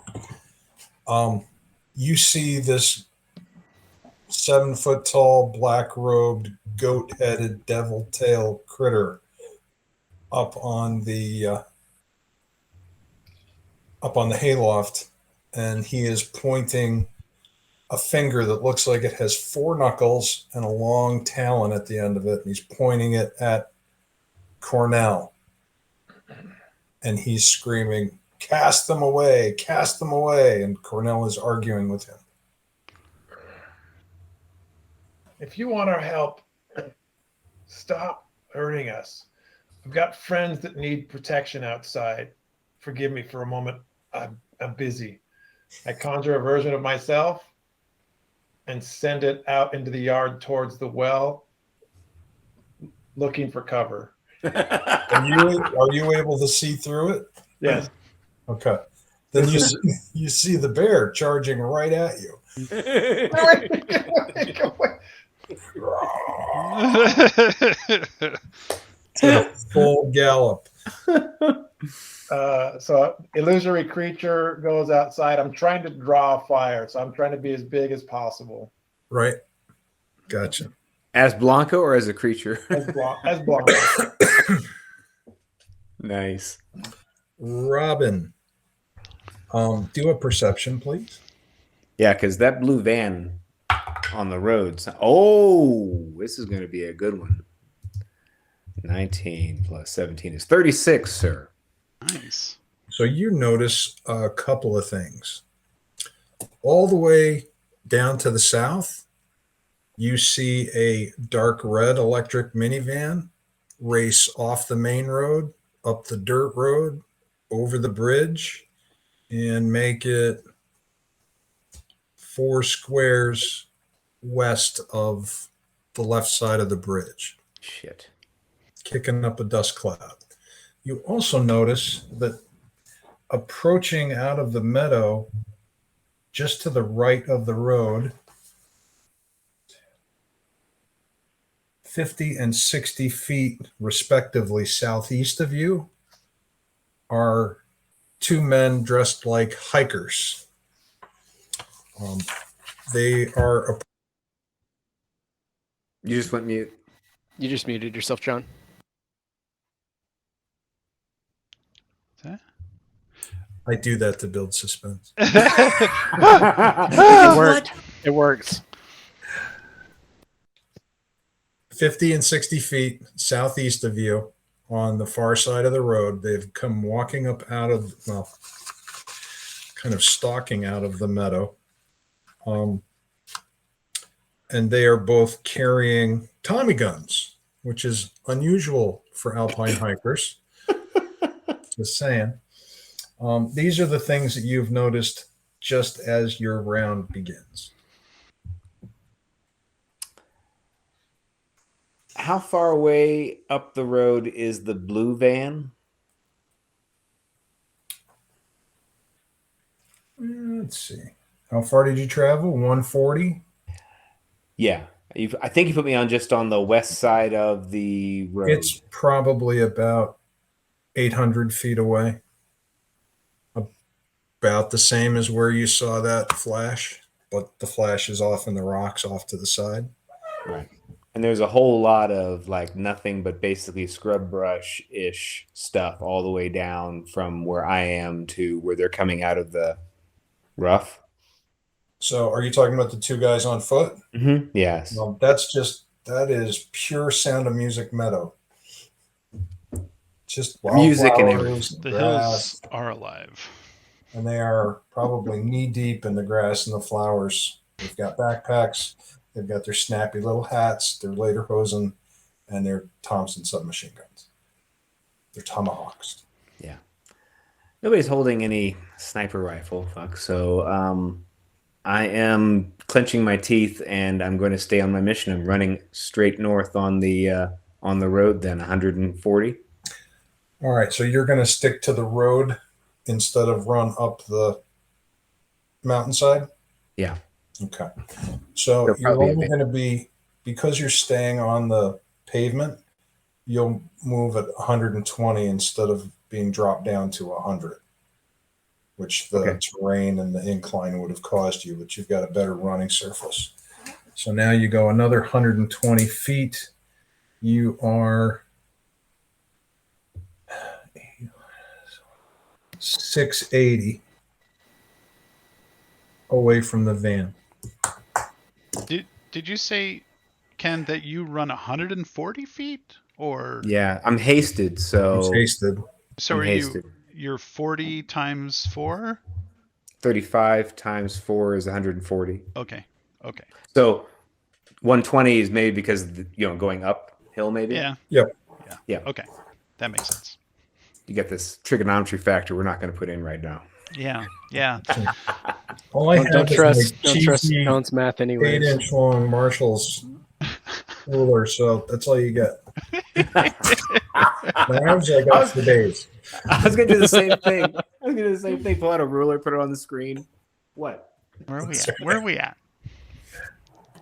A: you see this 7-foot tall, black-robed, goat-headed, devil-tail critter up on the hayloft, and he is pointing a finger that looks like it has 4 knuckles and a long talon at the end of it, and he's pointing it at Cornell, and he's screaming, cast them away, and Cornell is arguing with him.
C: If you want our help, stop hurting us. I've got friends that need protection outside. Forgive me for a moment. I'm busy. I conjure a version of myself and send it out into the yard towards the well, looking for cover.
A: Are you able to see through it?
C: Yes.
A: Okay. Then you see the bear charging right at you. At a full gallop.
C: So illusory creature goes outside. I'm trying to draw fire, so I'm trying to be as big as possible.
A: Right. Gotcha.
E: As Blanca or as a creature?
C: As Blanca.
E: Nice.
A: Robin, do a perception, please.
E: Yeah, because that blue van on the roads. Oh, this is going to be a good one. 19 plus 17 is 36, sir.
D: Nice.
A: So you notice a couple of things. All the way down to the south, you see a dark red electric minivan race off the main road, up the dirt road, over the bridge, and make it 4 squares west of the left side of the bridge,
E: Shit.
A: kicking up a dust cloud. You also notice that approaching out of the meadow, just to the right of the road, 50 and 60 feet respectively southeast of you, are 2 men dressed like hikers. They are.
E: You just went mute.
B: You just muted yourself, John.
A: I do that to build suspense.
B: It worked. It works.
A: 50 and 60 feet southeast of you on the far side of the road. They've come walking up out of, well, kind of stalking out of the meadow. And they are both carrying Tommy guns, which is unusual for alpine hikers. Just saying. These are the things that you've noticed just as your round begins.
E: How far away up the road is the blue van?
A: Let's see. How far did you travel? 140?
E: Yeah. I think you put me on just on the west side of the road.
A: It's probably about 800 feet away. About the same as where you saw that flash, but the flash is off in the rocks off to the side.
E: Right. And there's a whole lot of like nothing but basically scrub brush-ish stuff all the way down from where I am to where they're coming out of the rough.
A: So are you talking about the 2 guys on foot?
E: Mm-hmm. Yes.
A: Well, that is pure Sound of Music meadow. Just
E: Music and
A: wildflowers,
D: The
A: grass,
D: hills are alive.
A: and they are probably knee deep in the grass and the flowers. They've got backpacks. They've got their snappy little hats, their lederhosen, and their Thompson submachine guns. They're tomahawks.
E: Yeah. Nobody's holding any sniper rifle, fuck. So I am clenching my teeth and I'm going to stay on my mission. I'm running straight north on the road then, 140.
A: All right, so you're going to stick to the road instead of run up the mountainside?
E: Yeah.
A: Okay. So
E: They're
A: you're
E: probably
A: only going to be, because you're staying on the pavement, you'll move at 120 instead of being dropped down to 100, which the terrain and the incline would have caused you, but you've got a better running surface. So now you go another 120 feet. You are 680 away from the van.
D: Did you say, Ken, that you run 140 feet? Or
E: Yeah, I'm hasted, so
A: It's hasted.
D: so
E: I'm
D: are
E: hasted.
D: you're 40 times 4?
E: 35 times 4 is 140.
D: Okay.
E: So 120 is maybe because of the, going uphill maybe.
D: Yeah.
A: Yep.
E: Yeah.
D: Okay. That makes sense.
E: You get this trigonometry factor we're not going to put in right now.
D: Yeah.
A: All I
B: Don't
A: have
B: trust
A: is my cheesy
B: John's math anyways.
A: 8-inch long Marshall's ruler, so that's all you get. Knives I got for days.
F: I was gonna do the same thing. Pull out a ruler, put it on the screen. What?
D: Where are we at? Where are we at?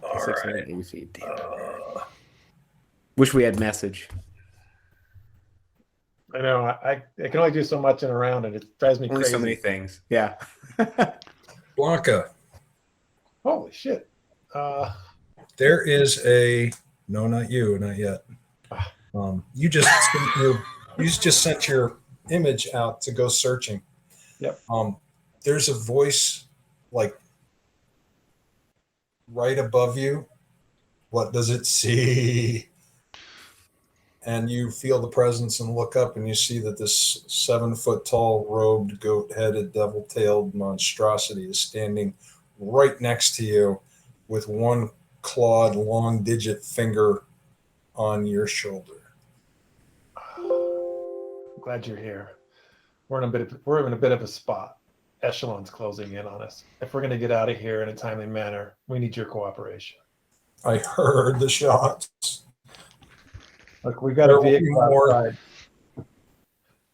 A: All
F: 680
A: right.
F: feet. Damn it. Wish we had message.
C: I know. I can only do so much in a round, and it drives me
F: Only
C: crazy.
F: so many things. Yeah.
A: Blanca,
C: Holy shit!
A: there is a no, not you, not yet. You just sent your image out to go searching.
C: Yep.
A: There's a voice like right above you. What does it see? And you feel the presence and look up and you see that this 7-foot tall, robed, goat-headed, devil-tailed monstrosity is standing right next to you with one clawed, long digit finger on your shoulder.
C: I'm glad you're here. We're in a bit of a spot. Echelon's closing in on us. If we're going to get out of here in a timely manner, we need your cooperation.
A: I heard the shots.
C: Look, we've got
A: There
C: a
A: will be
C: vehicle
A: more.
C: outside.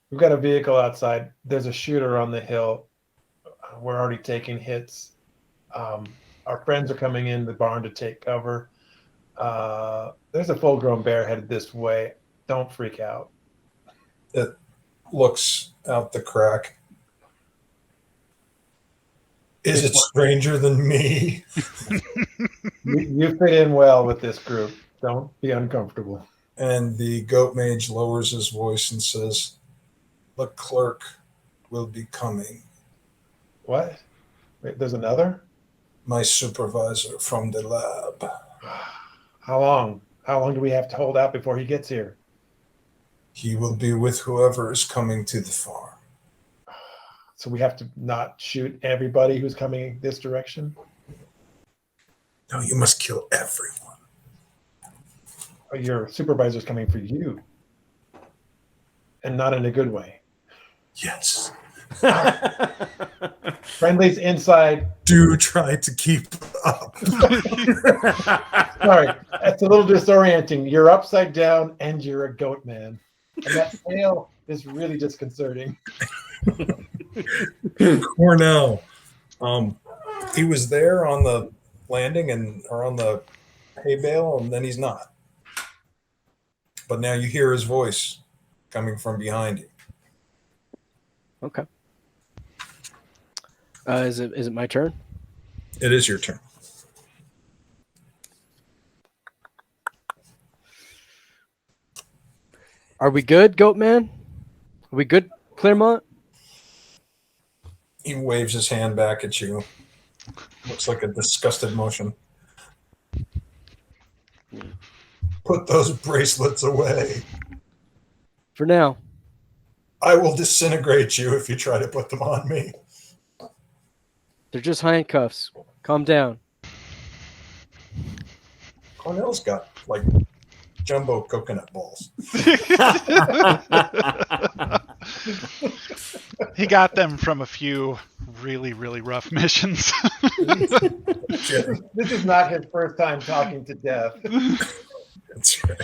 C: We've got a vehicle outside. There's a shooter on the hill. We're already taking hits. Our friends are coming in the barn to take cover. There's a full-grown bear headed this way. Don't freak out.
A: It looks out the crack. Is it stranger than me?
C: You fit in well with this group. Don't be uncomfortable.
A: And the goat mage lowers his voice and says, "The clerk will be coming.
C: What? Wait, there's another?
A: My supervisor from the lab.
C: How long? How long do we have to hold out before he gets here?
A: He will be with whoever is coming to the farm."
C: So we have to not shoot everybody who's coming this direction?
A: No, you must kill everyone.
C: Or your supervisor's coming for you. And not in a good way.
A: Yes.
C: Friendlies inside.
A: Do try to keep up.
C: Sorry, that's a little disorienting. You're upside down and you're a goat man. And that tail is really disconcerting.
A: Cornell, he was there on the landing or on the hay bale, and then he's not. But now you hear his voice coming from behind you.
B: Okay. Is it my turn?
A: It is your turn.
B: Are we good, Goat Man? Are we good, Claremont?
A: He waves his hand back at you. Looks like a disgusted motion. Put those bracelets away.
B: For now.
A: I will disintegrate you if you try to put them on me.
B: They're just handcuffs. Calm down.
A: Cornell's got like jumbo coconut balls.
D: He got them from a few really, really rough missions.
C: This is not his first time talking to death.
A: That's right.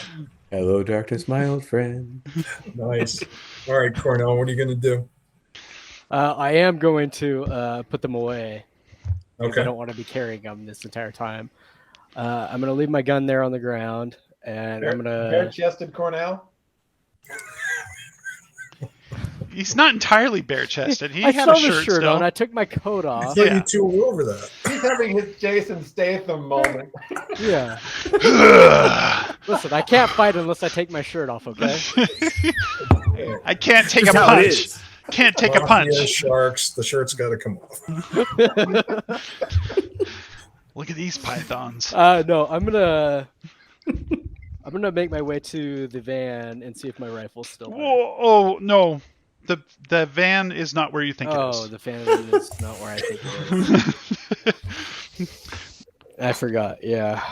F: Hello, darkness, my old friend.
A: Nice. All right, Cornell, what are you going to do?
B: I am going to put them away.
A: Okay.
B: I don't want to be carrying them this entire time. I'm going to leave my gun there on the ground, and I'm going to...
C: Bare-chested Cornell?
D: He's not entirely bare-chested. He
B: I
D: had
B: saw
D: a
B: the
D: shirt
B: shirt
D: still.
B: on. I took my coat
A: I
B: off.
A: thought
D: Yeah.
A: you two were over that.
C: He's having his Jason Statham moment.
B: Yeah. Listen, I can't fight unless I take my shirt off, okay?
D: I can't take
F: That's
D: a
F: how it
D: punch.
F: is.
D: Can't take a
A: Mafia,
D: punch.
A: Sharks, the shirt's got to come off.
D: Look at these pythons.
B: No, I'm gonna make my way to the van and see if my rifle's still there.
D: Whoa, oh no, the van is not where you think it
B: Oh,
D: is.
B: the van is not where I think it is. I forgot. Yeah.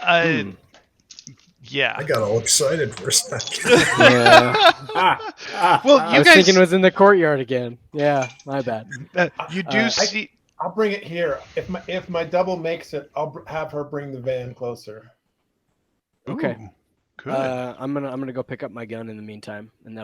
D: Yeah.
B: Hmm.
A: I got all excited for a second.
B: Yeah.
D: Well,
B: I
D: you
B: was
D: guys,
B: thinking it was in the courtyard again. Yeah, my bad.
D: you do see.
C: I'll bring it here. If my double makes it, I'll have her bring the van closer.
B: Okay.
D: Ooh, Good.
B: I'm gonna go pick up my gun in the meantime, and that'll